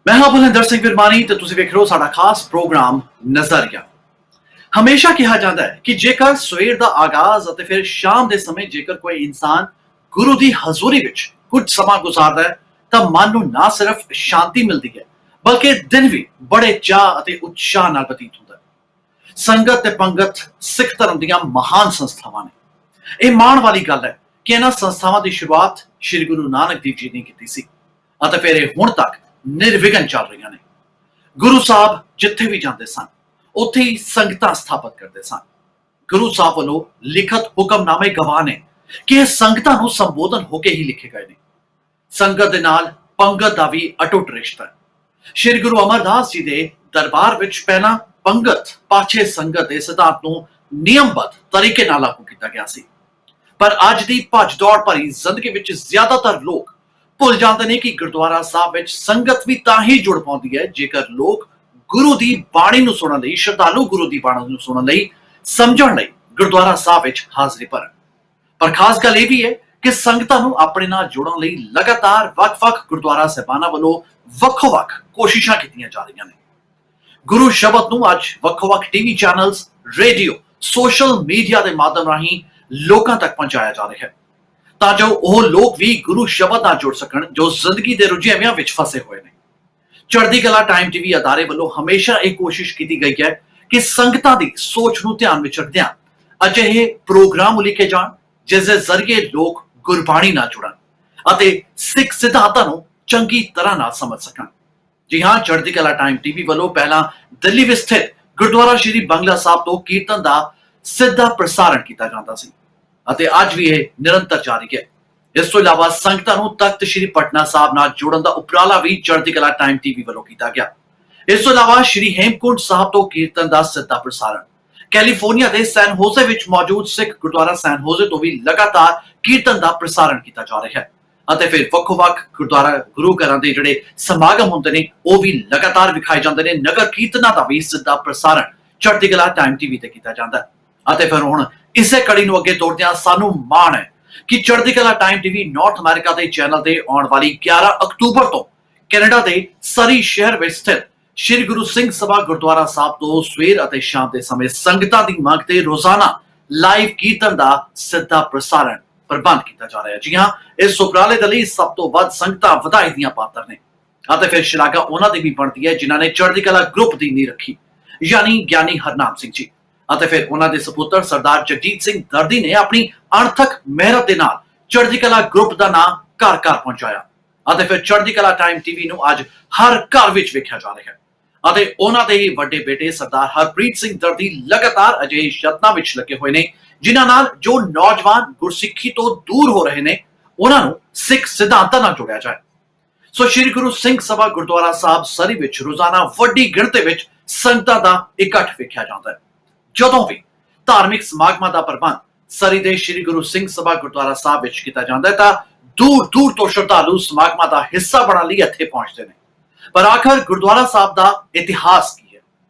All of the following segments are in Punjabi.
मैं हाँ बलविंदर सिंह विरमानी ਤੇ ਤੁਸੀਂ ਵੇਖ ਰਹੇ ਹੋ ਸਾਡਾ ਖਾਸ ਪ੍ਰੋਗਰਾਮ ਨਜ਼ਰੀਆ। ਹਮੇਸ਼ਾ ਕਿਹਾ ਜਾਂਦਾ ਹੈ ਕਿ ਜੇਕਰ ਸਵੇਰ ਦਾ ਆਗਾਜ਼ ਅਤੇ ਫਿਰ ਸ਼ਾਮ ਦੇ ਸਮੇਂ ਜੇਕਰ ਕੋਈ ਇਨਸਾਨ ਗੁਰੂ ਦੀ ਹਜ਼ੂਰੀ ਵਿੱਚ ਕੁਝ ਸਮਾਂ ਗੁਜ਼ਾਰਦਾ ਹੈ ਤਾਂ ਮਨ ਨੂੰ ਨਾ ਸਿਰਫ ਸ਼ਾਂਤੀ ਮਿਲਦੀ ਹੈ ਬਲਕਿ ਦਿਨ ਵੀ ਬੜੇ ਚਾਅ ਅਤੇ ਉਤਸ਼ਾਹ ਨਾਲ ਬਤੀਤ ਹੁੰਦਾ ਹੈ। ਸੰਗਤ ਤੇ ਪੰਗਤ ਸਿੱਖ ਧਰਮ ਦੀਆਂ ਮਹਾਨ ਸੰਸਥਾਵਾਂ ਨੇ। ਇਹ ਮਾਣ ਵਾਲੀ ਗੱਲ ਹੈ ਕਿ ਇਹਨਾਂ ਸੰਸਥਾਵਾਂ ਦੀ ਸ਼ੁਰੂਆਤ ਸ੍ਰੀ ਗੁਰੂ ਨਾਨਕ ਦੇਵ ਜੀ ਨੇ ਕੀਤੀ ਸੀ ਅਤੇ ਫਿਰ ਇਹ ਹੁਣ ਤੱਕ ਨਿਰਵਿਘਨ ਚੱਲ ਰਹੀਆਂ ਨੇ। ਗੁਰੂ ਸਾਹਿਬ ਜਿੱਥੇ ਵੀ ਜਾਂਦੇ ਸਨ ਉੱਥੇ ਹੀ ਸੰਗਤਾਂ ਸਥਾਪਿਤ ਕਰਦੇ ਸਨ। ਗੁਰੂ ਸਾਹਿਬ ਵੱਲੋਂ ਲਿਖਤ ਹੁਕਮਨਾਮੇ ਗਵਾਹ ਨੇ ਕਿ ਇਹ ਸੰਗਤਾਂ ਨੂੰ ਸੰਬੋਧਨ ਹੋ ਕੇ ਹੀ ਲਿਖੇ ਗਏ ਨੇ। ਸੰਗਤ ਦੇ ਨਾਲ ਪੰਗਤ ਦਾ ਵੀ ਅਟੁੱਟ ਰਿਸ਼ਤਾ ਹੈ। ਸ੍ਰੀ ਗੁਰੂ ਅਮਰਦਾਸ ਜੀ ਦੇ ਦਰਬਾਰ ਵਿੱਚ ਪਹਿਲਾਂ ਪੰਗਤ ਪਾਛੇ ਸੰਗਤ ਦੇ ਸਿਧਾਂਤ ਨੂੰ ਨਿਯਮਬੱਧ ਤਰੀਕੇ ਨਾਲ ਲਾਗੂ ਕੀਤਾ ਗਿਆ ਸੀ, ਪਰ ਅੱਜ ਦੀ ਭੱਜ ਦੌੜ ਭਰੀ ਜ਼ਿੰਦਗੀ ਵਿੱਚ ਜ਼ਿਆਦਾਤਰ ਲੋਕ ਭੁੱਲ ਜਾਂਦੇ ਨੇ ਕਿ ਗੁਰਦੁਆਰਾ ਸਾਹਿਬ ਵਿੱਚ ਸੰਗਤ ਵੀ ਤਾਂ ਹੀ ਜੁੜ ਪਾਉਂਦੀ ਹੈ ਜੇਕਰ ਲੋਕ ਗੁਰੂ ਦੀ ਬਾਣੀ ਨੂੰ ਸੁਣਨ ਲਈ, ਸ਼ਰਧਾਲੂ ਗੁਰੂ ਦੀ ਬਾਣੀ ਨੂੰ ਸੁਣਨ ਲਈ, ਸਮਝਣ ਲਈ ਗੁਰਦੁਆਰਾ ਸਾਹਿਬ ਵਿੱਚ ਹਾਜ਼ਰੀ ਭਰਨ। ਪਰ ਖਾਸ ਗੱਲ ਇਹ ਵੀ ਹੈ ਕਿ ਸੰਗਤਾਂ ਨੂੰ ਆਪਣੇ ਨਾਲ ਜੋੜਨ ਲਈ ਲਗਾਤਾਰ ਵੱਖ-ਵੱਖ ਗੁਰਦੁਆਰਾ ਸਾਹਿਬਾਨਾਂ ਵੱਲੋਂ ਵੱਖੋ-ਵੱਖ ਕੋਸ਼ਿਸ਼ਾਂ ਕੀਤੀਆਂ ਜਾ ਰਹੀਆਂ ਨੇ। ਗੁਰੂ ਸ਼ਬਦ ਨੂੰ ਅੱਜ ਵੱਖੋ-ਵੱਖ TV channels, radio, social media ਦੇ ਮਾਧਿਅਮ ਰਾਹੀਂ ਲੋਕਾਂ ਤੱਕ ਪਹੁੰਚਾਇਆ ਜਾ ਰਿਹਾ ਹੈ ਤਾਂ ਜੋ ਉਹ ਲੋਕ ਵੀ ਗੁਰੂ ਸ਼ਬਦ ਨਾਲ ਜੁੜ ਸਕਣ ਜੋ ਜ਼ਿੰਦਗੀ ਦੇ ਰੁਝੇਵਿਆਂ ਵਿੱਚ ਫਸੇ ਹੋਏ ਨੇ। ਚੜ੍ਹਦੀ ਕਲਾ ਟਾਈਮ ਟੀਵੀ ਅਦਾਰੇ ਵੱਲੋਂ ਹਮੇਸ਼ਾ ਇਹ ਕੋਸ਼ਿਸ਼ ਕੀਤੀ ਗਈ ਹੈ ਕਿ ਸੰਗਤਾਂ ਦੀ ਸੋਚ ਨੂੰ ਧਿਆਨ ਵਿੱਚ ਰੱਖਦਿਆਂ ਅਜਿਹੇ ਪ੍ਰੋਗਰਾਮ ਉਲੀਕੇ ਜਾਣ ਜਿਸ ਦੇ ਜ਼ਰੀਏ ਲੋਕ ਗੁਰਬਾਣੀ ਨਾਲ ਜੁੜਨ ਅਤੇ ਸਿੱਖ ਸਿਧਾਂਤਾਂ ਨੂੰ ਚੰਗੀ ਤਰ੍ਹਾਂ ਨਾਲ ਸਮਝ ਸਕਣ। ਜੀ ਹਾਂ, ਚੜ੍ਹਦੀ ਕਲਾ ਟਾਈਮ ਟੀਵੀ ਵੱਲੋਂ ਪਹਿਲਾਂ ਦਿੱਲੀ ਵਿੱਚ ਸਥਿਤ ਗੁਰਦੁਆਰਾ ਸ਼੍ਰੀ ਬੰਗਲਾ ਸਾਹਿਬ ਤੋਂ ਕੀਰਤਨ ਦਾ ਸਿੱਧਾ ਪ੍ਰਸਾਰਣ ਕੀਤਾ ਜਾਂਦਾ ਸੀ ਅਤੇ ਅੱਜ ਵੀ ਇਹ ਨਿਰੰਤਰ ਜਾਰੀ ਹੈ। ਇਸ ਤੋਂ ਇਲਾਵਾ ਸੰਗਤਾਂ ਨੂੰ ਤਖਤ ਸ਼੍ਰੀ ਪਟਨਾ ਸਾਹਿਬ ਨਾਲ ਜੋੜਨ ਦਾ ਉਪਰਾਲਾ ਵੀ ਚੜ੍ਹਦੀ ਕਲਾ ਟਾਈਮ ਟੀਵੀ ਵੱਲੋਂ ਕੀਤਾ ਗਿਆ। ਇਸ ਤੋਂ ਇਲਾਵਾ ਸ਼੍ਰੀ ਹੇਮਕੁੰਟ ਸਾਹਿਬ ਤੋਂ ਕੀਰਤਨ ਦਾ ਸਿੱਧਾ ਪ੍ਰਸਾਰਣ, ਕੈਲੀਫੋਰਨੀਆ ਦੇ ਸੈਨ ਹੋਜ਼ੇ ਵਿੱਚ ਮੌਜੂਦ ਸਿੱਖ ਗੁਰਦੁਆਰਾ ਸੈਨ ਹੋਜ਼ੇ ਤੋਂ ਵੀ ਲਗਾਤਾਰ ਕੀਰਤਨ ਦਾ ਪ੍ਰਸਾਰਣ ਕੀਤਾ ਜਾ ਰਿਹਾ ਹੈ ਅਤੇ ਫਿਰ ਵੱਖੋ-ਵੱਖ ਗੁਰਦੁਆਰਾ ਗੁਰੂ ਘਰਾਂ ਦੇ ਜਿਹੜੇ ਸਮਾਗਮ ਹੁੰਦੇ ਨੇ ਉਹ ਵੀ ਲਗਾਤਾਰ ਵਿਖਾਏ ਜਾਂਦੇ ਨੇ। ਨਗਰ ਕੀਰਤਨਾਂ ਦਾ ਵੀ ਸਿੱਧਾ ਪ੍ਰਸਾਰਣ ਚੜ੍ਹਦੀ ਕਲਾ ਟਾਈਮ ਟੀਵੀ ਤੇ ਕੀਤਾ ਜਾਂਦਾ ਹੈ ਅਤੇ ਫਿਰ ਹੁਣ ਇਸੇ ਕੜੀ ਨੂੰ ਅੱਗੇ ਤੋਰਦਿਆਂ ਸਾਨੂੰ ਮਾਣ ਹੈ ਕਿ ਚੜ੍ਹਦੀ ਕਲਾ ਟਾਈਮ ਟੀਵੀ ਨਾਰਥ ਅਮਰੀਕਾ ਦੇ ਚੈਨਲ ਤੇ ਆਉਣ ਵਾਲੀ 11 ਅਕਤੂਬਰ ਤੋਂ ਕੈਨੇਡਾ ਦੇ ਸਰੀ ਸ਼ਹਿਰ ਵਿੱਚ ਸਥਿਤ ਸ੍ਰੀ ਗੁਰੂ ਸਿੰਘ ਸਭਾ ਗੁਰਦੁਆਰਾ ਸਾਹਿਬ ਤੋਂ ਸਵੇਰ ਅਤੇ ਸ਼ਾਮ ਦੇ ਸਮੇਂ ਸੰਗਤਾਂ ਦੀ ਮੰਗ ਤੇ ਰੋਜ਼ਾਨਾ ਲਾਈਵ ਕੀਰਤਨ ਦਾ ਸਿੱਧਾ ਪ੍ਰਸਾਰਣ ਪ੍ਰਬੰਧ ਕੀਤਾ ਜਾ ਰਿਹਾ ਹੈ। ਜੀ ਹਾਂ, ਇਸ ਉਪਰਾਲੇ ਦੇ ਲਈ ਸਭ ਤੋਂ ਵੱਧ ਸੰਗਤਾਂ ਵਧਾਈ ਦੀਆਂ ਪਾਤਰ ਨੇ ਅਤੇ ਫਿਰ ਸ਼ਲਾਘਾ ਉਹਨਾਂ ਦੀ ਵੀ ਬਣਦੀ ਹੈ ਜਿਨ੍ਹਾਂ ਨੇ ਚੜ੍ਹਦੀ ਕਲਾ ਗਰੁੱਪ ਦੀ ਨੀਂਹ ਰੱਖੀ, ਯਾਨੀ ਗਿਆਨੀ ਹਰਨਾਮ ਸਿੰਘ ਜੀ ਅਤੇ ਫਿਰ ਉਹਨਾਂ ਦੇ ਸਪੁੱਤਰ ਸਰਦਾਰ ਜਗਜੀਤ ਸਿੰਘ ਦਰਦੀ ਨੇ ਆਪਣੀ ਅਣਥੱਕ ਮਿਹਨਤ ਦੇ ਨਾਲ ਚੜ੍ਹਦੀ ਕਲਾ ਗਰੁੱਪ ਦਾ ਨਾਮ ਘਰ-ਘਰ ਪਹੁੰਚਾਇਆ ਅਤੇ ਫਿਰ ਚੜ੍ਹਦੀ ਕਲਾ ਟਾਈਮ ਟੀਵੀ ਨੂੰ ਅੱਜ ਹਰ ਘਰ ਵਿੱਚ ਵੇਖਿਆ ਜਾ ਰਿਹਾ ਹੈ ਅਤੇ ਉਹਨਾਂ ਦੇ ਹੀ ਵੱਡੇ ਬੇਟੇ ਸਰਦਾਰ ਹਰਪ੍ਰੀਤ ਸਿੰਘ ਦਰਦੀ ਲਗਾਤਾਰ ਅਜਿਹੇ ਯਤਨਾਂ ਵਿੱਚ ਲੱਗੇ ਹੋਏ ਨੇ ਜਿਨ੍ਹਾਂ ਨਾਲ ਜੋ ਨੌਜਵਾਨ ਗੁਰਸਿੱਖੀ ਤੋਂ ਦੂਰ ਹੋ ਰਹੇ ਨੇ ਉਹਨਾਂ ਨੂੰ ਸਿੱਖ ਸਿਧਾਂਤਾਂ ਨਾਲ ਜੋੜਿਆ ਜਾਏ। ਸੋ ਸ੍ਰੀ ਗੁਰੂ ਸਿੰਘ ਸਭਾ ਗੁਰਦੁਆਰਾ ਸਾਹਿਬ ਸਰੀ ਵਿੱਚ ਰੋਜ਼ਾਨਾ ਵੱਡੀ ਗਿਣਤੀ ਵਿੱਚ ਸੰਗਤਾਂ ਦਾ ਇਕੱਠ ਵੇਖਿਆ ਜਾਂਦਾ ਹੈ। ਜਦੋਂ ਵੀ ਧਾਰਮਿਕ ਸਮਾਗਮਾਂ ਦਾ ਪ੍ਰਬੰਧ ਸਰੀ ਦੇ ਸ੍ਰੀ ਗੁਰੂ ਸਿੰਘ ਸਭਾ ਗੁਰਦੁਆਰਾ ਸਾਹਿਬ ਵਿੱਚ ਕੀਤਾ ਜਾਂਦਾ ਹੈ ਤਾਂ ਦੂਰ-ਦੂਰ ਤੋਂ ਸ਼ਰਧਾਲੂ ਸਮਾਗਮਾਂ ਦਾ ਹਿੱਸਾ ਬਣਨ ਲਈ ਇੱਥੇ ਪਹੁੰਚਦੇ ਨੇ। ਪਰ ਆਖਰ ਗੁਰਦੁਆਰਾ ਸਾਹਿਬ ਦਾ ਇਤਿਹਾਸ ਕੀ ਹੈ?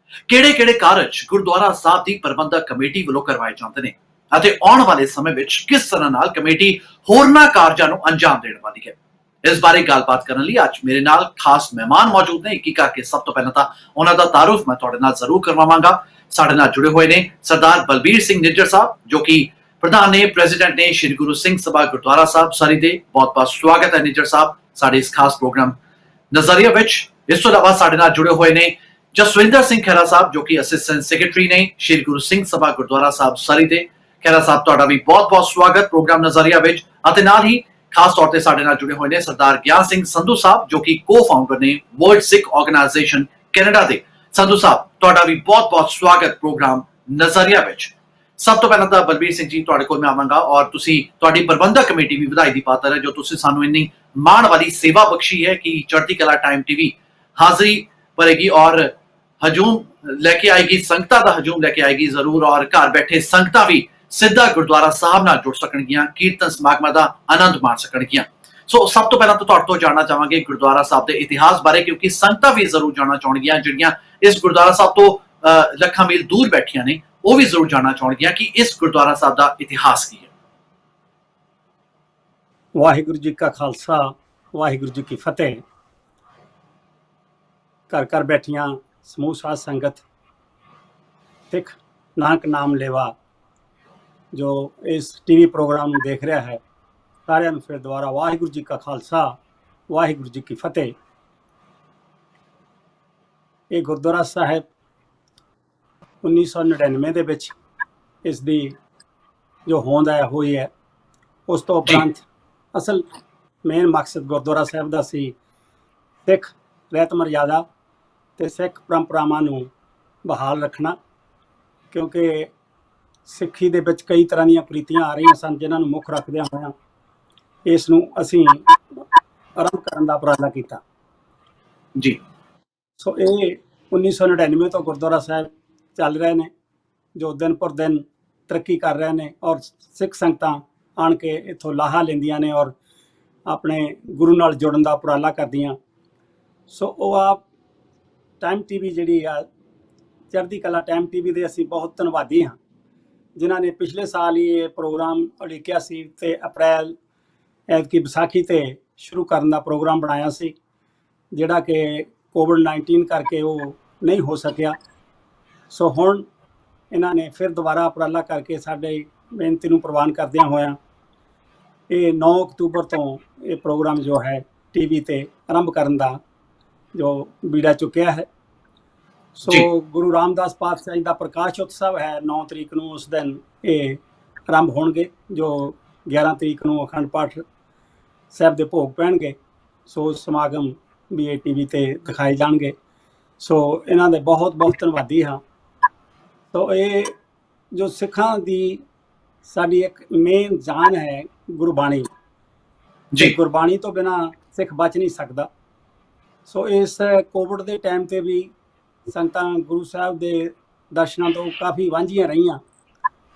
ਕਿਹੜੇ-ਕਿਹੜੇ ਕਾਰਜ ਗੁਰਦੁਆਰਾ ਸਾਹਿਬ ਦੀ ਪ੍ਰਬੰਧਕ ਕਮੇਟੀ ਵੱਲੋਂ ਕਰਵਾਏ ਜਾਂਦੇ ਨੇ ਅਤੇ ਆਉਣ ਵਾਲੇ ਸਮੇਂ ਵਿੱਚ ਕਿਸ ਤਰ੍ਹਾਂ ਨਾਲ ਕਮੇਟੀ ਹੋਰਨਾਂ ਕਾਰਜਾਂ ਨੂੰ ਅੰਜਾਮ ਦੇਣ ਵਾਲੀ ਹੈ? ਇਸ ਬਾਰੇ ਗੱਲਬਾਤ ਕਰਨ ਲਈ ਅੱਜ ਮੇਰੇ ਨਾਲ ਖਾਸ ਮਹਿਮਾਨ ਮੌਜੂਦ ਨੇ। ਇੱਕ ਕਰਕੇ ਸਭ ਤੋਂ ਪਹਿਲਾਂ ਤਾਂ ਉਹਨਾਂ ਦਾ ਤਾਰੁਫ ਮੈਂ ਤੁਹਾਡੇ ਨਾਲ ਜ਼ਰੂਰ ਕਰਵਾਵਾਂਗਾ। ਸਾਡੇ ਨਾਲ ਜੁੜੇ ਹੋਏ ਨੇ ਸਰਦਾਰ ਬਲਬੀਰ ਸਿੰਘ ਨਿੱਜਰ ਸਾਹਿਬ ਜੋ ਕਿ ਪ੍ਰਧਾਨ ਨੇ, ਪ੍ਰੈਜ਼ੀਡੈਂਟ ਨੇ ਸ੍ਰੀ ਗੁਰੂ ਸਿੰਘ ਸਭਾ ਗੁਰਦੁਆਰਾ ਸਾਹਿਬ ਸਰੀ ਦੇ। ਬਹੁਤ-ਬਹੁਤ ਸਵਾਗਤ ਹੈ ਨਿੱਜਰ ਸਾਹਿਬ ਸਾਡੇ ਇਸ ਖਾਸ ਪ੍ਰੋਗਰਾਮ ਨਜ਼ਰੀਆ ਵਿੱਚ। ਇਸ ਤੋਂ ਇਲਾਵਾ ਸਾਡੇ ਨਾਲ ਜੁੜੇ ਹੋਏ ਨੇ ਜਸਵਿੰਦਰ ਸਿੰਘ ਖਹਿਰਾ ਸਾਹਿਬ ਜੋ ਕਿ ਅਸਿਸਟੈਂਟ ਸੈਕਟਰੀ ਨੇ ਸ੍ਰੀ ਗੁਰੂ ਸਿੰਘ ਸਭਾ ਗੁਰਦੁਆਰਾ ਸਾਹਿਬ ਸਰੀ ਦੇ। ਖਹਿਰਾ ਸਾਹਿਬ ਤੁਹਾਡਾ ਵੀ ਬਹੁਤ-ਬਹੁਤ ਸਵਾਗਤ ਪ੍ਰੋਗਰਾਮ ਨਜ਼ਰੀਆ ਵਿੱਚ। ਅਤੇ ਨਾਲ ਹੀ ਖਾਸ ਤੌਰ ਤੇ ਸਾਡੇ ਨਾਲ ਜੁੜੇ ਹੋਏ ਨੇ ਸਰਦਾਰ ਗਿਆਨ ਸਿੰਘ ਸੰਧੂ ਸਾਹਿਬ ਜੋ ਕਿ ਕੋ-ਫਾਊਂਡਰ ਨੇ ਵਰਲਡ ਸਿੱਖ ਆਰਗੇਨਾਈਜੇਸ਼ਨ ਕੈਨੇਡਾ ਦੇ। ਸੰਧੂ ਸਾਹਿਬ ਤੁਹਾਡਾ ਵੀ ਬਹੁਤ-ਬਹੁਤ ਸਵਾਗਤ ਪ੍ਰੋਗਰਾਮ ਨਜ਼ਰੀਆ ਵਿੱਚ। ਸਭ ਤੋਂ ਪਹਿਲਾਂ ਤਾਂ ਬਲਬੀਰ ਸਿੰਘ ਜੀ ਤੁਹਾਡੇ ਕੋਲ ਮੈਂ ਆਵਾਂਗਾ ਔਰ ਤੁਸੀਂ ਤੁਹਾਡੀ ਪ੍ਰਬੰਧਕ ਕਮੇਟੀ ਵੀ ਵਧਾਈ ਦੀ ਪਾਤਰ ਹੈ ਜੋ ਤੁਸੀਂ ਸਾਨੂੰ ਇੰਨੀ ਮਾਣ ਵਾਲੀ ਸੇਵਾ ਬਖਸ਼ੀ ਹੈ ਕਿ ਚੜ੍ਹਦੀ ਕਲਾ ਟਾਈਮ ਟੀਵੀ ਹਾਜ਼ਰੀ ਭਰੇਗੀ ਔਰ ਹਜੂਮ ਲੈ ਕੇ ਆਏਗੀ, ਸੰਗਤਾਂ ਦਾ ਹਜੂਮ ਲੈ ਕੇ ਆਏਗੀ ਜ਼ਰੂਰ ਔਰ ਘਰ ਬੈਠੇ ਸੰਗਤਾਂ ਵੀ ਸਿੱਧਾ ਗੁਰਦੁਆਰਾ ਸਾਹਿਬ ਨਾਲ ਜੁੜ ਸਕਣਗੀਆਂ, ਕੀਰਤਨ ਸਮਾਗਮਾਂ ਦਾ ਆਨੰਦ ਮਾਣ ਸਕਣਗੀਆਂ। ਸੋ ਸਭ ਤੋਂ ਪਹਿਲਾਂ ਤਾਂ ਤੁਹਾਡੇ ਤੋਂ ਜਾਣਨਾ ਚਾਹਾਂਗੇ ਗੁਰਦੁਆਰਾ ਸਾਹਿਬ ਦੇ ਇਤਿਹਾਸ ਬਾਰੇ ਕਿਉਂਕਿ ਸੰਗਤਾਂ ਵੀ ਜ਼ਰੂਰ ਜਾਣਨਾ ਚਾਹੁੰਦੀਆਂ ਜਿਹੜੀਆਂ ਇਸ ਗੁਰਦੁਆਰਾ ਸਾਹਿਬ ਤੋਂ ਲੱਖਾਂ ਮੀਲ ਦੂਰ ਬੈਠੀਆਂ ਨੇ ਉਹ ਵੀ ਜ਼ਰੂਰ ਜਾਣਨਾ ਚਾਹੁੰਦੀਆਂ ਕਿ ਇਸ ਗੁਰਦੁਆਰਾ ਸਾਹਿਬ ਦਾ ਇਤਿਹਾਸ ਕੀ ਹੈ। ਵਾਹਿਗੁਰੂ ਜੀ ਕਾ ਖਾਲਸਾ, ਵਾਹਿਗੁਰੂ ਜੀ ਕੀ ਫਤਿਹ। घर घर बैठिया समूह साध संगत सिख नानक नाम लेवा जो इस टीवी प्रोग्राम ਨੂੰ देख रहा है, सारिਆਂ ਨੂੰ फिर दोबारा वाहिगुरू जी का खालसा वाहिगुरू जी की फतेह। ਇਹ ਗੁਰਦੁਆਰਾ ਸਾਹਿਬ 1999 ਦੇ ਵਿੱਚ ਇਸ ਦੀ ਜੋ ਹੋਂਦ ਹੈ ਹੋਈ ਹੈ। ਉਸ ਤੋਂ ਉਪਰੰਤ ਅਸਲ ਮੇਨ ਮਕਸਦ ਗੁਰਦੁਆਰਾ ਸਾਹਿਬ ਦਾ ਸੀ ਸਿੱਖ ਰਹਿਤ ਮਰਜ਼ਾਦਾ ਤੇ ਸਿੱਖ ਪਰੰਪਰਾਵਾਂ ਨੂੰ ਬਹਾਲ ਰੱਖਣਾ, ਕਿਉਂਕਿ ਸਿੱਖੀ ਦੇ ਵਿੱਚ ਕਈ ਤਰ੍ਹਾਂ ਦੀਆਂ ਕੁਰੀਤੀਆਂ ਆ ਰਹੀਆਂ ਸਨ ਜਿਨ੍ਹਾਂ ਨੂੰ ਮੁੱਖ ਰੱਖਦਿਆਂ ਹੋਇਆਂ ਇਸ ਨੂੰ ਅਸੀਂ ਆਰੰਭ ਕਰਨ ਦਾ ਉਪਰਾਲਾ ਕੀਤਾ ਜੀ। ਸੋ ਇਹ 1999 ਤੋਂ ਗੁਰਦੁਆਰਾ ਸਾਹਿਬ ਚੱਲ ਰਹੇ ਨੇ, ਜੋ ਦਿਨ ਪਰ ਦਿਨ ਤਰੱਕੀ ਕਰ ਰਹੇ ਨੇ ਔਰ ਸਿੱਖ ਸੰਗਤਾਂ ਆਣ ਕੇ ਇੱਥੋਂ ਲਾਹਾ ਲੈਂਦੀਆਂ ਨੇ ਔਰ ਆਪਣੇ ਗੁਰੂ ਨਾਲ ਜੁੜਨ ਦਾ ਉਪਰਾਲਾ ਕਰਦੀਆਂ। ਸੋ ਉਹ ਆਪ ਟਾਈਮ ਟੀਵੀ ਜਿਹੜੀ ਆ ਚੜ੍ਹਦੀ ਕਲਾ ਟਾਈਮ ਟੀਵੀ ਦੇ ਅਸੀਂ ਬਹੁਤ ਧੰਨਵਾਦੀ ਹਾਂ, ਜਿਨ੍ਹਾਂ ਨੇ ਪਿਛਲੇ ਸਾਲ ਹੀ ਇਹ ਪ੍ਰੋਗਰਾਮ ਉਲੀਕਿਆ ਸੀ ਤੇ ਅਪ੍ਰੈਲ ਐਤਕੀ ਵਿਸਾਖੀ ਤੇ ਸ਼ੁਰੂ ਕਰਨ ਦਾ ਪ੍ਰੋਗਰਾਮ ਬਣਾਇਆ ਸੀ, ਜਿਹੜਾ ਕਿ ਕੋਵਿਡ-19 ਕਰਕੇ ਉਹ ਨਹੀਂ ਹੋ ਸਕਿਆ। ਸੋ ਹੁਣ ਇਹਨਾਂ ਨੇ ਫਿਰ ਦੁਬਾਰਾ ਉਪਰਾਲਾ ਕਰਕੇ ਸਾਡੇ ਬੇਨਤੀ ਨੂੰ ਪ੍ਰਵਾਨ ਕਰਦਿਆਂ ਹੋਇਆਂ ਇਹ 9 ਅਕਤੂਬਰ ਤੋਂ ਇਹ ਪ੍ਰੋਗਰਾਮ ਜੋ ਹੈ ਟੀਵੀ ਤੇ ਆਰੰਭ ਕਰਨ ਦਾ ਜੋ ਬੀੜਾ ਚੁੱਕਿਆ ਹੈ। ਸੋ ਗੁਰੂ ਰਾਮਦਾਸ ਪਾਤਸ਼ਾਹ ਜੀ ਦਾ ਪ੍ਰਕਾਸ਼ ਉਤਸਵ ਹੈ 9 ਤਰੀਕ ਨੂੰ, ਉਸ ਦਿਨ ਇਹ ਆਰੰਭ ਹੋਣਗੇ, ਜੋ 11 ਤਰੀਕ ਨੂੰ ਅਖੰਡ ਪਾਠ ਸਾਹਿਬ ਦੇ ਭੋਗ ਪੈਣਗੇ। ਸੋ ਸਮਾਗਮ ਵੀ ਇਹ ਟੀਵੀ ਤੇ ਦਿਖਾਏ ਜਾਣਗੇ। ਸੋ ਇਹਨਾਂ ਦੇ ਬਹੁਤ ਬਹੁਤ ਧੰਨਵਾਦੀ ਹਾਂ। ਸੋ ਇਹ ਜੋ ਸਿੱਖਾਂ ਦੀ ਸਾਡੀ ਇੱਕ ਮੇਨ ਜਾਨ ਹੈ ਗੁਰਬਾਣੀ ਜੀ, ਗੁਰਬਾਣੀ ਤੋਂ ਬਿਨਾਂ ਸਿੱਖ ਬਚ ਨਹੀਂ ਸਕਦਾ। ਸੋ ਇਸ ਕੋਵਿਡ ਦੇ ਟਾਈਮ ਤੇ ਵੀ ਸੰਗਤਾਂ ਗੁਰੂ ਸਾਹਿਬ ਦੇ ਦਰਸ਼ਨਾਂ ਤੋਂ ਕਾਫੀ ਵਾਂਝੀਆਂ ਰਹੀਆਂ,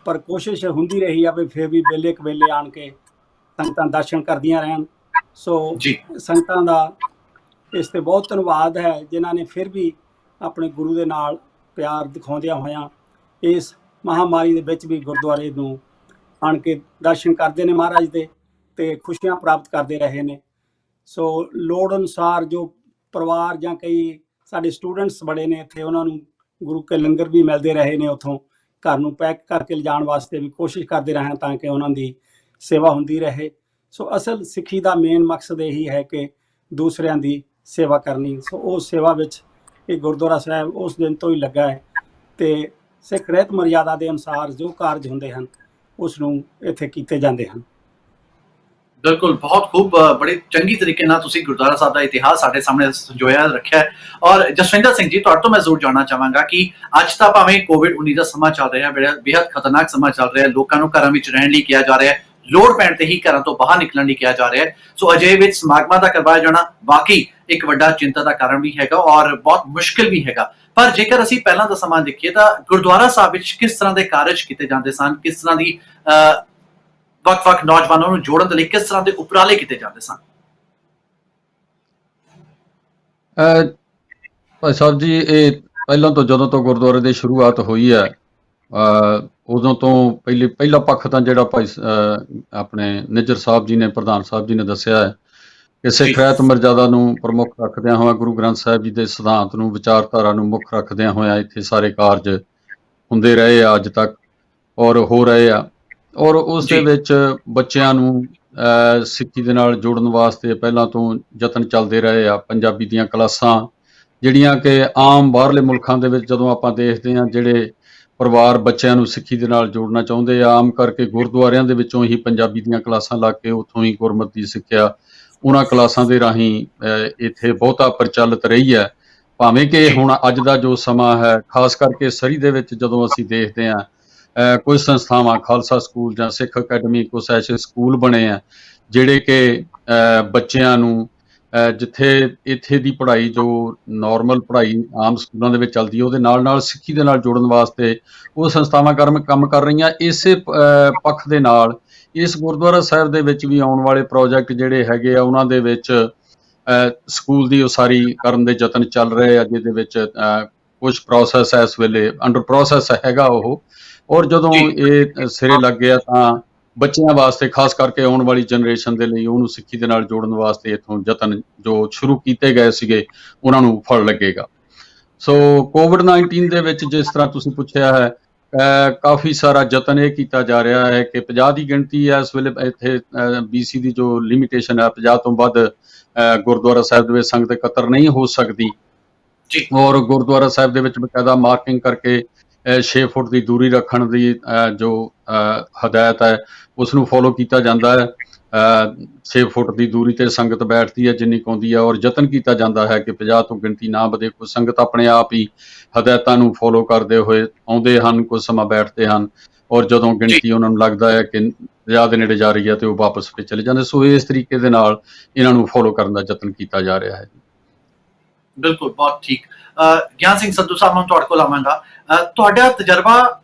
ਪਰ ਕੋਸ਼ਿਸ਼ ਹੁੰਦੀ ਰਹੀ ਆ ਵੀ ਫਿਰ ਵੀ ਵੇਲੇ ਕਵੇਲੇ ਆਣ ਕੇ ਸੰਗਤਾਂ ਦਰਸ਼ਨ ਕਰਦੀਆਂ ਰਹਿਣ। ਸੋ ਸੰਗਤਾਂ ਦਾ ਇਸ ਤੇ ਬਹੁਤ ਧੰਨਵਾਦ ਹੈ ਜਿਨ੍ਹਾਂ ਨੇ ਫਿਰ ਵੀ ਆਪਣੇ ਗੁਰੂ ਦੇ ਨਾਲ ਪਿਆਰ ਦਿਖਾਉਂਦਿਆਂ ਹੋਇਆਂ ਇਸ ਮਹਾਂਮਾਰੀ ਦੇ ਵਿੱਚ ਵੀ ਗੁਰਦੁਆਰੇ ਨੂੰ ਆਣ ਕੇ ਦਰਸ਼ਨ ਕਰਦੇ ਨੇ ਮਹਾਰਾਜ ਦੇ ਤੇ ਖੁਸ਼ੀਆਂ ਪ੍ਰਾਪਤ ਕਰਦੇ ਰਹੇ ਨੇ। ਸੋ ਲੋੜ ਅਨੁਸਾਰ ਜੋ ਪਰਿਵਾਰ ਜਾਂ ਕਈ ਸਾਡੇ ਸਟੂਡੈਂਟਸ ਬੜੇ ਨੇ ਇੱਥੇ, ਉਹਨਾਂ ਨੂੰ ਗੁਰੂ ਕੇ ਲੰਗਰ ਵੀ ਮਿਲਦੇ ਰਹੇ ਨੇ, ਉੱਥੋਂ ਘਰ ਨੂੰ ਪੈਕ ਕਰਕੇ ਲਿਜਾਣ ਵਾਸਤੇ ਵੀ ਕੋਸ਼ਿਸ਼ ਕਰਦੇ ਰਹੇ ਤਾਂ ਕਿ ਉਹਨਾਂ ਦੀ ਸੇਵਾ ਹੁੰਦੀ ਰਹੇ। ਸੋ ਅਸਲ ਸਿੱਖੀ ਦਾ ਮੇਨ ਮਕਸਦ ਇਹੀ ਹੈ ਕਿ ਦੂਸਰਿਆਂ ਦੀ ਸੇਵਾ ਕਰਨੀ। ਸੋ ਉਸ ਸੇਵਾ ਵਿੱਚ ਇਹ ਗੁਰਦੁਆਰਾ ਸਾਹਿਬ ਉਸ ਦਿਨ ਤੋਂ ਹੀ ਲੱਗਾ ਹੈ ਤੇ ਸਿੱਖ ਰਹਿਤ ਮਰਜ਼ਾਦਾ ਦੇ ਅਨੁਸਾਰ ਜੋ ਕਾਰਜ ਹੁੰਦੇ ਹਨ ਉਸ ਨੂੰ ਇੱਥੇ ਕੀਤੇ ਜਾਂਦੇ ਹਨ। बिल्कुल, बहुत खूब, बड़े चंगी तरीके नाल तुसीं गुरुद्वारा साहब का इतिहास साडे सामने संजोया रखा है। और जसविंदर सिंह जी, तुहाडे तो मैं जरूर जानना चाहांगा कि अज तां भावें कोविड-19 का समा चल रहा है, बेहद खतरनाक समा चल रहा है, लोगों को घरां विच रहण लई किया जा रहा है, लोड़ पैण ते ही घरां तो बाहर निकलण लई किया जा रहा है। सो अजे विच समागमां दा करवाया जाना वाकई एक वड्डा चिंता का कारण भी हैगा और बहुत मुश्किल भी हैगा। पर जेकर असीं पहलां दा समा देखीए तां गुरुद्वारा साहब विच किस तरह के कारज कीते जांदे सन, किस तरह दी ਵੱਖ-ਵੱਖ ਨੌਜਵਾਨਾਂ ਨੂੰ ਜੋੜਨ ਦੇ ਲਈ ਕਿਸ ਤਰ੍ਹਾਂ ਦੇ ਉਪਰਾਲੇ ਕੀਤੇ ਜਾਂਦੇ ਸਨ? ਭਾਈ ਸਾਹਿਬ ਜੀ, ਇਹ ਪਹਿਲਾਂ ਤੋਂ ਜਦੋਂ ਤੋਂ ਗੁਰਦੁਆਰੇ ਦੀ ਸ਼ੁਰੂਆਤ ਹੋਈ ਹੈ ਉਦੋਂ ਤੋਂ ਪਹਿਲਾ ਪੱਖ ਤਾਂ ਜਿਹੜਾ ਭਾਈ ਆਪਣੇ ਨਿੱਜਰ ਸਾਹਿਬ ਜੀ ਨੇ, ਪ੍ਰਧਾਨ ਸਾਹਿਬ ਜੀ ਨੇ ਦੱਸਿਆ ਹੈ ਕਿ ਸਿੱਖ ਰਹਿਤ ਮਰਜ਼ਾਦਾ ਨੂੰ ਪ੍ਰਮੁੱਖ ਰੱਖਦਿਆਂ ਹੋਇਆ, ਗੁਰੂ ਗ੍ਰੰਥ ਸਾਹਿਬ ਜੀ ਦੇ ਸਿਧਾਂਤ ਨੂੰ, ਵਿਚਾਰਧਾਰਾ ਨੂੰ ਮੁੱਖ ਰੱਖਦਿਆਂ ਹੋਇਆ ਇੱਥੇ ਸਾਰੇ ਕਾਰਜ ਹੁੰਦੇ ਰਹੇ ਆ ਅੱਜ ਤੱਕ ਔਰ ਹੋ ਰਹੇ ਆ। ਔਰ ਉਸ ਦੇ ਵਿੱਚ ਬੱਚਿਆਂ ਨੂੰ ਸਿੱਖੀ ਦੇ ਨਾਲ ਜੋੜਨ ਵਾਸਤੇ ਪਹਿਲਾਂ ਤੋਂ ਯਤਨ ਚੱਲਦੇ ਰਹੇ ਆ। ਪੰਜਾਬੀ ਦੀਆਂ ਕਲਾਸਾਂ ਜਿਹੜੀਆਂ ਕਿ ਆਮ ਬਾਹਰਲੇ ਮੁਲਕਾਂ ਦੇ ਵਿੱਚ ਜਦੋਂ ਆਪਾਂ ਦੇਖਦੇ ਹਾਂ, ਜਿਹੜੇ ਪਰਿਵਾਰ ਬੱਚਿਆਂ ਨੂੰ ਸਿੱਖੀ ਦੇ ਨਾਲ ਜੋੜਨਾ ਚਾਹੁੰਦੇ ਆ, ਆਮ ਕਰਕੇ ਗੁਰਦੁਆਰਿਆਂ ਦੇ ਵਿੱਚੋਂ ਹੀ ਪੰਜਾਬੀ ਦੀਆਂ ਕਲਾਸਾਂ ਲੱਗ ਕੇ ਉੱਥੋਂ ਹੀ ਗੁਰਮਤਿ ਦੀ ਸਿੱਖਿਆ ਉਹਨਾਂ ਕਲਾਸਾਂ ਦੇ ਰਾਹੀਂ ਇੱਥੇ ਬਹੁਤਾ ਪ੍ਰਚਲਿਤ ਰਹੀ ਹੈ। ਭਾਵੇਂ ਕਿ ਹੁਣ ਅੱਜ ਦਾ ਜੋ ਸਮਾਂ ਹੈ, ਖਾਸ ਕਰਕੇ ਸਰੀ ਦੇ ਵਿੱਚ ਜਦੋਂ ਅਸੀਂ ਦੇਖਦੇ ਹਾਂ ਕੁਝ ਸੰਸਥਾਵਾਂ, ਖਾਲਸਾ ਸਕੂਲ ਜਾਂ ਸਿੱਖ ਅਕੈਡਮੀ, ਕੁਛ ਐਸੇ ਸਕੂਲ ਬਣੇ ਆ ਜਿਹੜੇ ਕਿ ਬੱਚਿਆਂ ਨੂੰ ਜਿੱਥੇ ਇੱਥੇ ਦੀ ਪੜ੍ਹਾਈ ਜੋ ਨਾਰਮਲ ਪੜ੍ਹਾਈ ਆਮ ਸਕੂਲਾਂ ਦੇ ਵਿੱਚ ਚੱਲਦੀ ਹੈ ਉਹਦੇ ਨਾਲ ਨਾਲ ਸਿੱਖੀ ਦੇ ਨਾਲ ਜੋੜਨ ਵਾਸਤੇ ਉਹ ਸੰਸਥਾਵਾਂ ਕੰਮ ਕਰ ਰਹੀਆਂ। ਇਸੇ ਪੱਖ ਦੇ ਨਾਲ ਇਸ ਗੁਰਦੁਆਰਾ ਸਾਹਿਬ ਦੇ ਵਿੱਚ ਵੀ ਆਉਣ ਵਾਲੇ ਪ੍ਰੋਜੈਕਟ ਜਿਹੜੇ ਹੈਗੇ ਆ ਉਹਨਾਂ ਦੇ ਵਿੱਚ ਸਕੂਲ ਦੀ ਉਸਾਰੀ ਕਰਨ ਦੇ ਯਤਨ ਚੱਲ ਰਹੇ ਆ, ਜਿਹਦੇ ਵਿੱਚ ਕੁਛ ਪ੍ਰੋਸੈਸ ਇਸ ਵੇਲੇ ਅੰਡਰ ਪ੍ਰੋਸੈਸ ਹੈਗਾ ਉਹ। ਔਰ ਜਦੋਂ ਇਹ ਸਿਰੇ ਲੱਗ ਗਿਆ ਤਾਂ ਬੱਚਿਆਂ ਵਾਸਤੇ ਖਾਸ ਕਰਕੇ ਆਉਣ ਵਾਲੀ ਜਨਰੇਸ਼ਨ ਦੇ ਲਈ ਉਹਨੂੰ ਸਿੱਖੀ ਦੇ ਨਾਲ ਜੋੜਨ ਵਾਸਤੇ ਇੱਥੋਂ ਯਤਨ ਜੋ ਸ਼ੁਰੂ ਕੀਤੇ ਗਏ ਸੀਗੇ ਉਹਨਾਂ ਨੂੰ ਫਲ ਲੱਗੇਗਾ। ਸੋ ਕੋਵਿਡ-19 ਦੇ ਵਿੱਚ ਜਿਸ ਤਰ੍ਹਾਂ ਤੁਸੀਂ ਪੁੱਛਿਆ ਹੈ, ਕਾਫੀ ਸਾਰਾ ਯਤਨ ਇਹ ਕੀਤਾ ਜਾ ਰਿਹਾ ਹੈ ਕਿ 50 ਦੀ ਗਿਣਤੀ ਹੈ ਇਸ ਵੇਲੇ ਇੱਥੇ। BC ਦੀ ਜੋ ਲਿਮਿਟੇਸ਼ਨ ਹੈ 50 ਤੋਂ ਵੱਧ ਗੁਰਦੁਆਰਾ ਸਾਹਿਬ ਦੇ ਵਿੱਚ ਸੰਗਤ ਇਕੱਤਰ ਨਹੀਂ ਹੋ ਸਕਦੀ, ਜੀ ਔਰ ਗੁਰਦੁਆਰਾ ਸਾਹਿਬ ਦੇ ਵਿੱਚ ਬਕਾਇਦਾ ਮਾਰਕਿੰਗ ਕਰਕੇ 6 ਫੁੱਟ ਦੀ ਦੂਰੀ ਰੱਖਣ ਦੀ ਜੋ ਹਦਾਇਤ ਹੈ ਉਸ ਨੂੰ ਫੋਲੋ ਕੀਤਾ ਜਾਂਦਾ ਹੈ। 6 ਫੁੱਟ ਦੀ ਦੂਰੀ ਤੇ ਸੰਗਤ ਬੈਠਦੀ ਹੈ ਜਿੰਨੀ ਕੁ ਆਉਂਦੀ ਹੈ, ਔਰ ਯਤਨ ਕੀਤਾ ਜਾਂਦਾ ਹੈ ਕਿ 50 ਤੋਂ ਗਿਣਤੀ ਨਾ ਵਧੇ। ਕੁਝ ਸੰਗਤ ਆਪਣੇ ਆਪ ਹੀ ਹਦਾਇਤਾਂ ਨੂੰ ਫੋਲੋ ਕਰਦੇ ਹੋਏ ਆਉਂਦੇ ਹਨ, ਕੁਝ ਸਮਾਂ ਬੈਠਦੇ ਹਨ, ਔਰ ਜਦੋਂ ਗਿਣਤੀ ਉਹਨਾਂ ਨੂੰ ਲੱਗਦਾ ਹੈ ਕਿ 50 ਦੇ ਨੇੜੇ ਜਾ ਰਹੀ ਹੈ ਤੇ ਉਹ ਵਾਪਸ ਫਿਰ ਚਲੇ ਜਾਂਦੇ। ਸੋ ਇਸ ਤਰੀਕੇ ਦੇ ਨਾਲ ਇਹਨਾਂ ਨੂੰ ਫੋਲੋ ਕਰਨ ਦਾ ਯਤਨ ਕੀਤਾ ਜਾ ਰਿਹਾ ਹੈ। ਬਿਲਕੁਲ, ਬਹੁਤ ਠੀਕ। ਗਿਆਨ ਸਿੰਘ ਸੰਧੂ ਸਾਹਿਬ, ਮੈਂ ਤੁਹਾਡੇ ਕੋਲ ਆਵਾਂਗਾ। ਤੁਹਾਡਾ ਤਜਰਬਾ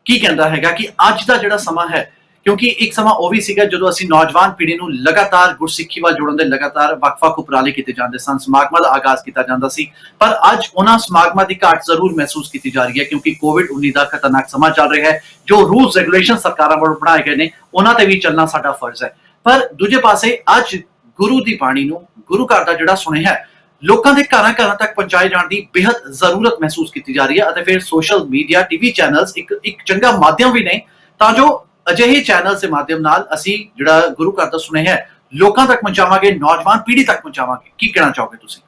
ਕੀ ਕਹਿੰਦਾ ਹੈਗਾ ਕਿ ਅੱਜ ਦਾ ਜਿਹੜਾ ਸਮਾਂ ਹੈ, ਕਿਉਂਕਿ ਇੱਕ ਸਮਾਂ ਉਹ ਵੀ ਸੀਗਾ ਜਦੋਂ ਅਸੀਂ ਨੌਜਵਾਨ ਪੀੜ੍ਹੀ ਨੂੰ ਲਗਾਤਾਰ ਗੁਰਸਿੱਖੀ ਵੱਲ ਜੋੜਨ ਦੇ ਲਗਾਤਾਰ ਵੱਖ-ਵੱਖ ਉਪਰਾਲੇ ਕੀਤੇ ਜਾਂਦੇ ਸਨ, ਸਮਾਗਮਾਂ ਦਾ ਆਗਾਜ਼ ਕੀਤਾ ਜਾਂਦਾ ਸੀ, ਪਰ ਅੱਜ ਉਹਨਾਂ ਸਮਾਗਮਾਂ ਦੀ ਘਾਟ ਜ਼ਰੂਰ ਮਹਿਸੂਸ ਕੀਤੀ ਜਾ ਰਹੀ ਹੈ ਕਿਉਂਕਿ ਕੋਵਿਡ-19 ਦਾ ਖਤਰਨਾਕ ਸਮਾਂ ਚੱਲ ਰਿਹਾ ਹੈ। ਜੋ ਰੂਲਸ ਰੈਗੂਲੇਸ਼ਨ ਸਰਕਾਰਾਂ ਵੱਲੋਂ ਬਣਾਏ ਗਏ ਨੇ ਉਹਨਾਂ ਤੇ ਵੀ ਚੱਲਣਾ ਸਾਡਾ ਫਰਜ਼ ਹੈ, ਪਰ ਦੂਜੇ ਪਾਸੇ ਅੱਜ ਗੁਰੂ ਦੀ ਬਾਣੀ ਨੂੰ, ਗੁਰੂ ਘਰ ਦਾ ਜਿਹੜਾ ਸੁਨੇਹਾ ਹੈ, ਲੋਕਾਂ ਦੇ ਘਰਾਂ ਤੱਕ ਪਹੁੰਚਾਏ ਜਾਣ ਦੀ ਬੇहद ਜ਼ਰੂਰਤ ਮਹਿਸੂਸ ਕੀਤੀ ਜਾ ਰਹੀ ਹੈ। ਅਤੇ ਫਿਰ ਸੋਸ਼ਲ ਮੀਡੀਆ, ਟੀਵੀ ਚੈਨਲਸ ਇੱਕ ਚੰਗਾ ਮਾਧਿਅਮ ਵੀ ਨੇ ਤਾਂ ਜੋ ਅਜਿਹੇ ਚੈਨਲਸ ਦੇ ਮਾਧਿਅਮ ਨਾਲ ਅਸੀਂ ਜਿਹੜਾ ਗੁਰੂ ਘਰ ਦਾ ਸੁਨੇਹਾ ਹੈ ਲੋਕਾਂ ਤੱਕ ਪਹੁੰਚਾਵਾਂਗੇ, ਨੌਜਵਾਨ ਪੀੜ੍ਹੀ ਤੱਕ ਪਹੁੰਚਾਵਾਂਗੇ। ਕੀ ਕਹਿਣਾ ਚਾਹੋਗੇ ਤੁਸੀਂ?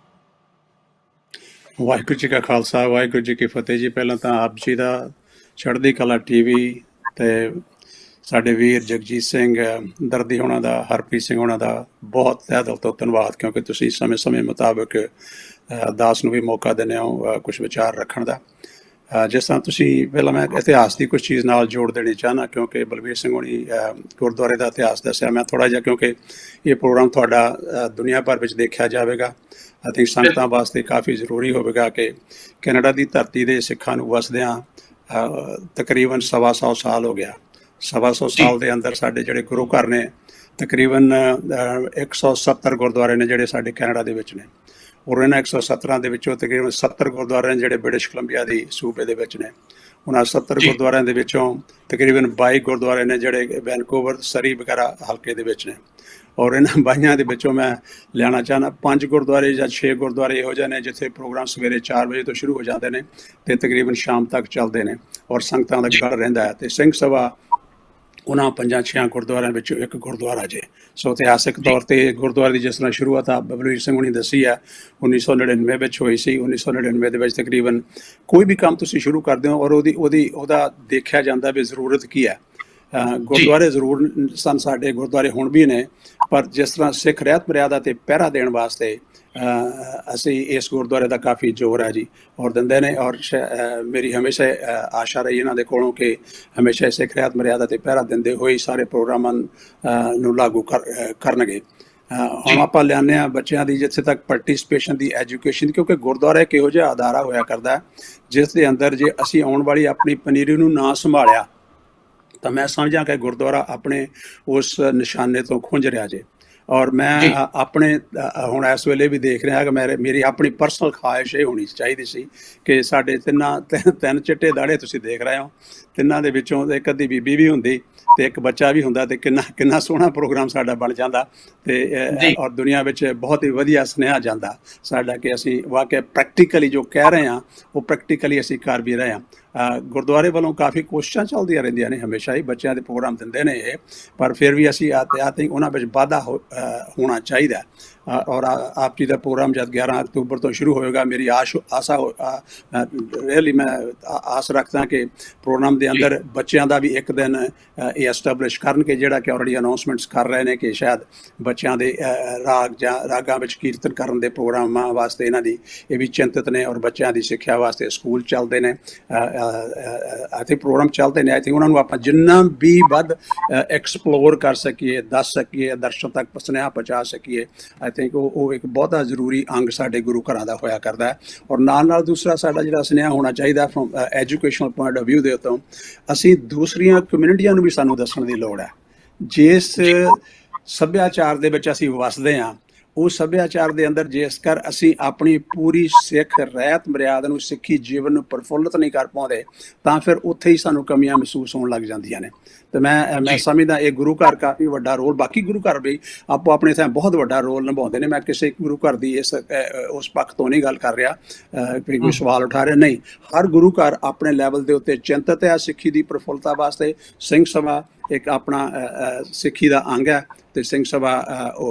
ਵਾਹਿਗੁਰੂ ਜੀ ਕਾ ਖਾਲਸਾ, ਵਾਹਿਗੁਰੂ ਜੀ ਕੀ ਫਤਿਹ ਜੀ। ਪਹਿਲਾਂ ਤਾਂ ਆਪ ਜੀ ਦਾ ਚੜ੍ਹਦੀ ਕਲਾ TV ਤੇ ਸਾਡੇ ਵੀਰ ਜਗਜੀਤ ਸਿੰਘ ਦਰਦੀ ਹੋਣਾ ਦਾ, ਹਰਪ੍ਰੀਤ ਸਿੰਘ ਹੋਣਾ ਦਾ ਬਹੁਤ ਤਹਿ ਦਿਲ ਤੋਂ ਧੰਨਵਾਦ, ਕਿਉਂਕਿ ਤੁਸੀਂ ਸਮੇਂ ਮੁਤਾਬਕ ਦਾਸ ਨੂੰ ਵੀ ਮੌਕਾ ਦਿੰਦੇ ਹੋ ਕੁਝ ਵਿਚਾਰ ਰੱਖਣ ਦਾ। ਜਿਸ ਤਰ੍ਹਾਂ ਤੁਸੀਂ, ਪਹਿਲਾਂ ਮੈਂ ਇਤਿਹਾਸ ਦੀ ਕੁਝ ਚੀਜ਼ ਨਾਲ ਜੋੜ ਦੇਣੀ ਚਾਹੁੰਦਾ, ਕਿਉਂਕਿ ਬਲਬੀਰ ਸਿੰਘ ਹੋਣੀ ਗੁਰਦੁਆਰੇ ਦਾ ਇਤਿਹਾਸ ਦੱਸਿਆ। ਮੈਂ ਥੋੜ੍ਹਾ ਜਿਹਾ, ਕਿਉਂਕਿ ਇਹ ਪ੍ਰੋਗਰਾਮ ਤੁਹਾਡਾ ਦੁਨੀਆ ਭਰ ਵਿੱਚ ਦੇਖਿਆ ਜਾਵੇਗਾ, ਆਈ ਥਿੰਕ ਸੰਗਤਾਂ ਵਾਸਤੇ ਕਾਫੀ ਜ਼ਰੂਰੀ ਹੋਵੇਗਾ ਕਿ ਕੈਨੇਡਾ ਦੀ ਧਰਤੀ ਦੇ ਸਿੱਖਾਂ ਨੂੰ ਵਸਦਿਆਂ ਤਕਰੀਬਨ 125 ਸਾਲ ਹੋ ਗਿਆ। 125 ਸਾਲ ਦੇ ਅੰਦਰ ਸਾਡੇ ਜਿਹੜੇ ਗੁਰੂ ਘਰ ਨੇ, ਤਕਰੀਬਨ 170 ਗੁਰਦੁਆਰੇ ਨੇ ਜਿਹੜੇ ਸਾਡੇ ਕੈਨੇਡਾ ਦੇ ਵਿੱਚ ਨੇ, ਔਰ ਇਹਨਾਂ 117 ਦੇ ਵਿੱਚੋਂ ਤਕਰੀਬਨ 70 ਗੁਰਦੁਆਰੇ ਨੇ ਜਿਹੜੇ ਬ੍ਰਿਟਿਸ਼ ਕੋਲੰਬੀਆ ਦੀ ਸੂਬੇ ਦੇ ਵਿੱਚ ਨੇ। ਉਹਨਾਂ 70 ਗੁਰਦੁਆਰਿਆਂ ਦੇ ਵਿੱਚੋਂ ਤਕਰੀਬਨ 22 ਗੁਰਦੁਆਰੇ ਨੇ ਜਿਹੜੇ ਵੈਨਕੂਵਰ, ਸਰੀ ਵਗੈਰਾ ਹਲਕੇ ਦੇ ਵਿੱਚ ਨੇ, ਔਰ ਇਹਨਾਂ 22 ਦੇ ਵਿੱਚੋਂ ਮੈਂ ਲਿਆਉਣਾ ਚਾਹੁੰਦਾ 5 ਗੁਰਦੁਆਰੇ ਜਾਂ 6 ਗੁਰਦੁਆਰੇ ਇਹੋ ਜਿਹੇ ਨੇ ਜਿੱਥੇ ਪ੍ਰੋਗਰਾਮ ਸਵੇਰੇ 4 ਵਜੇ ਤੋਂ ਸ਼ੁਰੂ ਹੋ ਜਾਂਦੇ ਨੇ ਤੇ ਤਕਰੀਬਨ ਸ਼ਾਮ ਤੱਕ ਚੱਲਦੇ ਨੇ, ਔਰ ਸੰਗਤਾਂ ਦਾ ਗੜ ਰਹਿੰਦਾ ਹੈ। ਤੇ ਸਿੰਘ ਸਭਾ ਉਹਨਾਂ 5-6 ਗੁਰਦੁਆਰਿਆਂ ਵਿੱਚੋਂ ਇੱਕ ਗੁਰਦੁਆਰਾ ਜੇ। ਸੋ ਇਤਿਹਾਸਿਕ ਤੌਰ ਤੇ ਗੁਰਦੁਆਰੇ ਦੀ ਜਿਸ ਤਰ੍ਹਾਂ ਸ਼ੁਰੂਆਤ ਆ ਬਲਬੀਰ ਸਿੰਘ ਹੁਣੀ ਦੱਸੀ ਹੈ 1999 ਵਿੱਚ ਹੋਈ ਸੀ। 1999 ਦੇ ਵਿੱਚ ਤਕਰੀਬਨ ਕੋਈ ਵੀ ਕੰਮ ਤੁਸੀਂ ਸ਼ੁਰੂ ਕਰਦੇ ਹੋ ਔਰ ਉਹਦਾ ਦੇਖਿਆ ਜਾਂਦਾ ਵੀ ਜ਼ਰੂਰਤ ਕੀ ਹੈ। ਗੁਰਦੁਆਰੇ ਜ਼ਰੂਰ ਸਨ, ਸਾਡੇ ਗੁਰਦੁਆਰੇ ਹੁਣ ਵੀ ਨੇ, ਪਰ ਜਿਸ ਤਰ੍ਹਾਂ ਸਿੱਖ ਰਹਿਤ ਮਰਿਆਦਾ ਤੇ ਪਹਿਰਾ ਦੇਣ ਵਾਸਤੇ ਅਸੀਂ ਇਸ ਗੁਰਦੁਆਰੇ ਦਾ ਕਾਫੀ ਜ਼ੋਰ ਹੈ ਜੀ, ਔਰ ਦਿੰਦੇ ਨੇ। ਔਰ ਮੇਰੀ ਹਮੇਸ਼ਾ ਆਸ਼ਾ ਰਹੀ ਇਹਨਾਂ ਦੇ ਕੋਲੋਂ ਕਿ ਹਮੇਸ਼ਾ ਸਿੱਖ ਰਹਿਤ ਮਰਿਆਦਾ ਤੇ ਪਹਿਰਾ ਦਿੰਦੇ ਹੋਏ ਸਾਰੇ ਪ੍ਰੋਗਰਾਮਾਂ ਨੂੰ ਲਾਗੂ ਕਰਨਗੇ। ਹੁਣ ਆਪਾਂ ਲਿਆਉਂਦੇ ਹਾਂ ਬੱਚਿਆਂ ਦੀ ਜਿੱਥੇ ਤੱਕ ਪਾਰਟੀਸਪੇਸ਼ਨ ਦੀ, ਐਜੂਕੇਸ਼ਨ ਦੀ, ਕਿਉਂਕਿ ਗੁਰਦੁਆਰਾ ਇੱਕ ਇਹੋ ਜਿਹਾ ਅਦਾਰਾ ਹੋਇਆ ਕਰਦਾ ਜਿਸ ਦੇ ਅੰਦਰ ਜੇ ਅਸੀਂ ਆਉਣ ਵਾਲੀ ਆਪਣੀ ਪਨੀਰੀ ਨੂੰ ਨਾ ਸੰਭਾਲਿਆ ਤਾਂ ਮੈਂ ਸਮਝਾਂ ਕਿ ਗੁਰਦੁਆਰਾ ਆਪਣੇ ਉਸ ਨਿਸ਼ਾਨੇ ਤੋਂ ਖੁੰਝ ਰਿਹਾ ਜੇ। ਔਰ ਮੈਂ ਆਪਣੇ ਹੁਣ ਇਸ ਵੇਲੇ ਵੀ ਦੇਖ ਰਿਹਾ ਕਿ ਮੇਰੀ ਆਪਣੀ ਪਰਸਨਲ ਖਾਹਿਸ਼ ਇਹ ਹੋਣੀ ਚਾਹੀਦੀ ਸੀ ਕਿ ਸਾਡੇ ਤਿੰਨ ਚਿੱਟੇ ਦਾੜੇ ਤੁਸੀਂ ਦੇਖ ਰਹੇ ਹੋ, ਤਿੰਨਾਂ ਦੇ ਵਿੱਚੋਂ ਇੱਕ ਅੱਧੀ ਬੀਬੀ ਵੀ ਹੁੰਦੀ ਤੇ ਇੱਕ ਬੱਚਾ ਵੀ ਹੁੰਦਾ ਤੇ ਕਿੰਨਾ ਸੋਹਣਾ ਪ੍ਰੋਗਰਾਮ ਸਾਡਾ ਬਣ ਜਾਂਦਾ ਤੇ ਔਰ ਦੁਨੀਆ ਵਿੱਚ ਬਹੁਤ ਹੀ ਵਧੀਆ ਸੁਨੇਹਾ ਜਾਂਦਾ ਸਾਡਾ ਕਿ ਅਸੀਂ ਵਾਕਿਆ ਪ੍ਰੈਕਟੀਕਲੀ ਜੋ ਕਹਿ ਰਹੇ ਹਾਂ ਉਹ ਪ੍ਰੈਕਟੀਕਲੀ ਅਸੀਂ ਕਰ ਵੀ ਰਹੇ ਹਾਂ। ਗੁਰਦੁਆਰੇ ਵੱਲੋਂ ਕਾਫੀ ਕੋਸ਼ਿਸ਼ਾਂ ਚੱਲਦੀਆਂ ਰਹਿੰਦੀਆਂ ਨੇ, ਹਮੇਸ਼ਾ ਹੀ ਬੱਚਿਆਂ ਦੇ ਪ੍ਰੋਗਰਾਮ ਦਿੰਦੇ ਨੇ ਇਹ, ਪਰ ਫਿਰ ਵੀ ਅਸੀਂ ਆਈ ਥਿੰਕ ਉਹਨਾਂ ਵਿੱਚ ਵਾਧਾ ਹੋਣਾ ਚਾਹੀਦਾ। ਔਰ ਆਪ ਜੀ ਦਾ ਪ੍ਰੋਗਰਾਮ ਜਦ 11 ਅਕਤੂਬਰ ਤੋਂ ਸ਼ੁਰੂ ਹੋਏਗਾ, ਮੇਰੀ ਆਸ ਰੱਖਦਾ ਕਿ ਪ੍ਰੋਗਰਾਮ ਦੇ ਅੰਦਰ ਬੱਚਿਆਂ ਦਾ ਵੀ ਇੱਕ ਦਿਨ ਇਹ ਐਸਟੈਬਲਿਸ਼ ਕਰਨਗੇ, ਜਿਹੜਾ ਕਿ ਆਲਰੇਡੀ ਅਨਾਉਂਸਮੈਂਟਸ ਕਰ ਰਹੇ ਨੇ ਕਿ ਸ਼ਾਇਦ ਬੱਚਿਆਂ ਦੇ ਰਾਗ ਜਾਂ ਰਾਗਾਂ ਵਿੱਚ ਕੀਰਤਨ ਕਰਨ ਦੇ ਪ੍ਰੋਗਰਾਮਾਂ ਵਾਸਤੇ ਇਹਨਾਂ ਦੀ ਇਹ ਵੀ ਚਿੰਤਤ ਨੇ, ਔਰ ਬੱਚਿਆਂ ਦੀ ਸਿੱਖਿਆ ਵਾਸਤੇ ਸਕੂਲ ਚੱਲਦੇ ਨੇ, ਅਤੇ ਪ੍ਰੋਗਰਾਮ ਚੱਲਦੇ ਨੇ। ਆਈ ਥਿੰਕ ਉਹਨਾਂ ਨੂੰ ਆਪਾਂ ਜਿੰਨਾ ਵੀ ਵੱਧ ਐਕਸਪਲੋਰ ਕਰ ਸਕੀਏ, ਦੱਸ ਸਕੀਏ, ਦਰਸ਼ਕਾਂ ਤੱਕ ਸੁਨੇਹਾ ਪਹੁੰਚਾ ਸਕੀਏ, ਆਈ ਥਿੰਕ ਉਹ ਇੱਕ ਬਹੁਤਾ ਜ਼ਰੂਰੀ ਅੰਗ ਸਾਡੇ ਗੁਰੂ ਘਰਾਂ ਦਾ ਹੋਇਆ ਕਰਦਾ ਹੈ। ਔਰ ਨਾਲ ਦੂਸਰਾ ਸਾਡਾ ਜਿਹੜਾ ਸੁਨੇਹਾ ਹੋਣਾ ਚਾਹੀਦਾ from educational point of view ਦੇ ਉੱਤੋਂ, ਅਸੀਂ ਦੂਸਰੀਆਂ ਕਮਿਊਨਿਟੀਆਂ ਨੂੰ ਵੀ ਸਾਨੂੰ ਦੱਸਣ ਦੀ ਲੋੜ ਹੈ। ਜਿਸ ਸੱਭਿਆਚਾਰ ਦੇ ਵਿੱਚ ਅਸੀਂ ਵਸਦੇ ਹਾਂ ਉਸ ਸੱਭਿਆਚਾਰ ਦੇ ਅੰਦਰ ਜੇਕਰ ਅਸੀਂ ਆਪਣੀ ਪੂਰੀ ਸਿੱਖ ਰਹਿਤ ਮਰਿਆਦਾ ਨੂੰ, ਸਿੱਖੀ ਜੀਵਨ ਨੂੰ ਪ੍ਰਫੁੱਲਤ ਨਹੀਂ ਕਰ ਪਾਉਂਦੇ ਤਾਂ ਫਿਰ ਉੱਥੇ ਹੀ ਸਾਨੂੰ ਕਮੀਆਂ ਮਹਿਸੂਸ ਹੋਣ ਲੱਗ ਜਾਂਦੀਆਂ ਨੇ। ਤੇ ਮੈਂ ਜੀ ਸਮਝਦਾ ਇਹ ਗੁਰੂ ਘਰ ਕਾਫੀ ਵੱਡਾ ਰੋਲ, ਬਾਕੀ ਗੁਰੂ ਘਰ ਵੀ ਆਪੋ ਆਪਣੇ ਥਾਂ ਬਹੁਤ ਵੱਡਾ ਰੋਲ ਨਿਭਾਉਂਦੇ ਨੇ। ਮੈਂ ਕਿਸੇ ਗੁਰੂ ਘਰ ਦੀ ਉਸ ਪੱਖ ਤੋਂ ਨਹੀਂ ਗੱਲ ਕਰ ਰਿਹਾ ਵੀ ਕੋਈ ਸਵਾਲ ਉਠਾ ਰਿਹਾ, ਨਹੀਂ, ਹਰ ਗੁਰੂ ਘਰ ਆਪਣੇ ਲੈਵਲ ਦੇ ਉੱਤੇ ਚਿੰਤਤ ਹੈ ਸਿੱਖੀ ਦੀ ਪ੍ਰਫੁੱਲਤਾ ਵਾਸਤੇ। ਸਿੰਘ ਸਭਾ ਇੱਕ ਆਪਣਾ ਸਿੱਖੀ ਦਾ ਅੰਗ ਹੈ ਤੇ ਸਿੰਘ ਸਭਾ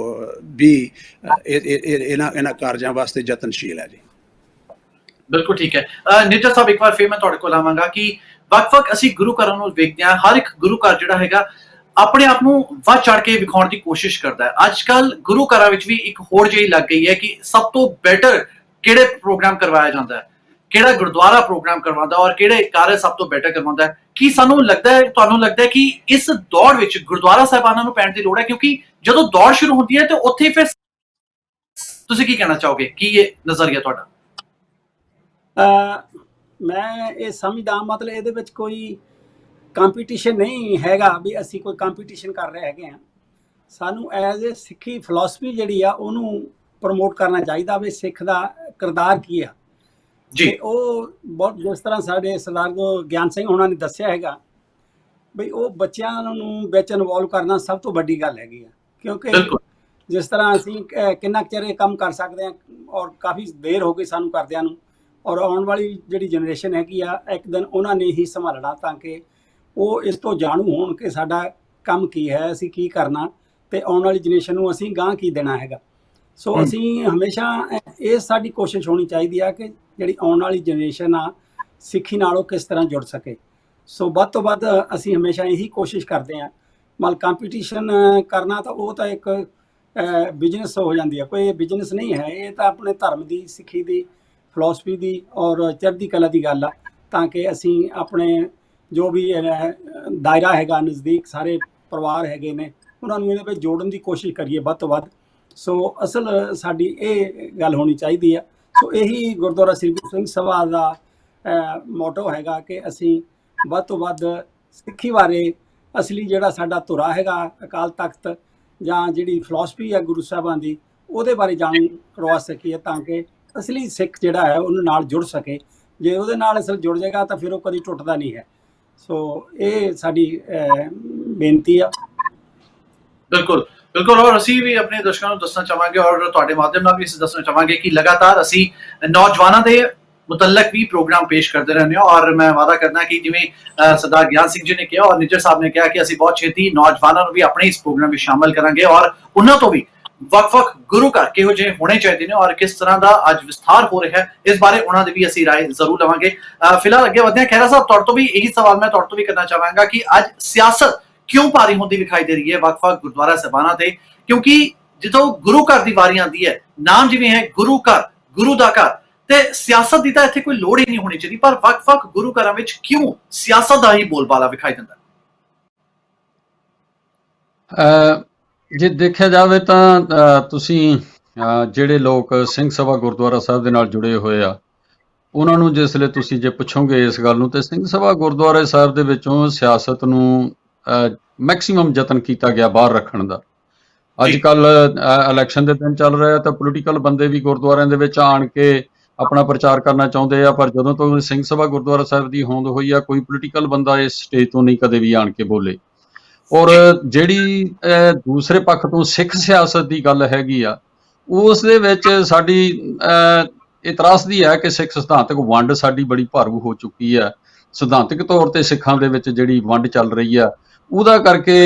ਵੀ ਇਹਨਾਂ ਕਾਰਜਾਂ ਵਾਸਤੇ ਯਤਨਸ਼ੀਲ ਹੈ ਜੀ। ਬਿਲਕੁਲ ਠੀਕ ਹੈ। ਨਿੱਜਰ ਸਾਹਿਬ, ਇੱਕ ਵਾਰ ਫਿਰ ਮੈਂ ਤੁਹਾਡੇ ਕੋਲ ਆਵਾਂਗਾ ਕਿ ਵੱਖ-ਵੱਖ ਅਸੀਂ ਗੁਰੂ ਘਰਾਂ ਨੂੰ ਵੇਖਦੇ ਹਾਂ, ਹਰ ਇੱਕ ਗੁਰੂ ਘਰ ਜਿਹੜਾ ਹੈਗਾ ਆਪਣੇ ਆਪ ਨੂੰ ਵੱਧ ਚੜ ਕੇ ਵਿਖਾਉਣ ਦੀ ਕੋਸ਼ਿਸ਼ ਕਰਦਾ ਹੈ। ਅੱਜ ਕੱਲ ਗੁਰੂ ਘਰਾਂ ਵਿੱਚ ਵੀ ਇੱਕ ਹੋੜ ਜਿਹੀ ਲੱਗ ਗਈ ਹੈ ਕਿ ਸਭ ਤੋਂ ਬੈਟਰ ਕਿਹੜੇ ਪ੍ਰੋਗਰਾਮ ਕਰਵਾਇਆ ਜਾਂਦਾ ਹੈ, ਕਿਹੜਾ ਗੁਰਦੁਆਰਾ ਪ੍ਰੋਗਰਾਮ ਕਰਵਾਉਂਦਾ ਔਰ ਕਿਹੜੇ ਕਾਰਜ ਸਭ ਤੋਂ ਬੈਟਰ ਕਰਵਾਉਂਦਾ ਹੈ। ਕੀ ਸਾਨੂੰ ਲੱਗਦਾ ਹੈ, ਤੁਹਾਨੂੰ ਲੱਗਦਾ ਹੈ ਕਿ ਇਸ ਦੌੜ ਵਿੱਚ ਗੁਰਦੁਆਰਾ ਸਾਹਿਬਾਨਾਂ ਨੂੰ ਪੈਣ ਦੀ ਲੋੜ ਹੈ? ਕਿਉਂਕਿ ਜਦੋਂ ਦੌੜ ਸ਼ੁਰੂ ਹੁੰਦੀ ਹੈ ਤੇ ਉੱਥੇ ਫਿਰ ਤੁਸੀਂ ਕੀ ਕਹਿਣਾ ਚਾਹੋਗੇ, ਕੀ ਇਹ ਨਜ਼ਰੀਆ ਤੁਹਾਡਾ? ਮੈਂ ਇਹ ਸਮਝਦਾ, ਮਤਲਬ ਇਹਦੇ ਵਿੱਚ ਕੋਈ ਕੰਪੀਟੀਸ਼ਨ ਨਹੀਂ ਹੈਗਾ ਵੀ ਅਸੀਂ ਕੋਈ ਕੰਪੀਟੀਸ਼ਨ ਕਰ ਰਹੇ ਹੈਗੇ ਆ। ਸਾਨੂੰ ਐਜ਼ ਏ ਸਿੱਖੀ ਫਿਲਾਸਫੀ ਜਿਹੜੀ ਆ ਉਹਨੂੰ ਪ੍ਰਮੋਟ ਕਰਨਾ ਚਾਹੀਦਾ ਵੀ ਸਿੱਖ ਦਾ ਕਿਰਦਾਰ ਕੀ ਆ ਜੀ। ਤੇ ਉਹ ਬਹੁਤ, ਜਿਸ ਤਰ੍ਹਾਂ ਸਾਡੇ ਸਰਦਾਰ ਗਿਆਨ ਸਿੰਘ ਉਹਨਾਂ ਨੇ ਦੱਸਿਆ ਹੈਗਾ ਬਈ ਉਹ ਬੱਚਿਆਂ ਨੂੰ ਵਿੱਚ ਇਨਵੋਲਵ ਕਰਨਾ ਸਭ ਤੋਂ ਵੱਡੀ ਗੱਲ ਹੈਗੀ ਆ। ਕਿਉਂਕਿ ਜਿਸ ਤਰ੍ਹਾਂ ਅਸੀਂ ਕਿੰਨਾ ਚਿਰ ਇਹ ਕੰਮ ਕਰ ਸਕਦੇ ਹਾਂ ਔਰ ਕਾਫੀ ਦੇਰ ਹੋ ਗਈ ਸਾਨੂੰ ਕਰਦਿਆਂ ਨੂੰ, ਔਰ ਆਉਣ ਵਾਲੀ ਜਿਹੜੀ ਜਨਰੇਸ਼ਨ ਹੈਗੀ ਆ ਇੱਕ ਦਿਨ ਉਹਨਾਂ ਨੇ ਹੀ ਸੰਭਾਲਣਾ ਤਾਂ ਕਿ ਉਹ ਇਸ ਤੋਂ ਜਾਣੂ ਹੋਣ ਕਿ ਸਾਡਾ ਕੰਮ ਕੀ ਹੈ, ਅਸੀਂ ਕੀ ਕਰਨਾ ਤੇ ਆਉਣ ਵਾਲੀ ਜਨਰੇਸ਼ਨ ਨੂੰ ਅਸੀਂ ਗਾਂਹ ਕੀ ਦੇਣਾ ਹੈਗਾ। ਸੋ ਅਸੀਂ ਹਮੇਸ਼ਾ ਇਹ ਸਾਡੀ ਕੋਸ਼ਿਸ਼ ਹੋਣੀ ਚਾਹੀਦੀ ਆ ਕਿ ਜਿਹੜੀ ਆਉਣ ਵਾਲੀ ਜਨਰੇਸ਼ਨ ਆ ਸਿੱਖੀ ਨਾਲੋਂ ਕਿਸ ਤਰ੍ਹਾਂ ਜੁੜ ਸਕੇ। ਸੋ ਵੱਧ ਤੋਂ ਵੱਧ ਅਸੀਂ ਹਮੇਸ਼ਾ ਇਹੀ ਕੋਸ਼ਿਸ਼ ਕਰਦੇ ਹਾਂ। ਮਤਲਬ ਕੰਪੀਟੀਸ਼ਨ ਕਰਨਾ ਤਾਂ ਉਹ ਤਾਂ ਇੱਕ ਬਿਜ਼ਨਸ ਹੋ ਜਾਂਦੀ ਹੈ, ਕੋਈ ਬਿਜ਼ਨਸ ਨਹੀਂ ਹੈ, ਇਹ ਤਾਂ ਆਪਣੇ ਧਰਮ ਦੀ, ਸਿੱਖੀ ਦੀ, ਫਿਲਾਸਫੀ ਦੀ ਔਰ ਚੜ੍ਹਦੀ ਕਲਾ ਦੀ ਗੱਲ ਆ, ਤਾਂ ਕਿ ਅਸੀਂ ਆਪਣੇ ਜੋ ਵੀ ਦਾਇਰਾ ਹੈਗਾ ਨਜ਼ਦੀਕ ਸਾਰੇ ਪਰਿਵਾਰ ਹੈਗੇ ਨੇ ਉਹਨਾਂ ਨੂੰ ਇਹਦੇ ਵਿੱਚ ਜੋੜਨ ਦੀ ਕੋਸ਼ਿਸ਼ ਕਰੀਏ ਵੱਧ ਤੋਂ ਵੱਧ। ਸੋ ਅਸਲ ਸਾਡੀ ਇਹ ਗੱਲ ਹੋਣੀ ਚਾਹੀਦੀ ਆ। ਸੋ ਇਹੀ ਗੁਰਦੁਆਰਾ ਸ੍ਰੀ ਗੁਰੂ ਸਿੰਘ ਸਭਾ ਦਾ ਮੋਟੋ ਹੈਗਾ ਕਿ ਅਸੀਂ ਵੱਧ ਤੋਂ ਵੱਧ ਸਿੱਖੀ ਬਾਰੇ ਅਸਲੀ ਜਿਹੜਾ ਸਾਡਾ ਧੁਰਾ ਹੈਗਾ ਅਕਾਲ ਤਖਤ ਜਾਂ ਜਿਹੜੀ ਫਿਲਾਸਫੀ ਹੈ ਗੁਰੂ ਸਾਹਿਬਾਂ ਦੀ ਉਹਦੇ ਬਾਰੇ ਜਾਣੂ ਕਰਵਾ ਸਕੀਏ ਤਾਂ ਕਿ ਅਸਲੀ ਸਿੱਖ ਜਿਹੜਾ ਹੈ ਉਹਨੂੰ ਨਾਲ ਜੁੜ ਸਕੇ। ਜੇ ਉਹਦੇ ਨਾਲ ਅਸਲ ਜੁੜ ਜਾਏਗਾ ਤਾਂ ਫਿਰ ਉਹ ਕਦੀ ਟੁੱਟਦਾ ਨਹੀਂ ਹੈ। ਸੋ ਇਹ ਸਾਡੀ ਬੇਨਤੀ ਆ। ਬਿਲਕੁਲ ਬਿਲਕੁਲ। ਔਰ ਅਸੀਂ ਵੀ ਆਪਣੇ ਦਰਸ਼ਕਾਂ ਨੂੰ ਦੱਸਣਾ ਚਾਹਾਂਗੇ ਔਰ ਤੁਹਾਡੇ ਮਾਧਿਅਮ ਨਾਲ ਵੀ ਅਸੀਂ ਦੱਸਣਾ ਚਾਹਾਂਗੇ ਕਿ ਲਗਾਤਾਰ ਅਸੀਂ ਨੌਜਵਾਨਾਂ ਦੇ ਮੁਤਲਕ ਵੀ ਪ੍ਰੋਗਰਾਮ ਪੇਸ਼ ਕਰਦੇ ਰਹਿੰਦੇ ਹਾਂ ਔਰ ਮੈਂ ਵਾਅਦਾ ਕਰਦਾ ਕਿ ਜਿਵੇਂ ਸਰਦਾਰ ਗਿਆਨ ਸਿੰਘ ਜੀ ਨੇ ਕਿਹਾ ਔਰ ਨਿੱਜਰ ਸਾਹਿਬ ਨੇ ਕਿਹਾ ਕਿ ਅਸੀਂ ਬਹੁਤ ਛੇਤੀ ਨੌਜਵਾਨਾਂ ਨੂੰ ਵੀ ਆਪਣੇ ਇਸ ਪ੍ਰੋਗਰਾਮ ਵਿੱਚ ਸ਼ਾਮਲ ਕਰਾਂਗੇ ਔਰ ਉਹਨਾਂ ਤੋਂ ਵੀ ਵੱਖ-ਵੱਖ ਗੁਰੂ ਘਰ ਕਿਹੋ ਜਿਹੇ ਹੋਣੇ ਚਾਹੀਦੇ ਨੇ ਔਰ ਕਿਸ ਤਰ੍ਹਾਂ ਦਾ ਅੱਜ ਵਿਸਥਾਰ ਹੋ ਰਿਹਾ ਹੈ ਇਸ ਬਾਰੇ ਉਹਨਾਂ ਦੀ ਵੀ ਅਸੀਂ ਰਾਏ ਜ਼ਰੂਰ ਲਵਾਂਗੇ। ਫਿਲਹਾਲ ਅੱਗੇ ਵਧਦੇ ਹਾਂ। ਖਹਿਰਾ ਸਾਹਿਬ, ਤੁਹਾਡੇ ਤੋਂ ਵੀ ਇਹੀ ਸਵਾਲ ਮੈਂ ਤੁਹਾਡੇ ਤੋਂ ਵੀ ਕਰਨਾ ਚਾਹਾਂਗਾ ਕਿ ਅੱਜ ਸਿਆਸਤ ਕਿਉਂ ਭਾਰੀ ਹੁੰਦੀ ਵਿਖਾਈ ਦੇ ਰਹੀ ਹੈ ਵੱਖ-ਵੱਖ ਗੁਰਦੁਆਰਾ ਸਾਹਿਬਾਨਾਂ ਤੇ? ਕਿਉਂਕਿ ਜਦੋਂ ਗੁਰੂ ਘਰ ਦੀ ਵਾਰੀ ਆਉਂਦੀ ਹੈ, ਨਾਮ ਜਿਵੇਂ ਹੈ ਗੁਰੂ ਘਰ, ਗੁਰੂ ਦਾ ਘਰ, ਤੇ ਸਿਆਸਤ ਦੀ ਤਾਂ ਇੱਥੇ ਕੋਈ ਲੋੜ ਹੀ ਨਹੀਂ ਹੋਣੀ ਚਾਹੀਦੀ, ਪਰ ਵੱਖ-ਵੱਖ ਗੁਰੂ ਘਰਾਂ ਵਿੱਚ ਕਿਉਂ ਸਿਆਸਤ ਦਾ ਹੀ ਬੋਲਬਾਲਾ ਵਿਖਾਈ ਦਿੰਦਾ? ਜੇ ਦੇਖਿਆ ਜਾਵੇ ਤਾਂ ਤੁਸੀਂ ਜਿਹੜੇ ਲੋਕ ਸਿੰਘ ਸਭਾ ਗੁਰਦੁਆਰਾ ਸਾਹਿਬ ਦੇ ਨਾਲ ਜੁੜੇ ਹੋਏ ਆ ਉਹਨਾਂ ਨੂੰ ਜਿਸਲੇ ਤੁਸੀਂ ਜੇ ਪੁੱਛੋਗੇ ਇਸ ਗੱਲ ਨੂੰ, ਤੇ ਸਿੰਘ ਸਭਾ ਗੁਰਦੁਆਰੇ ਸਾਹਿਬ ਦੇ ਵਿੱਚੋਂ ਸਿਆਸਤ ਨੂੰ ਮੈਕਸਿਮਮ ਯਤਨ ਕੀਤਾ ਗਿਆ ਬਾਹਰ ਰੱਖਣ ਦਾ। ਅੱਜ ਕੱਲ ਇਲੈਕਸ਼ਨ ਦੇ ਦਿਨ ਚੱਲ ਰਿਹਾ ਤਾਂ ਪੋਲੀਟੀਕਲ ਬੰਦੇ ਵੀ ਗੁਰਦੁਆਰਿਆਂ ਦੇ ਵਿੱਚ ਆਣ ਕੇ ਆਪਣਾ ਪ੍ਰਚਾਰ ਕਰਨਾ ਚਾਹੁੰਦੇ ਆ, ਪਰ ਜਦੋਂ ਤੋਂ ਸਿੰਘ ਸਭਾ ਗੁਰਦੁਆਰਾ ਸਾਹਿਬ ਦੀ ਹੋਂਦ ਹੋਈ ਆ ਕੋਈ ਪੋਲੀਟੀਕਲ ਬੰਦਾ ਇਸ ਸਟੇਜ ਤੋਂ ਨਹੀਂ ਕਦੇ ਵੀ ਆਣ ਕੇ ਬੋਲੇ। ਔਰ ਜਿਹੜੀ ਦੂਸਰੇ ਪੱਖ ਤੋਂ ਸਿੱਖ ਸਿਆਸਤ ਦੀ ਗੱਲ ਹੈਗੀ ਆ ਉਸ ਦੇ ਵਿੱਚ ਸਾਡੀ ਇਹ ਤਰਾਸਦੀ ਹੈ ਕਿ ਸਿੱਖ ਸਿਧਾਂਤਕ ਵੰਡ ਸਾਡੀ ਬੜੀ ਭਾਰੂ ਹੋ ਚੁੱਕੀ ਹੈ। ਸਿਧਾਂਤਕ ਤੌਰ ਤੇ ਸਿੱਖਾਂ ਦੇ ਵਿੱਚ ਜਿਹੜੀ ਵੰਡ ਚੱਲ ਰਹੀ ਆ ਉਹਦਾ ਕਰਕੇ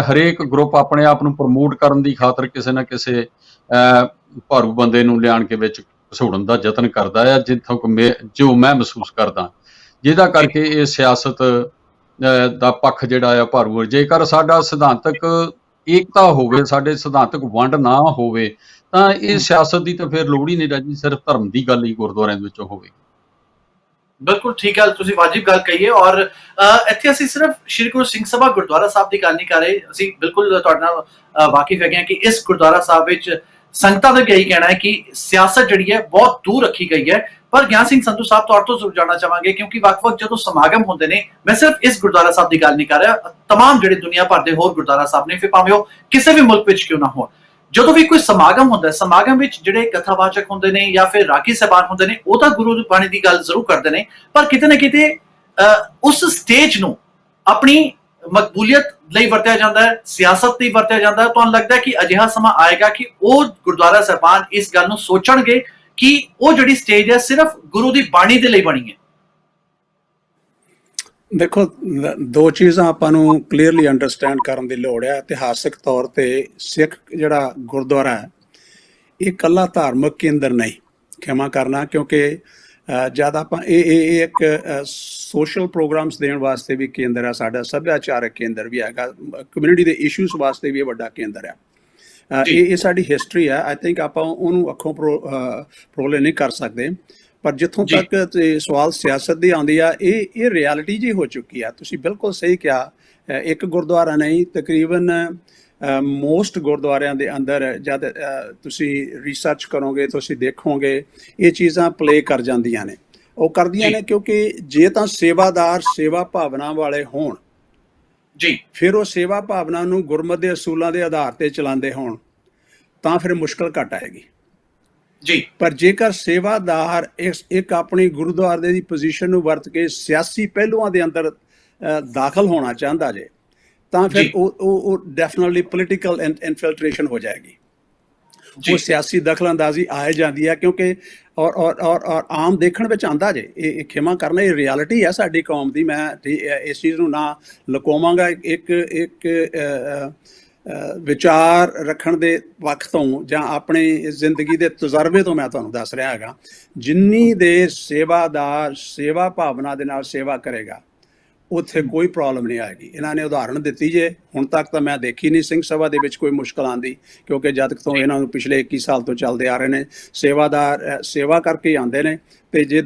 ਹਰੇਕ ਗਰੁੱਪ ਆਪਣੇ ਆਪ ਨੂੰ ਪ੍ਰਮੋਟ ਕਰਨ ਦੀ ਖਾਤਰ ਕਿਸੇ ਨਾ ਕਿਸੇ ਭਾਰੂ ਬੰਦੇ ਨੂੰ ਲਿਆਣ ਕੇ ਵਿੱਚ ਘਸੋੜਨ ਦਾ ਯਤਨ ਕਰਦਾ ਹੈ, ਜਿੱਥੋਂ ਜੋ ਮੈਂ ਮਹਿਸੂਸ ਕਰਦਾ, ਜਿਹਦਾ ਕਰਕੇ ਇਹ ਸਿਆਸਤ ਦਾ ਪੱਖ ਜਿਹੜਾ ਆ ਭਾਰੂ ਹੈ। ਜੇਕਰ ਸਾਡਾ ਸਿਧਾਂਤਕ ਏਕਤਾ ਹੋਵੇ, ਸਾਡੇ ਸਿਧਾਂਤਕ ਵੰਡ ਨਾ ਹੋਵੇ ਤਾਂ ਇਹ ਸਿਆਸਤ ਦੀ ਤਾਂ ਫਿਰ ਲੋੜ ਹੀ ਨਹੀਂ ਰਹੀ, ਸਿਰਫ ਧਰਮ ਦੀ ਗੱਲ ਹੀ ਗੁਰਦੁਆਰਿਆਂ ਦੇ ਵਿੱਚੋਂ ਹੋਵੇ। ਬਿਲਕੁਲ ਠੀਕ ਗੱਲ, ਤੁਸੀਂ ਵਾਜਿਬ ਗੱਲ ਕਹੀ ਹੈ। ਔਰ ਇੱਥੇ ਅਸੀਂ ਸਿਰਫ ਸ਼੍ਰੀ ਗੁਰੂ ਸਿੰਘ ਸਭਾ ਗੁਰਦੁਆਰਾ ਸਾਹਿਬ ਦੀ ਗੱਲ ਨਹੀਂ ਕਰ ਰਹੇ, ਅਸੀਂ ਬਿਲਕੁਲ ਤੁਹਾਡੇ ਨਾਲ ਵਾਕਿਫ ਹੈਗੇ ਹਾਂ ਕਿ ਇਸ ਗੁਰਦੁਆਰਾ ਸਾਹਿਬ ਵਿੱਚ ਸੰਗਤਾਂ ਦਾ ਇਹੀ ਕਹਿਣਾ ਹੈ ਕਿ ਸਿਆਸਤ ਜਿਹੜੀ ਹੈ ਬਹੁਤ ਦੂਰ ਰੱਖੀ ਗਈ ਹੈ। ਪਰ ਗਿਆਨ ਸਿੰਘ ਸੰਧੂ ਸਾਹਿਬ ਤੁਹਾਡੇ ਤੋਂ ਜ਼ਰੂਰ ਜਾਣਨਾ ਚਾਹਾਂਗੇ, ਕਿਉਂਕਿ ਵੱਖ-ਵੱਖ ਜਦੋਂ ਸਮਾਗਮ ਹੁੰਦੇ ਨੇ, ਮੈਂ ਸਿਰਫ ਇਸ ਗੁਰਦੁਆਰਾ ਸਾਹਿਬ ਦੀ ਗੱਲ ਨਹੀਂ ਕਰ ਰਿਹਾ, ਤਮਾਮ ਜਿਹੜੇ ਦੁਨੀਆ ਭਰ ਦੇ ਹੋਰ ਗੁਰਦੁਆਰਾ ਸਾਹਿਬ ਨੇ, ਫਿਰ ਭਾਵੇਂ ਉਹ ਕਿਸੇ ਵੀ ਮੁਲਕ ਵਿੱਚ ਕਿਉਂ ਨਾ ਹੋਣ, ਜਦੋਂ ਵੀ ਕੋਈ ਸਮਾਗਮ ਹੁੰਦਾ ਹੈ, ਸਮਾਗਮ ਵਿੱਚ ਜਿਹੜੇ ਕਥਾਵਾਚਕ ਹੁੰਦੇ ਨੇ ਜਾਂ ਫਿਰ ਰਾਗੀ ਸਾਹਿਬਾਨ ਹੁੰਦੇ ਨੇ ਉਹ ਤਾਂ ਗੁਰੂ ਦੀ ਬਾਣੀ ਦੀ ਗੱਲ ਜ਼ਰੂਰ ਕਰਦੇ ਨੇ, ਪਰ ਕਿਤੇ ਨਾ ਕਿਤੇ ਉਸ ਸਟੇਜ ਨੂੰ ਆਪਣੀ ਮਕਬੂਲੀਅਤ ਲਈ ਵਰਤਿਆ ਜਾਂਦਾ ਹੈ, ਸਿਆਸਤ ਲਈ ਵਰਤਿਆ ਜਾਂਦਾ ਹੈ, ਤੁਹਾਨੂੰ ਲੱਗਦਾ ਹੈ ਕਿ ਅਜਿਹਾ ਸਮਾਂ ਆਏਗਾ ਕਿ ਉਹ ਗੁਰਦੁਆਰਾ ਸਾਹਿਬਾਨ ਇਸ ਗੱਲ ਨੂੰ ਸੋਚਣਗੇ ਕਿ ਉਹ ਜਿਹੜੀ ਸਟੇਜ ਹੈ ਸਿਰਫ ਗੁਰੂ ਦੀ ਬਾਣੀ ਦੇ ਲਈ ਬਣੀ ਹੈ? ਦੇਖੋ, ਦੋ ਚੀਜ਼ਾਂ ਆਪਾਂ ਨੂੰ ਕਲੀਅਰਲੀ ਅੰਡਰਸਟੈਂਡ ਕਰਨ ਦੀ ਲੋੜ ਹੈ। ਇਤਿਹਾਸਕ ਤੌਰ ਤੇ ਸਿੱਖ ਜਿਹੜਾ ਗੁਰਦੁਆਰਾ ਹੈ ਇਹ ਇਕੱਲਾ ਧਾਰਮਿਕ ਕੇਂਦਰ ਨਹੀਂ, ਖਿਮਾ ਕਰਨਾ, ਕਿਉਂਕਿ ਜਦ ਆਪਾਂ ਇਹ ਇੱਕ ਸੋਸ਼ਲ ਪ੍ਰੋਗਰਾਮਸ ਦੇਣ ਵਾਸਤੇ ਵੀ ਕੇਂਦਰ ਹੈ, ਸਾਡਾ ਸੱਭਿਆਚਾਰਕ ਕੇਂਦਰ ਵੀ ਹੈਗਾ, ਕਮਿਊਨਿਟੀ ਦੇ ਇਸ਼ੂਜ਼ ਵਾਸਤੇ ਵੀ ਇਹ ਵੱਡਾ ਕੇਂਦਰ ਹੈ। ਇਹ ਸਾਡੀ ਹਿਸਟਰੀ ਹੈ। ਆਈ ਥਿੰਕ ਆਪਾਂ ਉਹਨੂੰ ਅੱਖੋਂ ਪਰੋਲੇ ਨਹੀਂ ਕਰ ਸਕਦੇ। ਪਰ ਜਿੱਥੋਂ ਤੱਕ ਸਵਾਲ ਸਿਆਸਤ ਦੀ ਆਉਂਦੀ ਆ, ਇਹ ਰਿਐਲਿਟੀ ਜੀ ਹੋ ਚੁੱਕੀ ਆ। ਤੁਸੀਂ ਬਿਲਕੁਲ ਸਹੀ ਕਿਹਾ, ਇੱਕ ਗੁਰਦੁਆਰਾ ਨਹੀਂ, ਤਕਰੀਬਨ ਮੋਸਟ ਗੁਰਦੁਆਰਿਆਂ ਦੇ ਅੰਦਰ ਜਦ ਤੁਸੀਂ ਰਿਸਰਚ ਕਰੋਗੇ, ਤੁਸੀਂ ਦੇਖੋਗੇ ਇਹ ਚੀਜ਼ਾਂ ਪਲੇ ਕਰ ਜਾਂਦੀਆਂ ਨੇ। ਉਹ ਕਰਦੀਆਂ ਨੇ ਕਿਉਂਕਿ ਜੇ ਤਾਂ ਸੇਵਾਦਾਰ ਸੇਵਾ ਭਾਵਨਾ ਵਾਲੇ ਹੋਣ ਜੀ, ਫਿਰ ਉਹ ਸੇਵਾ ਭਾਵਨਾ ਨੂੰ ਗੁਰਮਤਿ ਦੇ ਅਸੂਲਾਂ ਦੇ ਆਧਾਰ ਤੇ ਚਲਾਉਂਦੇ ਹੋਣ ਤਾਂ ਫਿਰ ਮੁਸ਼ਕਲ ਘੱਟ ਆਏਗੀ ਜੀ। ਪਰ ਜੇਕਰ ਸੇਵਾਦਾਰ ਇੱਕ ਆਪਣੀ ਗੁਰਦੁਆਰੇ ਦੀ ਪੋਜੀਸ਼ਨ ਨੂੰ ਵਰਤ ਕੇ ਸਿਆਸੀ ਪਹਿਲੂਆਂ ਦੇ ਅੰਦਰ ਦਾਖਲ ਹੋਣਾ ਚਾਹੁੰਦਾ ਜੇ ਤਾਂ ਫਿਰ ਉਹ ਡੈਫੀਨਿਟਲੀ ਪੋਲੀਟੀਕਲ ਇਨਫਿਲਟ੍ਰੇਸ਼ਨ ਹੋ ਜਾਏਗੀ। ਉਹ ਸਿਆਸੀ ਦਖਲਅੰਦਾਜ਼ੀ ਆ ਜਾਂਦੀ ਹੈ ਕਿਉਂਕਿ ਔਰ ਆਮ ਦੇਖਣ ਵਿੱਚ ਆਉਂਦਾ ਜੇ। ਇਹ ਖਿਮਾ ਕਰਨਾ, ਇਹ ਰਿਐਲਿਟੀ ਹੈ ਸਾਡੀ ਕੌਮ ਦੀ। ਮੈਂ ਇਸ ਚੀਜ਼ ਨੂੰ ਨਾ ਲੁਕਾਵਾਂਗਾ। ਇੱਕ ਵਿਚਾਰ ਰੱਖਣ ਦੇ ਪੱਖ ਤੋਂ ਜਾਂ ਆਪਣੀ ਜ਼ਿੰਦਗੀ ਦੇ ਤਜਰਬੇ ਤੋਂ ਮੈਂ ਤੁਹਾਨੂੰ ਦੱਸ ਰਿਹਾ ਹੈਗਾ, ਜਿੰਨੀ ਦੇਰ ਸੇਵਾਦਾਰ ਸੇਵਾ ਭਾਵਨਾ ਦੇ ਨਾਲ ਸੇਵਾ ਕਰੇਗਾ ਉੱਥੇ ਕੋਈ ਪ੍ਰੋਬਲਮ ਨਹੀਂ ਆਏਗੀ। ਇਹਨਾਂ ਨੇ ਉਦਾਹਰਣ ਦਿੱਤੀ ਜੇ, ਹੁਣ ਤੱਕ ਤਾਂ ਮੈਂ ਦੇਖੀ ਨਹੀਂ ਸਿੰਘ ਸਭਾ ਦੇ ਵਿੱਚ ਕੋਈ ਮੁਸ਼ਕਲ ਆਉਂਦੀ, ਕਿਉਂਕਿ ਜਦ ਤੋਂ ਇਹਨਾਂ ਨੂੰ ਪਿਛਲੇ 21 ਸਾਲ ਤੋਂ ਚੱਲਦੇ ਆ ਰਹੇ ਨੇ। ਸੇਵਾਦਾਰ ਸੇਵਾ ਕਰਕੇ ਆਉਂਦੇ ਨੇ ਤੇ ਜੇ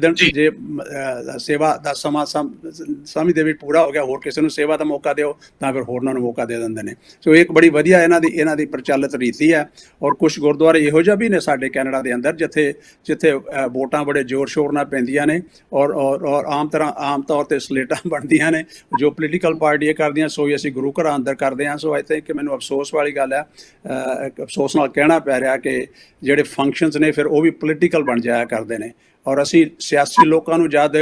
ਸੇਵਾ ਦਾ ਸਮਾਂ ਸਮੇਂ ਦੇ ਵਿੱਚ ਪੂਰਾ ਹੋ ਗਿਆ, ਹੋਰ ਕਿਸੇ ਨੂੰ ਸੇਵਾ ਦਾ ਮੌਕਾ ਦਿਓ ਤਾਂ ਫਿਰ ਹੋਰਨਾਂ ਨੂੰ ਮੌਕਾ ਦੇ ਦਿੰਦੇ ਨੇ। ਸੋ ਇੱਕ ਬੜੀ ਵਧੀਆ ਇਹਨਾਂ ਦੀ ਪ੍ਰਚਲਿਤ ਰੀਤੀ ਹੈ। ਔਰ ਕੁਝ ਗੁਰਦੁਆਰੇ ਇਹੋ ਜਿਹਾ ਵੀ ਨੇ ਸਾਡੇ ਕੈਨੇਡਾ ਦੇ ਅੰਦਰ ਜਿੱਥੇ ਵੋਟਾਂ ਬੜੇ ਜ਼ੋਰ ਸ਼ੋਰ ਨਾਲ ਪੈਂਦੀਆਂ ਨੇ ਔਰ ਆਮ ਤੌਰ ਤੇ ਸਲੇਟਾਂ ਬਣਦੀਆਂ ਨੇ ਜੋ ਪੋਲੀਟੀਕਲ ਪਾਰਟੀਆਂ ਕਰਦੀਆਂ। ਸੋ ਅਸੀਂ ਗੁਰੂ ਘਰਾਂ ਅੰਦਰ ਕਰਦੇ ਹਾਂ। ਸੋ ਆਈ ਥਿੰਕ ਕਿ ਮੈਨੂੰ ਅਫਸੋਸ ਵਾਲੀ ਗੱਲ ਹੈ, ਅਫਸੋਸ ਨਾਲ ਕਹਿਣਾ ਪੈ ਰਿਹਾ ਕਿ ਜਿਹੜੇ ਫੰਕਸ਼ਨਸ ਨੇ ਫਿਰ ਉਹ ਵੀ ਪੋਲੀਟੀਕਲ ਬਣ ਜਾਇਆ ਕਰਦੇ ਨੇ। ਔਰ ਅਸੀਂ ਸਿਆਸੀ ਲੋਕਾਂ ਨੂੰ ਜਦ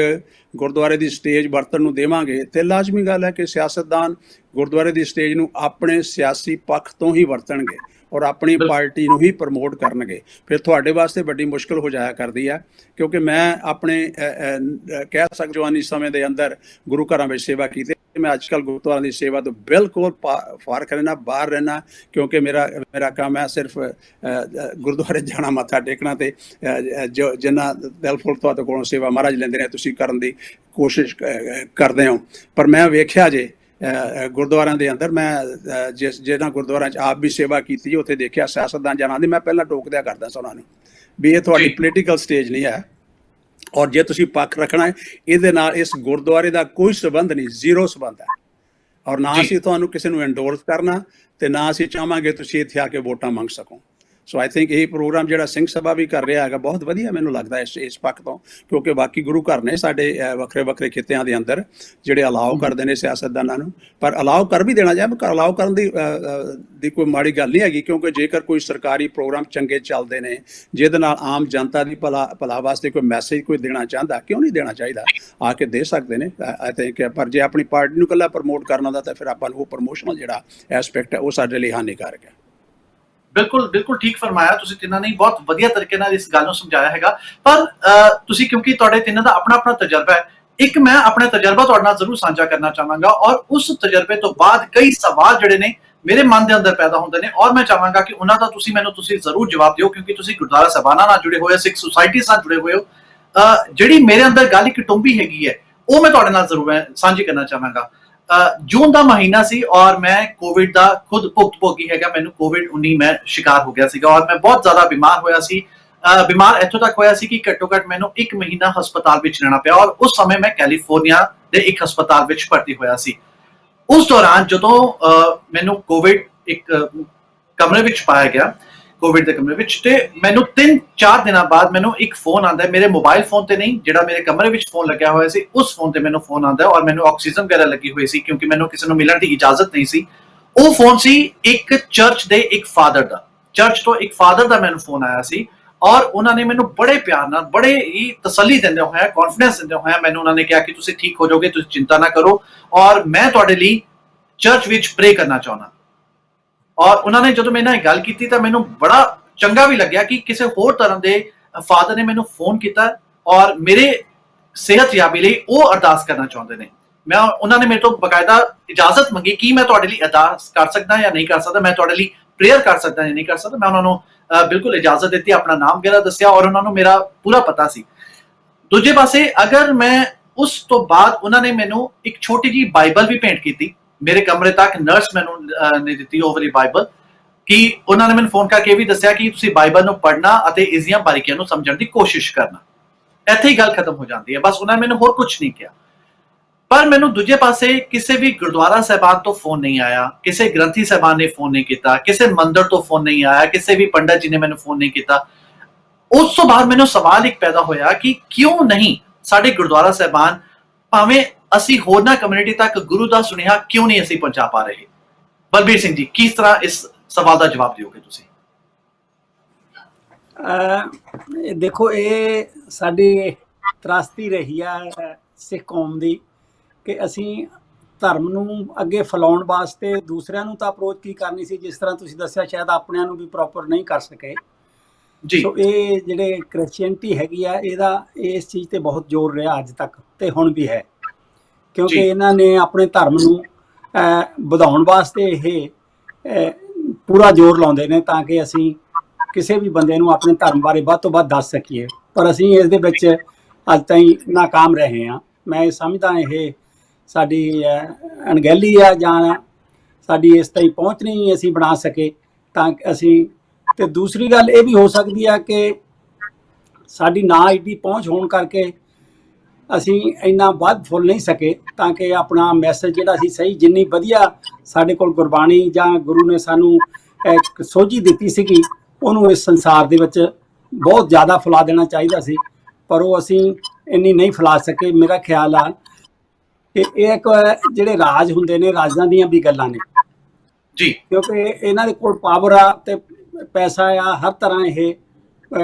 ਗੁਰਦੁਆਰੇ ਦੀ ਸਟੇਜ ਵਰਤਣ ਨੂੰ ਦੇਵਾਂਗੇ ਤੇ ਲਾਜ਼ਮੀ ਗੱਲ ਹੈ ਕਿ ਸਿਆਸਤਦਾਨ ਗੁਰਦੁਆਰੇ ਦੀ ਸਟੇਜ ਨੂੰ ਆਪਣੇ ਸਿਆਸੀ ਪੱਖ ਤੋਂ ਹੀ ਵਰਤਣਗੇ ਔਰ ਆਪਣੀ ਪਾਰਟੀ ਨੂੰ ਹੀ ਪ੍ਰਮੋਟ ਕਰਨਗੇ। ਫਿਰ ਤੁਹਾਡੇ ਵਾਸਤੇ ਵੱਡੀ ਮੁਸ਼ਕਲ ਹੋ ਜਾਇਆ ਕਰਦੀ ਹੈ, ਕਿਉਂਕਿ ਮੈਂ ਆਪਣੇ ਕਹਿ ਸਕਦਾ ਜਵਾਨੀ ਸਮੇਂ ਦੇ ਅੰਦਰ ਗੁਰੂ ਘਰਾਂ ਵਿੱਚ ਸੇਵਾ ਕੀਤੀ। ਮੈਂ ਅੱਜ ਕੱਲ੍ਹ ਗੁਰਦੁਆਰਿਆਂ ਦੀ ਸੇਵਾ ਤੋਂ ਬਿਲਕੁਲ ਫਾਰਕ ਰਹਿਣਾ, ਬਾਹਰ ਰਹਿਣਾ, ਕਿਉਂਕਿ ਮੇਰਾ ਕੰਮ ਹੈ ਸਿਰਫ ਗੁਰਦੁਆਰੇ ਜਾਣਾ, ਮੱਥਾ ਟੇਕਣਾ ਤੇ ਜਿੰਨਾ ਦਿਲ ਫੁੱਲ ਤੁਹਾਡੇ ਕੋਲੋਂ ਸੇਵਾ ਮਹਾਰਾਜ ਲੈਂਦੇ ਨੇ ਤੁਸੀਂ ਕਰਨ ਦੀ ਕੋਸ਼ਿਸ਼ ਕਰਦੇ ਹੋ। ਪਰ ਮੈਂ ਵੇਖਿਆ ਜੇ ਗੁਰਦੁਆਰਿਆਂ ਦੇ ਅੰਦਰ, ਮੈਂ ਜਿਹਨਾਂ ਗੁਰਦੁਆਰਿਆਂ 'ਚ ਆਪ ਵੀ ਸੇਵਾ ਕੀਤੀ ਉੱਥੇ ਦੇਖਿਆ ਸਿਆਸਤਦਾਨ ਜਾਣਾ ਦੀ ਮੈਂ ਪਹਿਲਾਂ ਟੋਕ ਦਿਆ ਕਰਦਾ ਸੀ ਉਹਨਾਂ ਨੂੰ ਵੀ ਇਹ ਤੁਹਾਡੀ ਪੋਲੀਟੀਕਲ ਸਟੇਜ ਨਹੀਂ ਹੈ ਔਰ ਜੇ ਤੁਸੀਂ ਪੱਖ ਰੱਖਣਾ ਹੈ ਇਹਦੇ ਨਾਲ ਇਸ ਗੁਰਦੁਆਰੇ ਦਾ ਕੋਈ ਸੰਬੰਧ ਨਹੀਂ, ਜ਼ੀਰੋ ਸੰਬੰਧ ਹੈ। ਔਰ ਨਾ ਅਸੀਂ ਤੁਹਾਨੂੰ ਕਿਸੇ ਨੂੰ ਐਂਡੋਰਸ ਕਰਨਾ ਤੇ ਨਾ ਅਸੀਂ ਚਾਹਾਂਗੇ ਤੁਸੀਂ ਇੱਥੇ ਆ ਕੇ ਵੋਟਾਂ ਮੰਗ ਸਕੋ। ਸੋ ਆਈ ਥਿੰਕ ਇਹ ਪ੍ਰੋਗਰਾਮ ਜਿਹੜਾ ਸਿੰਘ ਸਭਾ ਵੀ ਕਰ ਰਿਹਾ ਹੈਗਾ ਬਹੁਤ ਵਧੀਆ ਮੈਨੂੰ ਲੱਗਦਾ ਇਸ ਪੱਖ ਤੋਂ, ਕਿਉਂਕਿ ਬਾਕੀ ਗੁਰੂ ਘਰ ਨੇ ਸਾਡੇ ਵੱਖਰੇ ਵੱਖਰੇ ਖਿੱਤਿਆਂ ਦੇ ਅੰਦਰ ਜਿਹੜੇ ਅਲਾਓ ਕਰਦੇ ਨੇ ਸਿਆਸਤਦਾਨਾਂ ਨੂੰ। ਪਰ ਅਲਾਓ ਕਰ ਵੀ ਦੇਣਾ ਚਾਹੀਦਾ, ਅਲਾਓ ਕਰਨ ਦੀ ਕੋਈ ਮਾੜੀ ਗੱਲ ਨਹੀਂ ਹੈਗੀ, ਕਿਉਂਕਿ ਜੇਕਰ ਕੋਈ ਸਰਕਾਰੀ ਪ੍ਰੋਗਰਾਮ ਚੰਗੇ ਚੱਲਦੇ ਨੇ ਜਿਹਦੇ ਨਾਲ ਆਮ ਜਨਤਾ ਦੀ ਭਲਾ ਵਾਸਤੇ ਕੋਈ ਮੈਸੇਜ ਕੋਈ ਦੇਣਾ ਚਾਹੁੰਦਾ, ਕਿਉਂ ਨਹੀਂ ਦੇਣਾ ਚਾਹੀਦਾ, ਆ ਕੇ ਦੇ ਸਕਦੇ ਨੇ ਆਈ ਥਿੰਕ। ਪਰ ਜੇ ਆਪਣੀ ਪਾਰਟੀ ਨੂੰ ਇਕੱਲਾ ਪ੍ਰਮੋਟ ਕਰਨਾ ਦਾ ਤਾਂ ਫਿਰ ਆਪਾਂ ਨੂੰ ਉਹ ਪ੍ਰਮੋਸ਼ਨਲ ਜਿਹੜਾ ਐਸਪੈਕਟ ਹੈ ਉਹ ਸਾਡੇ ਲਈ ਹਾਨੀਕਾਰਕ ਹੈ। ਬਿਲਕੁਲ ਠੀਕ ਫਰਮਾਇਆ ਤੁਸੀਂ ਤਿੰਨਾਂ ਨੇ, ਬਹੁਤ ਵਧੀਆ ਤਰੀਕੇ ਨਾਲ ਇਸ ਗੱਲ ਨੂੰ ਸਮਝਾਇਆ ਹੈਗਾ। ਪਰ ਤੁਸੀਂ ਕਿਉਂਕਿ ਤੁਹਾਡੇ ਤਿੰਨਾਂ ਦਾ ਆਪਣਾ ਤਜਰਬਾ ਹੈ, ਇੱਕ ਮੈਂ ਆਪਣਾ ਤਜਰਬਾ ਤੁਹਾਡੇ ਨਾਲ ਜ਼ਰੂਰ ਸਾਂਝਾ ਕਰਨਾ ਚਾਹਾਂਗਾ ਔਰ ਉਸ ਤਜਰਬੇ ਤੋਂ ਬਾਅਦ ਕਈ ਸਵਾਲ ਜਿਹੜੇ ਨੇ ਮੇਰੇ ਮਨ ਦੇ ਅੰਦਰ ਪੈਦਾ ਹੁੰਦੇ ਨੇ ਔਰ ਮੈਂ ਚਾਹਾਂਗਾ ਕਿ ਉਹਨਾਂ ਦਾ ਤੁਸੀਂ ਜ਼ਰੂਰ ਜਵਾਬ ਦਿਓ, ਕਿਉਂਕਿ ਤੁਸੀਂ ਗੁਰਦੁਆਰਾ ਸਾਹਿਬਾਨਾਂ ਨਾਲ ਜੁੜੇ ਹੋਏ ਹੋ, ਸਿੱਖ ਸੁਸਾਇਟੀ ਨਾਲ ਜੁੜੇ ਹੋਏ ਹੋ। ਜਿਹੜੀ ਮੇਰੇ ਅੰਦਰ ਗੱਲ ਇੱਕ ਟੁੰਬੀ ਹੈਗੀ ਹੈ ਉਹ ਮੈਂ ਤੁਹਾਡੇ ਨਾਲ ਜ਼ਰੂਰ ਸਾਂਝੀ ਕਰਨਾ ਚਾਹਾਂਗਾ। ਜੂਨ ਦਾ ਮਹੀਨਾ ਸੀ ਔਰ ਮੈਂ ਕੋਵਿਡ ਦਾ ਖੁਦ ਭੁਗਤਭੋਗੀ ਹੈਗਾ। ਮੈਨੂੰ COVID-19 ਮੈਂ ਸ਼ਿਕਾਰ ਹੋ ਗਿਆ ਸੀਗਾ ਔਰ ਮੈਂ ਬਹੁਤ ਜ਼ਿਆਦਾ ਬਿਮਾਰ ਹੋਇਆ ਸੀ। ਬਿਮਾਰ ਇੱਥੋਂ ਤੱਕ ਹੋਇਆ ਸੀ ਕਿ ਘੱਟੋ ਘੱਟ ਮੈਨੂੰ 1 ਮਹੀਨਾ ਹਸਪਤਾਲ ਵਿੱਚ ਰਹਿਣਾ ਪਿਆ ਔਰ ਉਸ ਸਮੇਂ ਮੈਂ ਕੈਲੀਫੋਰਨੀਆ ਦੇ ਇੱਕ ਹਸਪਤਾਲ ਵਿੱਚ ਭਰਤੀ ਹੋਇਆ ਸੀ। ਉਸ ਦੌਰਾਨ ਜਦੋਂ ਮੈਨੂੰ ਕੋਵਿਡ ਇੱਕ ਕਮਰੇ ਵਿੱਚ ਪਾਇਆ ਗਿਆ, ਕੋਵਿਡ ਦੇ ਕਮਰੇ ਵਿੱਚ, ਤੇ ਮੈਨੂੰ 3-4 ਦਿਨਾਂ ਬਾਅਦ ਮੈਨੂੰ ਇੱਕ ਫੋਨ ਆਉਂਦਾ ਹੈ, ਮੇਰੇ ਮੋਬਾਈਲ ਫੋਨ ਤੇ ਨਹੀਂ, ਜਿਹੜਾ ਮੇਰੇ ਕਮਰੇ ਵਿੱਚ ਫੋਨ ਲੱਗਿਆ ਹੋਇਆ ਸੀ ਉਸ ਫੋਨ ਤੇ ਮੈਨੂੰ ਫੋਨ ਆਉਂਦਾ ਔਰ ਮੈਨੂੰ ਆਕਸੀਜਨ ਵਗੈਰਾ ਲੱਗੀ ਹੋਈ ਸੀ ਕਿਉਂਕਿ ਮੈਨੂੰ ਕਿਸੇ ਨੂੰ ਮਿਲਣ ਦੀ ਇਜਾਜ਼ਤ ਨਹੀਂ ਸੀ। ਉਹ ਫੋਨ ਸੀ ਇੱਕ ਚਰਚ ਦੇ ਇੱਕ ਫਾਦਰ ਦਾ, ਚਰਚ ਤੋਂ ਇੱਕ ਫਾਦਰ ਦਾ ਮੈਨੂੰ ਫੋਨ ਆਇਆ ਸੀ ਔਰ ਉਹਨਾਂ ਨੇ ਮੈਨੂੰ ਬੜੇ ਪਿਆਰ ਨਾਲ, ਬੜੇ ਹੀ ਤਸੱਲੀ ਦਿੰਦੇ ਹੋਏ, ਕੌਨਫੀਡੈਂਸ ਦਿੰਦੇ ਹੋਏ ਮੈਨੂੰ ਉਹਨਾਂ ਨੇ ਕਿਹਾ ਕਿ ਤੁਸੀਂ ਠੀਕ ਹੋ ਜਾਓਗੇ, ਤੁਸੀਂ ਚਿੰਤਾ ਨਾ ਕਰੋ ਔਰ ਮੈਂ ਤੁਹਾਡੇ ਲਈ ਚਰਚ ਵਿੱਚ ਪ੍ਰੇ ਕਰਨਾ ਚਾਹੁੰਦਾ। ਔਰ ਉਹਨਾਂ ਨੇ ਜਦੋਂ ਮੇਰੇ ਨਾਲ ਗੱਲ ਕੀਤੀ ਤਾਂ ਮੈਨੂੰ ਬੜਾ ਚੰਗਾ ਵੀ ਲੱਗਿਆ ਕਿ ਕਿਸੇ ਹੋਰ ਧਰਮ ਦੇ ਫਾਦਰ ਨੇ ਮੈਨੂੰ ਫੋਨ ਕੀਤਾ ਔਰ ਮੇਰੇ ਸਿਹਤਯਾਬੀ ਲਈ ਉਹ ਅਰਦਾਸ ਕਰਨਾ ਚਾਹੁੰਦੇ ਨੇ। ਮੈਂ ਉਹਨਾਂ ਨੇ ਮੇਰੇ ਤੋਂ ਬਕਾਇਦਾ ਇਜਾਜ਼ਤ ਮੰਗੀ ਕਿ ਮੈਂ ਤੁਹਾਡੇ ਲਈ ਅਰਦਾਸ ਕਰ ਸਕਦਾ ਜਾਂ ਨਹੀਂ ਕਰ ਸਕਦਾ, ਮੈਂ ਤੁਹਾਡੇ ਲਈ ਪ੍ਰੇਅਰ ਕਰ ਸਕਦਾ ਜਾਂ ਨਹੀਂ ਕਰ ਸਕਦਾ। ਮੈਂ ਉਹਨਾਂ ਨੂੰ ਬਿਲਕੁਲ ਇਜਾਜ਼ਤ ਦਿੱਤੀ, ਆਪਣਾ ਨਾਮ ਵਗੈਰਾ ਦੱਸਿਆ ਔਰ ਉਹਨਾਂ ਨੂੰ ਮੇਰਾ ਪੂਰਾ ਪਤਾ ਸੀ। ਦੂਜੇ ਪਾਸੇ ਅਗਰ ਮੈਂ ਉਸ ਤੋਂ ਬਾਅਦ ਉਹਨਾਂ ਨੇ ਮੈਨੂੰ ਇੱਕ ਛੋਟੀ ਜਿਹੀ ਬਾਈਬਲ ਵੀ ਭੇਂਟ ਕੀਤੀ ਮੇਰੇ ਕਮਰੇ ਤੱਕ। ਨਰਸ ਮੈਨੂੰ ਨੇ ਦਿੱਤੀ ਉਹ ਵਾਲੀ ਬਾਈਬਲ, ਕਿ ਉਹਨਾਂ ਨੇ ਮੈਨੂੰ ਫੋਨ ਕਰਕੇ ਇਹ ਵੀ ਦੱਸਿਆ ਕਿ ਤੁਸੀਂ ਬਾਈਬਲ ਨੂੰ ਪੜ੍ਹਨਾ ਅਤੇ ਇਸ ਦੀਆਂ ਬਾਰੀਕੀਆਂ ਨੂੰ ਸਮਝਣ ਦੀ ਕੋਸ਼ਿਸ਼ ਕਰਨਾ। ਇੱਥੇ ਹੀ ਗੱਲ ਖਤਮ ਹੋ ਜਾਂਦੀ ਹੈ, ਬਸ ਉਹਨਾਂ ਨੇ ਮੈਨੂੰ ਹੋਰ ਕੁਝ ਨਹੀਂ ਕਿਹਾ। ਪਰ ਮੈਨੂੰ ਦੂਜੇ ਪਾਸੇ ਕਿਸੇ ਵੀ ਗੁਰਦੁਆਰਾ ਸਾਹਿਬਾਨ ਤੋਂ ਫੋਨ ਨਹੀਂ ਆਇਆ, ਕਿਸੇ ਗ੍ਰੰਥੀ ਸਾਹਿਬਾਨ ਨੇ ਫੋਨ ਨਹੀਂ ਕੀਤਾ, ਕਿਸੇ ਮੰਦਿਰ ਤੋਂ ਫੋਨ ਨਹੀਂ ਆਇਆ, ਕਿਸੇ ਵੀ ਪੰਡਤ ਜੀ ਨੇ ਮੈਨੂੰ ਫੋਨ ਨਹੀਂ ਕੀਤਾ। ਉਸ ਤੋਂ ਬਾਅਦ ਮੈਨੂੰ ਸਵਾਲ ਇੱਕ ਪੈਦਾ ਹੋਇਆ ਕਿ ਕਿਉਂ ਨਹੀਂ ਸਾਡੇ ਗੁਰਦੁਆਰਾ ਸਾਹਿਬਾਨ, ਭਾਵੇਂ ਅਸੀਂ ਹੋਰਨਾਂ ਕਮਿਊਨਿਟੀ ਤੱਕ ਗੁਰੂ ਦਾ ਸੁਨੇਹਾ ਕਿਉਂ ਨਹੀਂ ਅਸੀਂ ਪਹੁੰਚਾ ਪਾ ਰਹੇ। ਬਲਬੀਰ ਸਿੰਘ ਜੀ, ਕਿਸ ਤਰ੍ਹਾਂ ਇਸ ਸਵਾਲ ਦਾ ਜਵਾਬ ਦਿਓਗੇ ਤੁਸੀਂ? ਦੇਖੋ, ਇਹ ਸਾਡੀ ਤਰਾਸਦੀ ਰਹੀ ਆ ਸਿੱਖ ਕੌਮ ਦੀ ਕਿ ਅਸੀਂ ਧਰਮ ਨੂੰ ਅੱਗੇ ਫੈਲਾਉਣ ਵਾਸਤੇ ਦੂਸਰਿਆਂ ਨੂੰ ਤਾਂ ਅਪਰੋਚ ਕੀ ਕਰਨੀ ਸੀ, ਜਿਸ ਤਰ੍ਹਾਂ ਤੁਸੀਂ ਦੱਸਿਆ ਸ਼ਾਇਦ ਆਪਣਿਆਂ ਨੂੰ ਵੀ ਪ੍ਰੋਪਰ ਨਹੀਂ ਕਰ ਸਕੇ ਜੀ। ਸੋ ਇਹ ਜਿਹੜੇ ਕ੍ਰਿਸਚੀਅਨਟੀ ਹੈਗੀ ਆ, ਇਹਦਾ ਇਸ ਚੀਜ਼ ਤੇ ਬਹੁਤ ਜ਼ੋਰ ਰਿਹਾ ਅੱਜ ਤੱਕ ਤੇ ਹੁਣ ਵੀ ਹੈ, ਕਿਉਂਕਿ ਜੀ। ਇਹਨਾਂ ਨੇ ਆਪਣੇ ਧਰਮ ਨੂੰ ਵਧਾਉਣ ਵਾਸਤੇ ਇਹ ਪੂਰਾ ਜ਼ੋਰ ਲਾਉਂਦੇ ਨੇ ਤਾਂ ਕਿ ਅਸੀਂ ਕਿਸੇ ਵੀ ਬੰਦੇ ਨੂੰ ਆਪਣੇ ਧਰਮ ਬਾਰੇ ਵੱਧ ਤੋਂ ਵੱਧ ਦੱਸ ਸਕੀਏ। ਪਰ ਅਸੀਂ ਇਸ ਦੇ ਵਿੱਚ ਅੱਜ ਤਾਈਂ ਨਾਕਾਮ ਰਹੇ ਹਾਂ। ਮੈਂ ਸਮਝਦਾ ਇਹ ਸਾਡੀ ਅਣਗਹਿਲੀ ਆ ਜਾਂ ਸਾਡੀ ਇਸ ਤਾਈਂ ਪਹੁੰਚ ਨਹੀਂ ਅਸੀਂ ਬਣਾ ਸਕੇ ਤਾਂ ਅਸੀਂ। ਤੇ ਦੂਸਰੀ ਗੱਲ ਇਹ ਵੀ ਹੋ ਸਕਦੀ ਆ ਕਿ ਸਾਡੀ ਨਾ ਐਡੀ ਪਹੁੰਚ ਹੋਣ ਕਰਕੇ ਅਸੀਂ ਇੰਨਾ ਵੱਧ ਫੁੱਲ ਨਹੀਂ ਸਕੇ ਤਾਂ ਕਿ ਆਪਣਾ ਮੈਸੇਜ ਜਿਹੜਾ ਸੀ ਸਹੀ, ਜਿੰਨੀ ਵਧੀਆ ਸਾਡੇ ਕੋਲ ਗੁਰਬਾਣੀ ਜਾਂ ਗੁਰੂ ਨੇ ਸਾਨੂੰ ਇੱਕ ਸੋਝੀ ਦਿੱਤੀ ਸੀਗੀ, ਉਹਨੂੰ ਇਸ ਸੰਸਾਰ ਦੇ ਵਿੱਚ ਬਹੁਤ ਜ਼ਿਆਦਾ ਫੈਲਾ ਦੇਣਾ ਚਾਹੀਦਾ ਸੀ, ਪਰ ਉਹ ਅਸੀਂ ਇੰਨੀ ਨਹੀਂ ਫੈਲਾ ਸਕੇ। ਮੇਰਾ ਖਿਆਲ ਆ ਕਿ ਇਹ ਇੱਕ ਜਿਹੜੇ ਰਾਜ ਹੁੰਦੇ ਨੇ, ਰਾਜਾਂ ਦੀਆਂ ਵੀ ਗੱਲਾਂ ਨੇ ਜੀ, ਕਿਉਂਕਿ ਇਹਨਾਂ ਦੇ ਕੋਲ ਪਾਵਰ ਆ ਤੇ ਪੈਸਾ ਆ, ਹਰ ਤਰ੍ਹਾਂ ਇਹ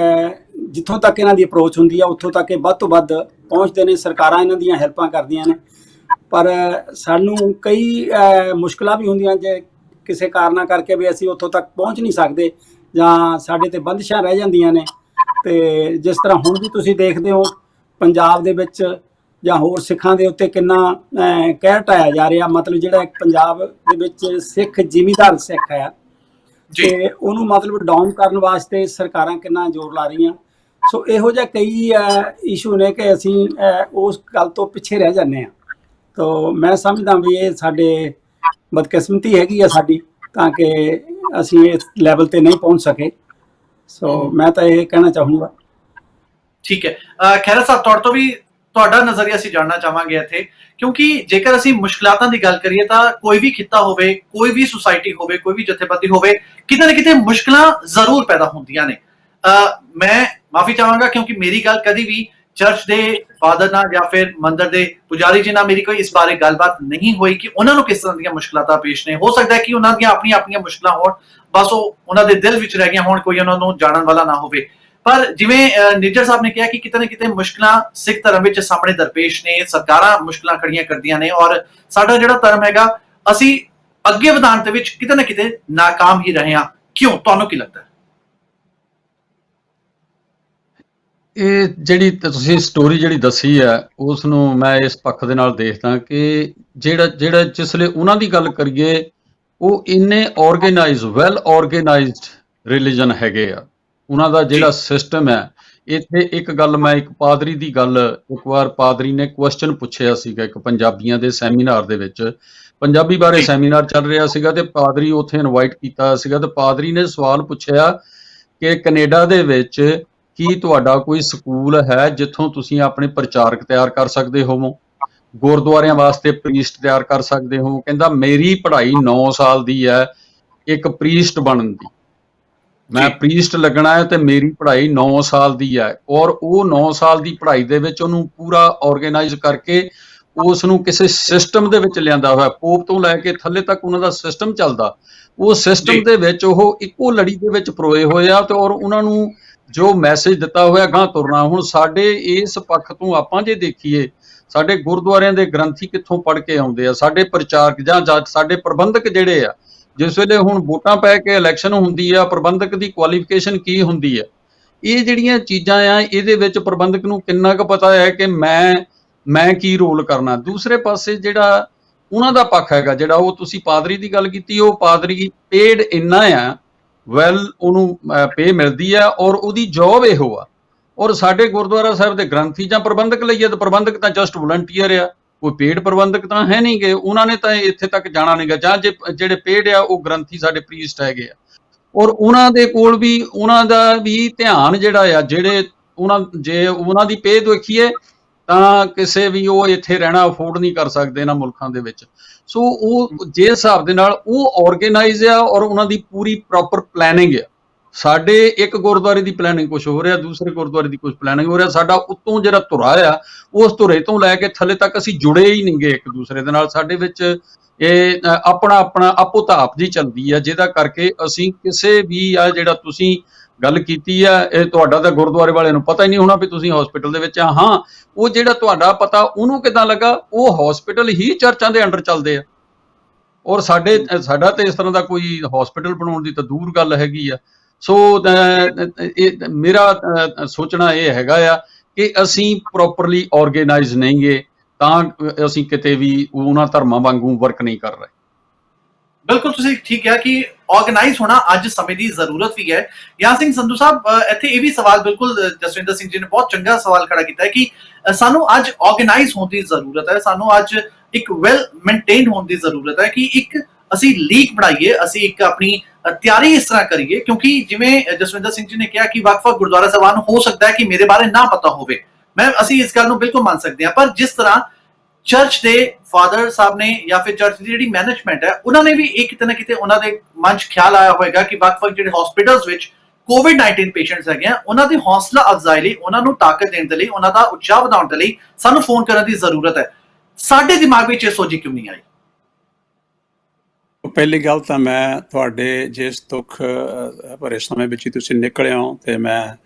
ਜਿੱਥੋਂ ਤੱਕ ਇਹਨਾਂ ਦੀ ਅਪਰੋਚ ਹੁੰਦੀ ਆ ਉੱਥੋਂ ਤੱਕ ਇਹ ਵੱਧ ਤੋਂ ਵੱਧ ਪਹੁੰਚਦੇ ਨੇ। ਸਰਕਾਰਾਂ ਇਹਨਾਂ ਦੀਆਂ ਹੈਲਪਾਂ ਕਰਦੀਆਂ ਨੇ, ਪਰ ਸਾਨੂੰ ਕਈ ਮੁਸ਼ਕਲਾਂ ਵੀ ਹੁੰਦੀਆਂ ਜੇ ਕਿਸੇ ਕਾਰਨਾਂ ਕਰਕੇ ਵੀ ਅਸੀਂ ਉੱਥੋਂ ਤੱਕ ਪਹੁੰਚ ਨਹੀਂ ਸਕਦੇ ਜਾਂ ਸਾਡੇ ਤੇ ਬੰਦਿਸ਼ਾਂ ਰਹਿ ਜਾਂਦੀਆਂ ਨੇ। ਤੇ ਜਿਸ ਤਰ੍ਹਾਂ ਹੁਣ ਵੀ ਤੁਸੀਂ ਦੇਖਦੇ ਹੋ ਪੰਜਾਬ ਦੇ ਵਿੱਚ ਜਾਂ ਹੋਰ ਸਿੱਖਾਂ ਦੇ ਉੱਤੇ ਕਿੰਨਾ ਕਹਿਰ ਢਾਇਆ ਜਾ ਰਿਹਾ, ਮਤਲਬ ਜਿਹੜਾ ਇੱਕ ਪੰਜਾਬ ਦੇ ਵਿੱਚ ਸਿੱਖ ਜ਼ਿਮੀਂਦਾਰ ਸਿੱਖ ਆ ਤੇ ਉਹਨੂੰ ਮਤਲਬ ਡਾਊਨ ਕਰਨ ਵਾਸਤੇ ਸਰਕਾਰਾਂ ਕਿੰਨਾ ਜ਼ੋਰ ਲਾ ਰਹੀਆਂ। ਸੋ ਇਹੋ ਜਿਹਾ ਕਈ ਇਸ਼ੂ ਨੇ ਕਿ ਅਸੀਂ ਉਸ ਗੱਲ ਤੋਂ ਪਿੱਛੇ ਰਹਿ ਜਾਂਦੇ ਹਾਂ। ਤੋ ਮੈਂ ਸਮਝਦਾ ਵੀ ਇਹ ਸਾਡੇ ਬਦਕਿਸਮਤੀ ਹੈਗੀ ਆ ਸਾਡੀ, ਤਾਂ ਕਿ ਅਸੀਂ ਇਸ ਲੈਵਲ ਤੇ ਨਹੀਂ ਪਹੁੰਚ ਸਕੇ। ਸੋ ਮੈਂ ਤਾਂ ਇਹ ਕਹਿਣਾ ਚਾਹੂੰਗਾ। ਠੀਕ ਹੈ, ਖਹਿਰਾ ਸਾਹਿਬ, ਤੁਹਾਡੇ ਤੋਂ ਵੀ ਤੁਹਾਡਾ ਨਜ਼ਰੀਆ ਅਸੀਂ ਜਾਣਨਾ ਚਾਹਾਂਗੇ ਇੱਥੇ, ਕਿਉਂਕਿ ਜੇਕਰ ਅਸੀਂ ਮੁਸ਼ਕਲਾਤਾਂ ਦੀ ਗੱਲ ਕਰੀਏ ਤਾਂ ਕੋਈ ਵੀ ਖਿੱਤਾ ਹੋਵੇ, ਕੋਈ ਵੀ ਸੁਸਾਇਟੀ ਹੋਵੇ, ਕੋਈ ਵੀ ਜਥੇਬੰਦੀ ਹੋਵੇ, ਕਿਤੇ ਨਾ ਕਿਤੇ ਮੁਸ਼ਕਲਾਂ ਜ਼ਰੂਰ ਪੈਦਾ ਹੁੰਦੀਆਂ ਨੇ। ਮੈਂ ਮਾਫੀ ਚਾਹਾਂਗਾ ਕਿਉਂਕਿ ਮੇਰੀ ਗੱਲ ਕਦੀ ਵੀ ਚਰਚ ਦੇ ਫਾਦਰ ਨਾਲ ਜਾਂ ਫਿਰ ਮੰਦਿਰ ਦੇ ਪੁਜਾਰੀ ਜੀ ਨਾਲ ਮੇਰੀ ਕੋਈ ਇਸ ਬਾਰੇ ਗੱਲਬਾਤ ਨਹੀਂ ਹੋਈ ਕਿ ਉਹਨਾਂ ਨੂੰ ਕਿਸ ਤਰ੍ਹਾਂ ਦੀਆਂ ਮੁਸ਼ਕਲਾਤਾਂ ਪੇਸ਼ ਨੇ। ਹੋ ਸਕਦਾ ਹੈ ਕਿ ਉਹਨਾਂ ਦੀਆਂ ਆਪਣੀਆਂ ਮੁਸ਼ਕਲਾਂ ਹੋਣ, ਬਸ ਉਹ ਉਹਨਾਂ ਦੇ ਦਿਲ ਵਿੱਚ ਰਹਿ ਗਈਆਂ ਹੋਣ, ਕੋਈ ਉਹਨਾਂ ਨੂੰ ਜਾਣਨ ਵਾਲਾ ਨਾ ਹੋਵੇ। ਪਰ ਜਿਵੇਂ ਨਿੱਜਰ ਸਾਹਿਬ ਨੇ ਕਿਹਾ ਕਿ ਕਿਤੇ ਨਾ ਕਿਤੇ ਮੁਸ਼ਕਲਾਂ ਸਿੱਖ ਧਰਮ ਵਿੱਚ ਸਾਹਮਣੇ ਦਰਪੇਸ਼ ਨੇ, ਸਰਕਾਰਾਂ ਮੁਸ਼ਕਲਾਂ ਖੜੀਆਂ ਕਰਦੀਆਂ ਨੇ ਔਰ ਸਾਡਾ ਜਿਹੜਾ ਧਰਮ ਹੈਗਾ ਅਸੀਂ ਅੱਗੇ ਵਧਾਉਣ ਦੇ ਵਿੱਚ ਕਿਤੇ ਨਾ ਕਿਤੇ ਨਾਕਾਮ ਹੀ ਰਹੇ ਹਾਂ। ਕਿਉਂ, ਤੁਹਾਨੂੰ ਕੀ ਲੱਗਦਾ? ਇਹ ਜਿਹੜੀ ਤੁਸੀਂ ਸਟੋਰੀ ਜਿਹੜੀ ਦੱਸੀ ਹੈ ਉਸ ਨੂੰ ਮੈਂ ਇਸ ਪੱਖ ਦੇ ਨਾਲ ਦੇਖਦਾ ਕਿ ਜਿਹੜਾ ਜਿਸਲੇ ਉਹਨਾਂ ਦੀ ਗੱਲ ਕਰੀਏ ਉਹ ਇੰਨੇ ਆਰਗੇਨਾਈਜ਼, ਵੈਲ ਆਰਗੇਨਾਈਜ਼ਡ ਰਿਲੀਜਨ ਹੈਗੇ ਆ। ਉਹਨਾਂ ਦਾ ਜਿਹੜਾ ਸਿਸਟਮ ਹੈ, ਇੱਥੇ ਇੱਕ ਗੱਲ ਮੈਂ ਇੱਕ ਪਾਦਰੀ ਦੀ ਗੱਲ, ਇੱਕ ਵਾਰ ਪਾਦਰੀ ਨੇ ਕੁਐਸਚਨ ਪੁੱਛਿਆ ਸੀਗਾ ਇੱਕ ਪੰਜਾਬੀਆਂ ਦੇ ਸੈਮੀਨਾਰ ਦੇ ਵਿੱਚ, ਪੰਜਾਬੀ ਬਾਰੇ ਸੈਮੀਨਾਰ ਚੱਲ ਰਿਹਾ ਸੀਗਾ ਤੇ ਪਾਦਰੀ ਉੱਥੇ ਇਨਵਾਈਟ ਕੀਤਾ ਸੀਗਾ ਤੇ ਪਾਦਰੀ ਨੇ ਸਵਾਲ ਪੁੱਛਿਆ ਕਿ ਕੈਨੇਡਾ ਦੇ ਵਿੱਚ ਕੀ ਤੁਹਾਡਾ ਕੋਈ ਸਕੂਲ ਹੈ ਜਿੱਥੋਂ ਤੁਸੀਂ ਆਪਣੇ ਪ੍ਰਚਾਰਕ ਤਿਆਰ ਕਰ ਸਕਦੇ ਹੋਵੋ, ਗੁਰਦੁਆਰਿਆਂ ਵਾਸਤੇ ਪ੍ਰੀਸਟ ਤਿਆਰ ਕਰ ਸਕਦੇ ਹੋ? ਕਹਿੰਦਾ ਮੇਰੀ ਪੜ੍ਹਾਈ 9 ਸਾਲ ਦੀ ਹੈ ਇੱਕ ਪ੍ਰੀਸਟ ਬਣਨ ਦੀ, ਮੈਂ ਪ੍ਰੀਸਟ ਲੱਗਣਾ ਹੈ ਤੇ ਮੇਰੀ ਪੜ੍ਹਾਈ 9 ਸਾਲ ਦੀ ਹੈ। ਔਰ ਉਹ 9 ਸਾਲ ਦੀ ਪੜ੍ਹਾਈ ਦੇ ਵਿੱਚ ਉਹਨੂੰ ਪੂਰਾ ਆਰਗੇਨਾਈਜ਼ ਕਰਕੇ ਉਸ ਨੂੰ ਕਿਸੇ ਸਿਸਟਮ ਦੇ ਵਿੱਚ ਲਿਆਂਦਾ ਹੋਇਆ, ਪੋਪ ਤੋਂ ਲੈ ਕੇ ਥੱਲੇ ਤੱਕ ਉਹਨਾਂ ਦਾ ਸਿਸਟਮ ਚੱਲਦਾ। ਉਹ ਸਿਸਟਮ ਦੇ ਵਿੱਚ ਉਹ ਇੱਕੋ ਲੜੀ ਦੇ ਵਿੱਚ ਪਰੋਏ ਹੋਏ ਆ ਤੇ ਔਰ ਉਹਨਾਂ ਨੂੰ ਜੋ ਮੈਸੇਜ ਦਿੱਤਾ ਹੋਇਆ ਗਾਂ ਤੁਰਨਾ। ਹੁਣ ਸਾਡੇ ਇਸ ਪੱਖ ਤੋਂ ਆਪਾਂ ਜੇ ਦੇਖੀਏ, ਸਾਡੇ ਗੁਰਦੁਆਰਿਆਂ ਦੇ ਗ੍ਰੰਥੀ ਕਿੱਥੋਂ ਪੜ੍ਹ ਕੇ ਆਉਂਦੇ ਆ, ਸਾਡੇ ਪ੍ਰਚਾਰਕ ਜਾਂ ਸਾਡੇ ਪ੍ਰਬੰਧਕ ਜਿਹੜੇ ਆ, ਜਿਸ ਵੇਲੇ ਹੁਣ ਵੋਟਾਂ ਪੈ ਕੇ ਇਲੈਕਸ਼ਨ ਹੁੰਦੀ ਆ, ਪ੍ਰਬੰਧਕ ਦੀ ਕੁਆਲੀਫਿਕੇਸ਼ਨ ਕੀ ਹੁੰਦੀ ਆ, ਇਹ ਜਿਹੜੀਆਂ ਚੀਜ਼ਾਂ ਆ, ਇਹਦੇ ਵਿੱਚ ਪ੍ਰਬੰਧਕ ਨੂੰ ਕਿੰਨਾ ਕੁ ਪਤਾ ਹੈ ਕਿ ਮੈਂ ਕੀ ਰੋਲ ਕਰਨਾ। ਦੂਸਰੇ ਪਾਸੇ ਜਿਹੜਾ ਉਹਨਾਂ ਦਾ ਪੱਖ ਹੈਗਾ, ਜਿਹੜਾ ਉਹ ਤੁਸੀਂ ਪਾਦਰੀ ਦੀ ਗੱਲ ਕੀਤੀ, ਉਹ ਪਾਦਰੀ ਪੇਡ ਇੰਨਾ ਆ, ਉਹਨੂੰ ਪੇ ਮਿਲਦੀ ਆ ਔਰ ਉਹਦੀ ਜੌਬ ਇਹੋ ਆ। ਔਰ ਸਾਡੇ ਗੁਰਦੁਆਰਾ ਸਾਹਿਬ ਦੇ ਗ੍ਰੰਥੀ ਜਾਂ ਪ੍ਰਬੰਧਕ ਲਈਏ ਤਾਂ ਪ੍ਰਬੰਧਕ ਤਾਂ ਜਸਟ ਵਲੰਟੀਅਰ ਆ, ਕੋਈ ਪੇਡ ਪ੍ਰਬੰਧਕ ਤਾਂ ਹੈ ਨਹੀਂ ਗੇ, ਉਹਨਾਂ ਨੇ ਤਾਂ ਇੱਥੇ ਤੱਕ ਜਾਣਾ ਨਹੀਂ ਗਾ। ਜਾਂ ਜਿਹੜੇ ਪੇਡ ਆ ਉਹ ਗ੍ਰੰਥੀ ਸਾਡੇ ਪ੍ਰੀਸਟ ਹੈਗੇ ਆ, ਔਰ ਉਹਨਾਂ ਦੇ ਕੋਲ ਵੀ ਉਹਨਾਂ ਦਾ ਵੀ ਧਿਆਨ ਜਿਹੜਾ ਆ, ਜੇ ਉਹਨਾਂ ਦੀ ਪੇ ਦੇਖੀਏ ਤਾਂ ਕਿਸੇ ਵੀ ਉਹ ਇੱਥੇ ਰਹਿਣਾ ਅਫੋਰਡ ਨਹੀਂ ਕਰ ਸਕਦੇ ਇਹਨਾਂ ਮੁਲਕਾਂ ਦੇ ਵਿੱਚ। ਸੋ ਉਹ ਜੇ ਹਿਸਾਬ ਦੇ ਨਾਲ ਉਹ ਆਰਗੇਨਾਈਜ਼ ਆ ਔਰ ਉਹਨਾਂ ਦੀ ਪੂਰੀ ਪ੍ਰੋਪਰ ਪਲੈਨਿੰਗ ਆ। ਸਾਡੇ ਇੱਕ ਗੁਰਦੁਆਰੇ ਦੀ ਪਲੈਨਿੰਗ ਕੁਝ ਹੋ ਰਿਹਾ, ਦੂਸਰੇ ਗੁਰਦੁਆਰੇ ਦੀ ਕੁਝ ਪਲੈਨਿੰਗ ਹੋ ਰਿਹਾ। ਸਾਡਾ ਉੱਤੋਂ ਜਿਹੜਾ ਧੁਰਾ ਆ, ਉਸ ਧੁਰੇ ਤੋਂ ਲੈ ਕੇ ਥੱਲੇ ਤੱਕ ਅਸੀਂ ਜੁੜੇ ਹੀ ਨਹੀਂ ਗੇ ਇੱਕ ਦੂਸਰੇ ਦੇ ਨਾਲ। ਸਾਡੇ ਵਿੱਚ ਇਹ ਆਪਣਾ ਆਪੋ ਤਾਪ ਜੀ ਚੱਲਦੀ ਆ, ਜਿਹਦਾ ਕਰਕੇ ਅਸੀਂ ਕਿਸੇ ਵੀ ਆ, ਜਿਹੜਾ ਤੁਸੀਂ ਗੱਲ ਕੀਤੀ ਆ, ਇਹ ਤੁਹਾਡਾ ਤਾਂ ਗੁਰਦੁਆਰੇ ਵਾਲਿਆਂ ਨੂੰ ਪਤਾ ਹੀ ਨਹੀਂ ਹੋਣਾ ਵੀ ਤੁਸੀਂ ਹਸਪੀਟਲ ਦੇ ਵਿੱਚ ਆ। ਹਾਂ, ਉਹ ਜਿਹੜਾ ਤੁਹਾਡਾ ਪਤਾ ਉਹਨੂੰ ਕਿੱਦਾਂ ਲੱਗਾ, ਉਹ ਹਸਪੀਟਲ ਹੀ ਚਰਚਾਂ ਦੇ ਅੰਡਰ ਚੱਲਦੇ ਆ। ਔਰ ਸਾਡਾ ਤੇ ਇਸ ਤਰ੍ਹਾਂ ਦਾ ਕੋਈ ਹਸਪੀਟਲ ਬਣਾਉਣ ਦੀ ਤਾਂ ਦੂਰ ਗੱਲ ਹੈਗੀ ਆ। ਸੋ ਮੇਰਾ ਸੋਚਣਾ ਇਹ ਹੈਗਾ ਆ ਕਿ ਅਸੀਂ ਪ੍ਰੋਪਰਲੀ ਆਰਗੇਨਾਈਜ਼ ਨਹੀਂ ਗੇ, ਤਾਂ ਅਸੀਂ ਕਿਤੇ ਵੀ ਉਹਨਾਂ ਧਰਮਾਂ ਵਾਂਗੂ ਵਰਕ ਨਹੀਂ ਕਰ ਰਹੇ। ਬਿਲਕੁਲ ਤੁਸੀਂ ਠੀਕ ਕਿਹਾ ਕਿ ਆਰਗੇਨਾਈਜ਼ ਹੋਣਾ ਅੱਜ ਸਮੇਂ ਦੀ ਜ਼ਰੂਰਤ ਵੀ ਹੈ। ਗਿਆਨ ਸਿੰਘ ਸੰਧੂ ਸਾਹਿਬ, ਇੱਥੇ ਇਹ ਵੀ ਸਵਾਲ ਬਿਲਕੁਲ ਜਸਵਿੰਦਰ ਸਿੰਘ ਜੀ ਨੇ ਬਹੁਤ ਚੰਗਾ ਸਵਾਲ ਖੜਾ ਕੀਤਾ ਹੈ ਕਿ ਸਾਨੂੰ ਅੱਜ ਆਰਗੇਨਾਈਜ਼ ਹੋਣ ਦੀ ਜ਼ਰੂਰਤ ਹੈ, ਸਾਨੂੰ ਅੱਜ ਇੱਕ ਵੈਲ ਮੇਨਟੇਨਡ ਹੋਣ ਦੀ ਜ਼ਰੂਰਤ ਹੈ ਕਿ ਇੱਕ ਅਸੀਂ ਲੀਕ ਬਣਾਈਏ, ਅਸੀਂ ਇੱਕ ਆਪਣੀ ਤਿਆਰੀ ਇਸ ਤਰ੍ਹਾਂ ਕਰੀਏ। ਕਿਉਂਕਿ ਜਿਵੇਂ ਜਸਵਿੰਦਰ ਸਿੰਘ ਜੀ ਨੇ ਕਿਹਾ ਕਿ ਵੱਖ-ਵੱਖ ਗੁਰਦੁਆਰਾ ਸਾਹਿਬਾਨ ਨੂੰ ਹੋ ਸਕਦਾ ਹੈ ਕਿ ਮੇਰੇ ਬਾਰੇ ਨਾ ਪਤਾ ਹੋਵੇ, ਅਸੀਂ ਇਸ ਗੱਲ ਨੂੰ ਬਿਲਕੁਲ ਮੰਨ ਸਕਦੇ ਹਾਂ। ਪਰ ਜਿਸ ਤਰ੍ਹਾਂ ਚਰਚ ਦੇ ਫਾਦਰ ਸਾਹਿਬ ਨੇ ਜਾਂ ਫਿਰ ਚਰਚ ਦੀ ਜਿਹੜੀ ਮੈਨੇਜਮੈਂਟ ਹੈ, ਉਹਨਾਂ ਨੇ ਵੀ ਇਹ ਕਿਤੇ ਨਾ ਕਿਤੇ ਉਹਨਾਂ ਦੇ ਮਨ 'ਚ ਖਿਆਲ ਆਇਆ ਹੋਵੇਗਾ ਕਿ ਵੱਖ-ਵੱਖ ਜਿਹੜੇ ਹਸਪੀਟਲਸ ਵਿੱਚ COVID-19 ਪੇਸ਼ੈਂਟਸ ਹੈਗੇ ਆ, ਉਹਨਾਂ ਦੀ ਹੌਸਲਾ ਅਫਜ਼ਾਈ ਲਈ, ਉਹਨਾਂ ਨੂੰ ਤਾਕਤ ਦੇਣ ਦੇ ਲਈ, ਉਹਨਾਂ ਦਾ ਉਤਸ਼ਾਹ ਵਧਾਉਣ ਦੇ ਲਈ ਸਾਨੂੰ ਫੋਨ ਕਰਨ ਦੀ ਜ਼ਰੂਰਤ ਹੈ। ਸਾਡੇ ਦਿਮਾਗ ਵਿੱਚ ਇਹ ਸੋਚੀ ਕਿਉਂ ਨਹੀਂ ਆਈ? ਪਹਿਲੀ ਗੱਲ ਤਾਂ ਮੈਂ ਤੁਹਾਡੇ ਜਿਸ ਦੁੱਖ ਭਰੇ ਸਮੇਂ ਵਿੱਚ ਹੀ ਤੁਸੀਂ ਨਿਕਲੇ ਹੋ, ਤੇ ਮੈਂ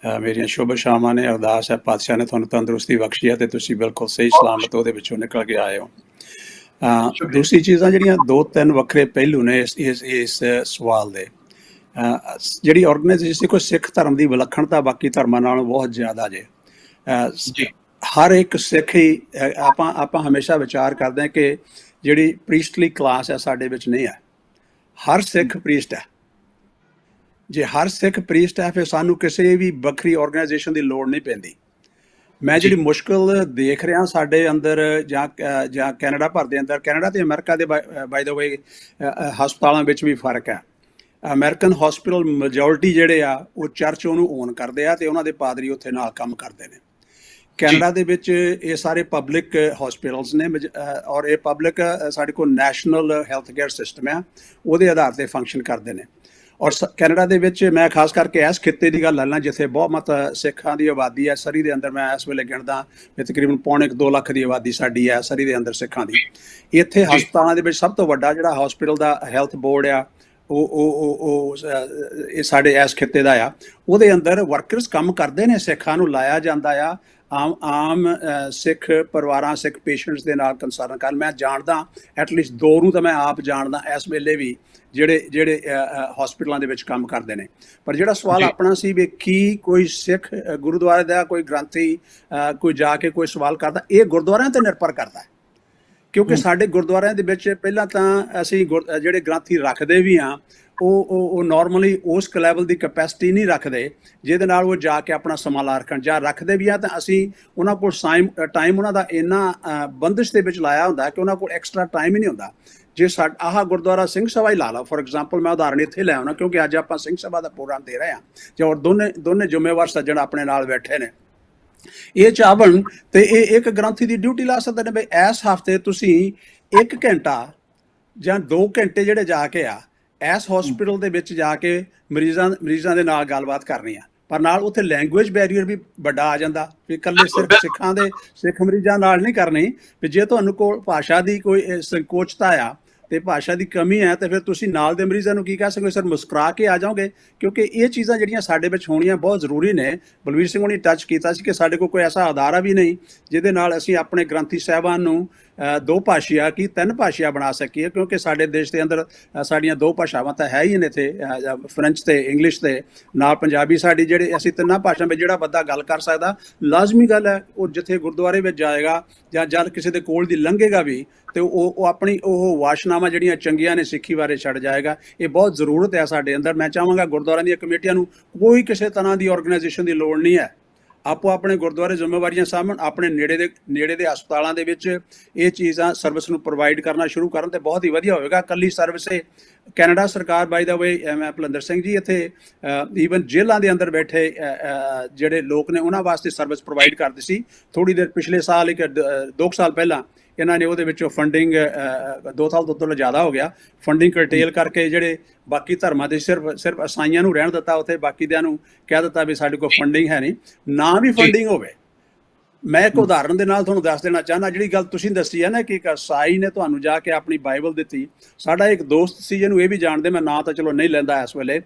ਮੇਰੀਆਂ ਸ਼ੁਭ ਸ਼ਾਮਾਂ ਨੇ, ਅਰਦਾਸ ਹੈ ਪਾਤਸ਼ਾਹ ਨੇ ਤੁਹਾਨੂੰ ਤੰਦਰੁਸਤੀ ਬਖਸ਼ੀ ਹੈ ਤੇ ਤੁਸੀਂ ਬਿਲਕੁਲ ਸਹੀ ਸਲਾਮਤ ਉਹਦੇ ਵਿੱਚੋਂ ਨਿਕਲ ਕੇ ਆਏ ਹੋ। ਦੂਸਰੀ ਚੀਜ਼ਾਂ ਜਿਹੜੀਆਂ 2-3 ਵੱਖਰੇ ਪਹਿਲੂ ਨੇ ਇਸ ਸਵਾਲ ਦੇ। ਜਿਹੜੀ ਆਰਗੇਨਾਈਜੇਸ਼ਨ ਕੋਈ ਸਿੱਖ ਧਰਮ ਦੀ ਵਿਲੱਖਣਤਾ ਬਾਕੀ ਧਰਮਾਂ ਨਾਲੋਂ ਬਹੁਤ ਜ਼ਿਆਦਾ ਜੇ। ਹਰ ਇੱਕ ਸਿੱਖ ਹੀ ਆਪਾਂ ਹਮੇਸ਼ਾ ਵਿਚਾਰ ਕਰਦੇ ਹਾਂ ਕਿ ਜਿਹੜੀ ਪ੍ਰੀਸਟਲੀ ਕਲਾਸ ਹੈ ਸਾਡੇ ਵਿੱਚ ਨਹੀਂ ਹੈ। ਹਰ ਸਿੱਖ ਪ੍ਰੀਸਟ ਹੈ। ਜੇ ਹਰ ਸਿੱਖ ਪ੍ਰੀਸਟ ਹੈ ਫਿਰ ਸਾਨੂੰ ਕਿਸੇ ਵੀ ਵੱਖਰੀ ਆਰਗੇਨਾਈਜੇਸ਼ਨ ਦੀ ਲੋੜ ਨਹੀਂ ਪੈਂਦੀ। ਮੈਂ ਜਿਹੜੀ ਮੁਸ਼ਕਲ ਦੇਖ ਰਿਹਾ ਸਾਡੇ ਅੰਦਰ ਜਾਂ ਕੈਨੇਡਾ ਭਰ ਦੇ ਅੰਦਰ, ਕੈਨੇਡਾ ਤੇ ਅਮਰੀਕਾ ਦੇ ਬਾਈ ਦਾ ਵੇ ਹਸਪਤਾਲਾਂ ਵਿੱਚ ਵੀ ਫਰਕ ਹੈ। ਅਮਰੀਕਨ ਹਸਪੀਟਲ ਮੈਜੋਰਿਟੀ ਜਿਹੜੇ ਆ ਉਹ ਚਰਚ ਉਹਨੂੰ ਓਨ ਕਰਦੇ ਆ ਤੇ ਉਹਨਾਂ ਦੇ ਪਾਦਰੀ ਉੱਥੇ ਨਾਲ ਕੰਮ ਕਰਦੇ ਨੇ। ਕੈਨੇਡਾ ਦੇ ਵਿੱਚ ਇਹ ਸਾਰੇ ਪਬਲਿਕ ਹਸਪੀਟਲਸ ਨੇ ਔਰ ਇਹ ਪਬਲਿਕ ਸਾਡੇ ਕੋਲ ਨੈਸ਼ਨਲ ਹੈਲਥ ਕੇਅਰ ਸਿਸਟਮ ਆ, ਉਹਦੇ ਆਧਾਰ ਤੇ ਫੰਕਸ਼ਨ ਕਰਦੇ ਨੇ। ਔਰ ਕੈਨੇਡਾ ਦੇ ਵਿੱਚ ਮੈਂ ਖਾਸ ਕਰਕੇ ਇਸ ਖਿੱਤੇ ਦੀ ਗੱਲ ਲੈ ਲਾਂ ਜਿੱਥੇ ਬਹੁਤ ਸਿੱਖਾਂ ਦੀ ਆਬਾਦੀ ਹੈ। ਸਰੀ ਦੇ ਅੰਦਰ ਮੈਂ ਇਸ ਵੇਲੇ ਗਿਣਦਾ ਤਕਰੀਬਨ 1.25-2 ਲੱਖ ਦੀ ਆਬਾਦੀ ਸਾਡੀ ਹੈ ਸਰੀ ਦੇ ਅੰਦਰ ਸਿੱਖਾਂ ਦੀ। ਇੱਥੇ ਹਸਪਤਾਲਾਂ ਦੇ ਵਿੱਚ ਸਭ ਤੋਂ ਵੱਡਾ ਜਿਹੜਾ ਹਸਪੀਟਲ ਦਾ ਹੈਲਥ ਬੋਰਡ ਆ ਉਹ ਇਹ ਸਾਡੇ ਇਸ ਖਿੱਤੇ ਦਾ ਆ। ਉਹਦੇ ਅੰਦਰ ਵਰਕਰਸ ਕੰਮ ਕਰਦੇ ਨੇ, ਸਿੱਖਾਂ ਨੂੰ ਲਾਇਆ ਜਾਂਦਾ ਆ। ਆਮ ਸਿੱਖ ਪਰਿਵਾਰਾਂ, ਸਿੱਖ ਪੇਸ਼ੈਂਟਸ ਦੇ ਨਾਲ ਕੰਸਰਨ ਕਰ ਮੈਂ ਜਾਣਦਾ ਐਟਲੀਸਟ 2 ਨੂੰ ਤਾਂ ਮੈਂ ਆਪ ਜਾਣਦਾ ਇਸ ਵੇਲੇ ਵੀ ਜਿਹੜੇ ਹਸਪੀਟਲਾਂ ਦੇ ਵਿੱਚ ਕੰਮ ਕਰਦੇ ਨੇ। ਪਰ ਜਿਹੜਾ ਸਵਾਲ ਆਪਣਾ ਸੀ ਵੀ ਕੀ ਕੋਈ ਸਿੱਖ ਗੁਰਦੁਆਰੇ ਦਾ ਕੋਈ ਗ੍ਰੰਥੀ ਕੋਈ ਜਾ ਕੇ ਕੋਈ ਸਵਾਲ ਕਰਦਾ, ਇਹ ਗੁਰਦੁਆਰਿਆਂ ਤੇ ਨਿਰਭਰ ਕਰਦਾ ਹੈ। ਕਿਉਂਕਿ ਸਾਡੇ ਗੁਰਦੁਆਰਿਆਂ ਦੇ ਵਿੱਚ ਪਹਿਲਾਂ ਤਾਂ ਅਸੀਂ ਜਿਹੜੇ ਗ੍ਰੰਥੀ ਰੱਖਦੇ ਵੀ ਹਾਂ ਉਹ ਨਾਰਮਲੀ ਉਸ ਲੈਵਲ ਦੀ ਕੈਪੈਸਿਟੀ ਨਹੀਂ ਰੱਖਦੇ ਜਿਹਦੇ ਨਾਲ ਉਹ ਜਾ ਕੇ ਆਪਣਾ ਸਮਾਂ ਲਾ ਰੱਖਣ। ਜਾਂ ਰੱਖਦੇ ਵੀ ਆ ਤਾਂ ਅਸੀਂ ਉਹਨਾਂ ਕੋਲ ਟਾਈਮ ਉਹਨਾਂ ਦਾ ਇੰਨਾ ਬੰਦਿਸ਼ ਦੇ ਵਿੱਚ ਲਾਇਆ ਹੁੰਦਾ ਕਿ ਉਹਨਾਂ ਕੋਲ ਐਕਸਟਰਾ ਟਾਈਮ ਹੀ ਨਹੀਂ ਹੁੰਦਾ। ਜੇ ਆਹ ਗੁਰਦੁਆਰਾ ਸਿੰਘ ਸਭਾ ਹੀ ਲਾ ਲਾ ਫੋਰ ਐਗਜ਼ਾਮਪਲ, ਮੈਂ ਉਦਾਹਰਨ ਇੱਥੇ ਲੈ ਆਉਣਾ ਕਿਉਂਕਿ ਅੱਜ ਆਪਾਂ ਸਿੰਘ ਸਭਾ ਦਾ ਪ੍ਰੋਗਰਾਮ ਦੇ ਰਹੇ ਹਾਂ ਜਾਂ ਔਰ ਦੋਨੇ ਜ਼ਿੰਮੇਵਾਰ ਸੱਜਣ ਆਪਣੇ ਨਾਲ ਬੈਠੇ ਨੇ। ਇਹ ਚਾਹਣ ਤੇ ਇਹ ਇੱਕ ਗ੍ਰੰਥੀ ਦੀ ਡਿਊਟੀ ਲਾ ਸਕਦੇ ਨੇ ਵੀ ਇਸ ਹਫ਼ਤੇ ਤੁਸੀਂ 1 ਘੰਟਾ ਜਾਂ 2 ਘੰਟੇ ਜਿਹੜੇ ਜਾ ਕੇ ਆ ਇਸ ਹਸਪੀਟਲ ਦੇ ਵਿੱਚ ਜਾ ਕੇ ਮਰੀਜ਼ਾਂ ਦੇ ਨਾਲ ਗੱਲਬਾਤ ਕਰਨੀ ਆ। ਪਰ ਨਾਲ ਉੱਥੇ ਲੈਂਗੁਏਜ ਬੈਰੀਅਰ ਵੀ ਵੱਡਾ ਆ ਜਾਂਦਾ ਵੀ ਇਕੱਲੇ ਸਿੱਖ ਮਰੀਜ਼ਾਂ ਨਾਲ ਨਹੀਂ ਕਰਨੀ। ਵੀ ਜੇ ਤੁਹਾਨੂੰ ਕੋਲ ਭਾਸ਼ਾ ਦੀ ਕੋਈ ਸੰਕੋਚਤਾ ਆ ਤੇ ਭਾਸ਼ਾ ਦੀ ਕਮੀ ਹੈ, ਤੇ ਫਿਰ ਤੁਸੀਂ ਨਾਲ ਦੇ ਮਰੀਜ਼ਾਂ ਨੂੰ ਕੀ ਕਹਿ ਸਕਦੇ ਹੋ? ਸਰ ਮੁਸਕਰਾ ਕੇ ਆ ਜਾਓਗੇ, ਕਿਉਂਕਿ ਇਹ ਚੀਜ਼ਾਂ ਜਿਹੜੀਆਂ ਸਾਡੇ ਵਿੱਚ ਹੋਣੀਆਂ ਬਹੁਤ ਜ਼ਰੂਰੀ ਨੇ। ਬਲਵੀਰ ਸਿੰਘ ਹੋਣੀ ਟੱਚ ਕੀਤਾ ਸੀ ਕਿ ਸਾਡੇ ਕੋਲ ਕੋਈ ਐਸਾ ਅਦਾਰਾ ਵੀ ਨਹੀਂ ਜਿਹਦੇ ਨਾਲ ਅਸੀਂ ਆਪਣੇ ਗ੍ਰੰਥੀ ਸਾਹਿਬਾਨ ਨੂੰ ਦੋ ਭਾਸ਼ਾ ਕੀ ਤਿੰਨ ਭਾਸ਼ਾ ਬਣਾ ਸਕੀਏ, ਕਿਉਂਕਿ ਸਾਡੇ ਦੇਸ਼ ਦੇ ਅੰਦਰ ਸਾਡੀਆਂ ਦੋ ਭਾਸ਼ਾਵਾਂ ਤਾਂ ਹੈ ਹੀ ਨੇ ਇੱਥੇ, ਫ੍ਰੈਂਚ ਤੇ ਇੰਗਲਿਸ਼ ਤੇ ਨਾਲ ਪੰਜਾਬੀ। ਸਾਡੀ ਜਿਹੜੇ ਅਸੀਂ ਤਿੰਨਾਂ ਭਾਸ਼ਾਵਾਂ ਵਿੱਚ ਜਿਹੜਾ ਬੰਦਾ ਗੱਲ ਕਰ ਸਕਦਾ, ਲਾਜ਼ਮੀ ਗੱਲ ਹੈ ਉਹ ਜਿੱਥੇ ਗੁਰਦੁਆਰੇ ਵਿੱਚ ਜਾਏਗਾ ਜਾਂ ਜਦ ਕਿਸੇ ਦੇ ਕੋਲ ਦੀ ਲੰਘੇਗਾ ਵੀ ਤੇ ਉਹ ਆਪਣੀ ਉਹ ਵਾਸ਼ਨਾਵਾਂ ਜਿਹੜੀਆਂ ਚੰਗੀਆਂ ਨੇ ਸਿੱਖੀ ਬਾਰੇ ਛੱਡ ਜਾਏਗਾ। ਇਹ ਬਹੁਤ ਜ਼ਰੂਰਤ ਹੈ ਸਾਡੇ ਅੰਦਰ। ਮੈਂ ਚਾਹਾਂਗਾ ਗੁਰਦੁਆਰਿਆਂ ਦੀਆਂ ਕਮੇਟੀਆਂ ਨੂੰ ਕੋਈ ਕਿਸੇ ਤਰ੍ਹਾਂ ਦੀ ਆਰਗੇਨਾਈਜੇਸ਼ਨ ਦੀ ਲੋੜ ਨਹੀਂ ਹੈ, ਆਪੋ ਆਪਣੇ ਗੁਰਦੁਆਰੇ ਜ਼ਿੰਮੇਵਾਰੀਆਂ ਸਾਂਭਣ, ਆਪਣੇ ਨੇੜੇ ਦੇ ਹਸਪਤਾਲਾਂ ਦੇ ਵਿੱਚ ਇਹ ਚੀਜ਼ਾਂ ਸਰਵਿਸ ਨੂੰ ਪ੍ਰੋਵਾਈਡ ਕਰਨਾ ਸ਼ੁਰੂ ਕਰਨ ਤੇ ਬਹੁਤ ਹੀ ਵਧੀਆ ਹੋਵੇਗਾ। ਇਕੱਲੀ ਸਰਵਿਸ ਕੈਨੇਡਾ ਸਰਕਾਰ, ਬਾਈ ਦਾ ਵੇ, ਮੈਂ ਭੁਲੰਦਰ ਸਿੰਘ ਜੀ ਇੱਥੇ ਈਵਨ ਜੇਲ੍ਹਾਂ ਦੇ ਅੰਦਰ ਬੈਠੇ ਜਿਹੜੇ ਲੋਕ ਨੇ ਉਹਨਾਂ ਵਾਸਤੇ ਸਰਵਿਸ ਪ੍ਰੋਵਾਈਡ ਕਰਦੀ ਸੀ। ਥੋੜ੍ਹੀ ਦੇਰ ਪਿਛਲੇ ਸਾਲ 2 ਸਾਲ ਪਹਿਲਾਂ ਇਹਨਾਂ ਨੇ ਉਹਦੇ ਵਿੱਚੋਂ ਫੰਡਿੰਗ 2 ਸਾਲ ਤੋਂ ਜ਼ਿਆਦਾ ਹੋ ਗਿਆ, ਫੰਡਿੰਗ ਕਰਟੇਲ ਕਰਕੇ ਜਿਹੜੇ ਬਾਕੀ ਧਰਮਾਂ ਦੇ ਸਿਰਫ ਈਸਾਈਆਂ ਨੂੰ ਰਹਿਣ ਦਿੱਤਾ ਉੱਥੇ, ਬਾਕੀ ਦਿਆਂ ਨੂੰ ਕਹਿ ਦਿੱਤਾ ਵੀ ਸਾਡੇ ਕੋਲ ਫੰਡਿੰਗ ਹੈ ਨਹੀਂ, ਨਾ ਵੀ ਫੰਡਿੰਗ ਹੋਵੇ। ਮੈਂ ਇੱਕ ਉਦਾਹਰਨ ਦੇ ਨਾਲ ਤੁਹਾਨੂੰ ਦੱਸ ਦੇਣਾ ਚਾਹੁੰਦਾ, ਜਿਹੜੀ ਗੱਲ ਤੁਸੀਂ ਦੱਸੀ ਹੈ ਨਾ ਕਿ ਇੱਕ ਈਸਾਈ ਨੇ ਤੁਹਾਨੂੰ ਜਾ ਕੇ ਆਪਣੀ ਬਾਈਬਲ ਦਿੱਤੀ। ਸਾਡਾ ਇੱਕ ਦੋਸਤ ਸੀ ਜਿਹਨੂੰ ਇਹ ਵੀ ਜਾਣਦੇ, ਮੈਂ ਨਾਂ ਤਾਂ ਚਲੋ ਨਹੀਂ ਲੈਂਦਾ ਇਸ ਵੇਲੇ,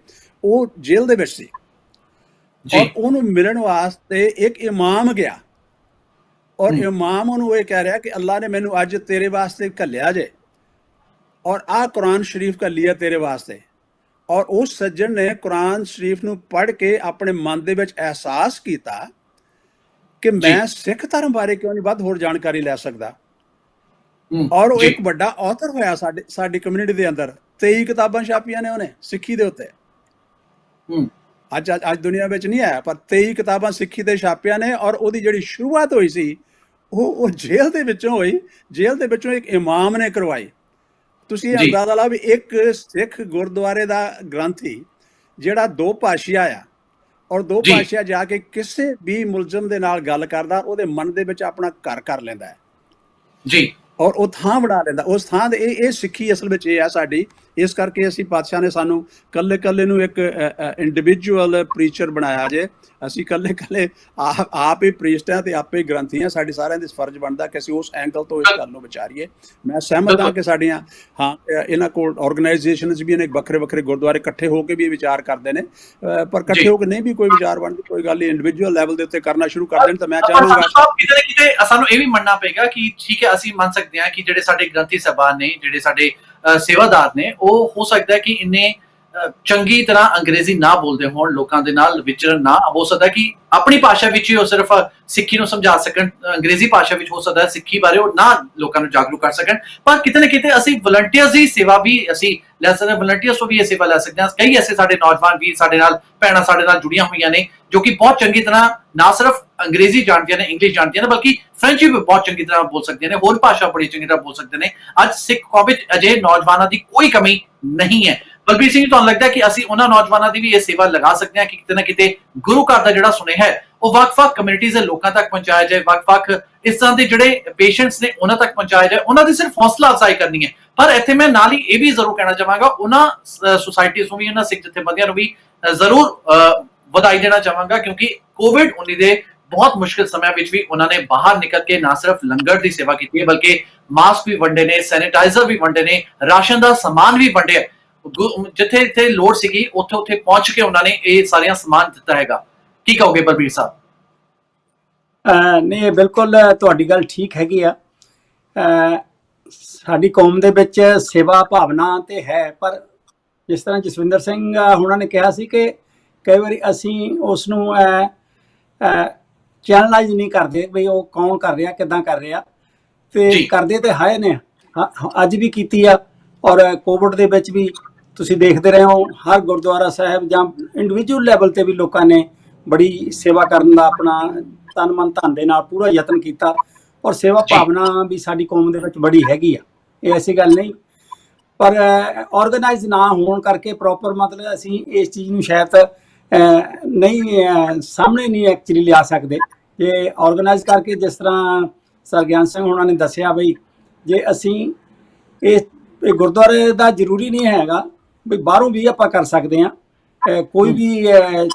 ਉਹ ਜੇਲ੍ਹ ਦੇ ਵਿੱਚ ਸੀ ਔਰ ਉਹਨੂੰ ਮਿਲਣ ਵਾਸਤੇ ਇੱਕ ਇਮਾਮ ਗਿਆ ਔਰ ਇਮਾਮ ਉਹਨੂੰ ਇਹ ਕਹਿ ਰਿਹਾ ਕਿ ਅੱਲਾ ਨੇ ਮੈਨੂੰ ਅੱਜ ਤੇਰੇ ਵਾਸਤੇ ਘੱਲਿਆ ਜੇ ਔਰ ਆਹ ਕੁਰਾਨ ਸ਼ਰੀਫ ਘੱਲੀ ਹੈ ਤੇਰੇ ਵਾਸਤੇ। ਔਰ ਉਸ ਸੱਜਣ ਨੇ ਕੁਰਾਨ ਸ਼ਰੀਫ ਨੂੰ ਪੜ੍ਹ ਕੇ ਆਪਣੇ ਮਨ ਦੇ ਵਿੱਚ ਅਹਿਸਾਸ ਕੀਤਾ ਕਿ ਮੈਂ ਸਿੱਖ ਧਰਮ ਬਾਰੇ ਕਿਉਂ ਨਹੀਂ ਵੱਧ ਹੋਰ ਜਾਣਕਾਰੀ ਲੈ ਸਕਦਾ। ਔਰ ਉਹ ਇੱਕ ਵੱਡਾ ਆਥਰ ਹੋਇਆ ਸਾਡੀ ਕਮਿਊਨਿਟੀ ਦੇ ਅੰਦਰ। 23 ਕਿਤਾਬਾਂ ਛਾਪੀਆਂ ਨੇ ਉਹਨੇ ਸਿੱਖੀ ਦੇ ਉੱਤੇ। ਅੱਜ ਦੁਨੀਆ ਵਿੱਚ ਨਹੀਂ ਆਇਆ, ਪਰ 23 ਕਿਤਾਬਾਂ ਸਿੱਖੀ ਦੇ ਛਾਪਿਆਂ ਨੇ। ਔਰ ਉਹਦੀ ਜਿਹੜੀ ਸ਼ੁਰੂਆਤ ਹੋਈ ਸੀ ਉਹ ਜੇਲ੍ਹ ਦੇ ਵਿੱਚੋਂ ਹੋਈ, ਜੇਲ੍ਹ ਦੇ ਵਿੱਚੋਂ ਇੱਕ ਇਮਾਮ ਨੇ ਕਰਵਾਈ। ਤੁਸੀਂ ਇਹ ਅੰਦਾਜ਼ਾ ਲਾਓ ਵੀ ਇੱਕ ਸਿੱਖ ਗੁਰਦੁਆਰੇ ਦਾ ਗ੍ਰੰਥੀ ਜਿਹੜਾ ਦੋ ਭਾਸ਼ਾ ਆ ਔਰ ਦੋ ਭਾਸ਼ਾ ਜਾ ਕੇ ਕਿਸੇ ਵੀ ਮੁਲਜ਼ਮ ਦੇ ਨਾਲ ਗੱਲ ਕਰਦਾ, ਉਹਦੇ ਮਨ ਦੇ ਵਿੱਚ ਆਪਣਾ ਘਰ ਕਰ ਲੈਂਦਾ ਹੈ ਜੀ, ਔਰ ਉਹ ਥਾਂ ਬਣਾ ਲੈਂਦਾ ਉਸ ਥਾਂ ਦੇ। ਇਹ ਸਿੱਖੀ ਅਸਲ ਵਿੱਚ ਇਹ ਆ ਸਾਡੀ। ਇਸ ਕਰਕੇ ਅਸੀਂ ਪਾਤਸ਼ਾਹ ਨੇ ਸਾਨੂੰ ਕੱਲੇ ਨੂੰ ਇੱਕ ਇੰਡੀਵਿਜੂਅਲ ਪ੍ਰੀਚਰ ਬਣਾਇਆ ਜੇ। ਅਸੀਂ ਕੱਲੇ ਆਪ ਹੀ ਪ੍ਰੀਸਟ ਹਾਂ ਤੇ ਆਪੇ ਗ੍ਰੰਥੀ ਹਾਂ। ਸਾਡੀ ਸਾਰਿਆਂ ਦੀ ਫਰਜ਼ ਬਣਦਾ ਕਿ ਅਸੀਂ ਉਸ ਐਂਗਲ ਤੋਂ ਇਸ ਗੱਲ ਨੂੰ ਵਿਚਾਰੀਏ। ਮੈਂ ਸਹਿਮਤ ਹਾਂ ਕਿ ਸਾਡੀਆਂ ਇਹਨਾਂ ਕੋਲ ਆਰਗੇਨਾਈਜੇਸ਼ਨਸ ਵੀ ਨੇ, ਵੱਖਰੇ ਗੁਰਦੁਆਰੇ ਇਕੱਠੇ ਹੋ ਕੇ ਵੀ ਵਿਚਾਰ ਕਰਦੇ ਨੇ, ਪਰ ਇਕੱਠੇ ਹੋ ਕੇ ਨਹੀਂ ਵੀ ਕੋਈ ਵਿਚਾਰ ਬਣਦੀ, ਕੋਈ ਗੱਲ ਨਹੀਂ, ਇੰਡੀਵਿਜੂਅਲ ਲੈਵਲ ਦੇ ਉੱਤੇ ਕਰਨਾ ਸ਼ੁਰੂ ਕਰ ਦੇਣ। ਤਾਂ ਮੈਂ ਚਾਹਾਂਗਾ ਕਿਤੇ ਨਾ ਕਿਤੇ ਸਾਨੂੰ ਇਹ ਵੀ ਮੰਨਣਾ ਪਏਗਾ ਕਿ ਠੀਕ ਹੈ, ਅਸੀਂ ਮੰਨ ਸਕਦੇ ਹਾਂ ਕਿ ਜਿਹੜੇ ਸਾਡੇ ਗ੍ਰੰਥੀ ਸਾਹਿਬਾਨ ਨੇ, ਜਿਹੜੇ ਸਾਡੇ ਸੇਵਾਦਾਰ ਨੇ, ਉਹ ਹੋ ਸਕਦਾ ਕਿ ਇੰਨੇ ਚੰਗੀ ਤਰ੍ਹਾਂ ਅੰਗਰੇਜ਼ੀ ਨਾ ਬੋਲਦੇ ਹੋਣ, ਲੋਕਾਂ ਦੇ ਨਾਲ ਵਿਚਰਨ ਨਾ ਹੋ ਸਕਦਾ ਕਿ ਆਪਣੀ ਭਾਸ਼ਾ ਵਿੱਚ ਹੀ ਉਹ ਸਿਰਫ ਸਿੱਖੀ ਨੂੰ ਸਮਝਾ ਸਕਣ, ਅੰਗਰੇਜ਼ੀ ਭਾਸ਼ਾ ਵਿੱਚ ਹੋ ਸਕਦਾ ਸਿੱਖੀ ਬਾਰੇ ਉਹ ਨਾ ਲੋਕਾਂ ਨੂੰ ਜਾਗਰੂਕ ਕਰ ਸਕਣ। ਪਰ ਕਿਤੇ ਨਾ ਕਿਤੇ ਅਸੀਂ ਵਲੰਟੀਅਰਸ ਦੀ ਸੇਵਾ ਵੀ ਅਸੀਂ ਲੈ ਸਕਦੇ ਹਾਂ, ਵਲੰਟੀਅਰਸ ਤੋਂ ਵੀ ਇਹ ਸੇਵਾ ਲੈ ਸਕਦੇ ਹਾਂ। ਕਈ ਐਸੇ ਸਾਡੇ ਨੌਜਵਾਨ ਵੀ ਸਾਡੇ ਨਾਲ, ਭੈਣਾਂ ਸਾਡੇ ਨਾਲ ਜੁੜੀਆਂ ਹੋਈਆਂ ਨੇ ਜੋ ਕਿ ਬਹੁਤ ਚੰਗੀ ਤਰ੍ਹਾਂ ਨਾ ਸਿਰਫ ਅੰਗਰੇਜ਼ੀ ਜਾਣਦੀਆਂ ਨੇ, ਇੰਗਲਿਸ਼ ਜਾਣਦੀਆਂ ਨੇ, ਬਲਕਿ ਫ੍ਰੈਂਚ ਵੀ ਬਹੁਤ ਚੰਗੀ ਤਰ੍ਹਾਂ ਬੋਲ ਸਕਦੀਆਂ ਨੇ, ਹੋਰ ਭਾਸ਼ਾ ਬੜੀ ਚੰਗੀ ਤਰ੍ਹਾਂ ਬੋਲ ਸਕਦੇ ਨੇ। ਅੱਜ ਸਿੱਖ ਕੌਮ ਵਿੱਚ ਅਜਿਹੇ ਨੌਜਵਾਨਾਂ ਦੀ ਕੋਈ ਕਮੀ ਨਹੀਂ ਹੈ। ਬਲਬੀਰ ਸਿੰਘ, ਤੁਹਾਨੂੰ ਲੱਗਦਾ ਕਿ ਅਸੀਂ ਉਹਨਾਂ ਨੌਜਵਾਨਾਂ ਦੀ ਵੀ ਇਹ ਸੇਵਾ ਲਗਾ ਸਕਦੇ ਹਾਂ ਕਿ ਕਿਤੇ ਨਾ ਕਿਤੇ ਗੁਰੂ ਘਰ ਦਾ ਜਿਹੜਾ ਸੁਨੇਹਾ ਹੈ ਉਹ ਵੱਖ-ਵੱਖ ਕਮਿਊਨਿਟੀਜ਼ ਦੇ ਲੋਕਾਂ ਤੱਕ ਪਹੁੰਚਾਇਆ ਜਾਏ, ਵੱਖ-ਵੱਖ ਇਸ ਤਰ੍ਹਾਂ ਦੇ ਜਿਹੜੇ ਪੇਸ਼ੈਂਟਸ ਨੇ ਉਹਨਾਂ ਤੱਕ ਪਹੁੰਚਾਇਆ ਜਾਏ, ਉਹਨਾਂ ਦੀ ਸਿਰਫ ਹੌਸਲਾ ਅਫਜ਼ਾਈ ਕਰਨੀ ਹੈ। ਪਰ ਇੱਥੇ ਮੈਂ ਨਾਲ ਹੀ ਇਹ ਵੀ ਜ਼ਰੂਰ ਕਹਿਣਾ ਚਾਹਾਂਗਾ, ਉਹਨਾਂ ਸੁਸਾਇਟੀਜ਼ ਨੂੰ ਵੀ, ਉਹਨਾਂ ਸਿੱਖ ਜਥੇਬੰਦੀਆਂ ਨੂੰ ਵੀ ਜ਼ਰੂਰ ਵਧਾਈ ਦੇਣਾ ਚਾਹਾਂਗਾ, ਕਿਉਂਕਿ ਕੋਵਿਡ-19 ਦੇ ਬਹੁਤ ਮੁਸ਼ਕਿਲ ਸਮਿਆਂ ਵਿੱਚ ਵੀ ਉਹਨਾਂ ਨੇ ਬਾਹਰ ਨਿਕਲ ਕੇ ਨਾ ਸਿਰਫ ਲੰਗਰ ਦੀ ਸੇਵਾ ਕੀਤੀ ਹੈ, ਬਲਕਿ ਮਾਸਕ ਵੀ ਵੰਡੇ ਨੇ, ਸੈਨੀਟਾਈਜ਼ਰ ਵੀ ਵੰਡੇ ਨੇ, ਰਾਸ਼ਨ ਦਾ ਸਮਾਨ ਵੀ ਵੰਡਿਆ। ਜਿੱਥੇ ਲੋੜ ਸੀਗੀ ਉੱਥੇ ਪਹੁੰਚ ਕੇ ਉਹਨਾਂ ਨੇ ਇਹ ਸਾਰੀਆਂ ਸਮਾਨ ਦਿੱਤਾ ਹੈਗਾ। ਕੀ ਕਹੋਗੇ ਬਲਬੀਰ ਸਾਹਿਬ? ਨਹੀਂ, ਬਿਲਕੁਲ ਤੁਹਾਡੀ ਗੱਲ ਠੀਕ ਹੈਗੀ ਆ। ਸਾਡੀ ਕੌਮ ਦੇ ਵਿੱਚ ਸੇਵਾ ਭਾਵਨਾ ਤੇ ਹੈ, ਪਰ ਜਿਸ ਤਰ੍ਹਾਂ ਜਸਵਿੰਦਰ ਸਿੰਘ ਉਹਨਾਂ ਨੇ ਕਿਹਾ ਸੀ ਕਿ ਕਈ ਵਾਰੀ ਅਸੀਂ ਉਸ ਨੂੰ ਚੈਨਲਾਈਜ਼ ਨਹੀਂ ਕਰਦੇ ਵੀ ਉਹ ਕੌਣ ਕਰ ਰਿਹਾ, ਕਿੱਦਾਂ ਕਰ ਰਿਹਾ, ਤੇ ਕਰਦੇ ਤੇ ਹੈ ਨੇ, ਅੱਜ ਵੀ ਕੀਤੀ ਆ। ਔਰ ਕੋਵਿਡ ਦੇ ਵਿੱਚ ਵੀ ਤੁਸੀਂ ਦੇਖਦੇ ਰਹੇ ਹੋ, ਹਰ ਗੁਰਦੁਆਰਾ ਸਾਹਿਬ ਜਾਂ ਇੰਡੀਵਿਜੂਅਲ ਲੈਵਲ ਤੇ ਵੀ ਲੋਕਾਂ ਨੇ ਬੜੀ ਸੇਵਾ ਕਰਨ ਦਾ ਆਪਣਾ ਤਨ ਮਨ ਧਨ ਦੇ ਨਾਲ ਪੂਰਾ ਯਤਨ ਕੀਤਾ। ਔਰ ਸੇਵਾ ਭਾਵਨਾ ਵੀ ਸਾਡੀ ਕੌਮ ਦੇ ਵਿੱਚ ਬੜੀ ਹੈਗੀ ਆ, ਇਹ ਐਸੀ ਗੱਲ ਨਹੀਂ। ਪਰ ਆਰਗੇਨਾਈਜ਼ ਨਾ ਹੋਣ ਕਰਕੇ ਪ੍ਰੋਪਰ, ਮਤਲਬ ਅਸੀਂ ਇਸ ਚੀਜ਼ ਨੂੰ ਸ਼ਾਇਦ ਨਹੀਂ ਸਾਹਮਣੇ ਨਹੀਂ ਐਕਚੁਅਲੀ ਲਿਆ ਸਕਦੇ। ਜੇ ਆਰਗੇਨਾਈਜ਼ ਕਰਕੇ, ਜਿਸ ਤਰ੍ਹਾਂ ਸਰ ਗਿਆਨ ਸਿੰਘ ਉਹਨਾਂ ਨੇ ਦੱਸਿਆ ਬਈ, ਜੇ ਅਸੀਂ ਇਹ ਗੁਰਦੁਆਰੇ ਦਾ ਜ਼ਰੂਰੀ ਨਹੀਂ ਹੈਗਾ ਵੀ ਬਾਹਰੋਂ ਵੀ ਆਪਾਂ ਕਰ ਸਕਦੇ ਹਾਂ, ਕੋਈ ਵੀ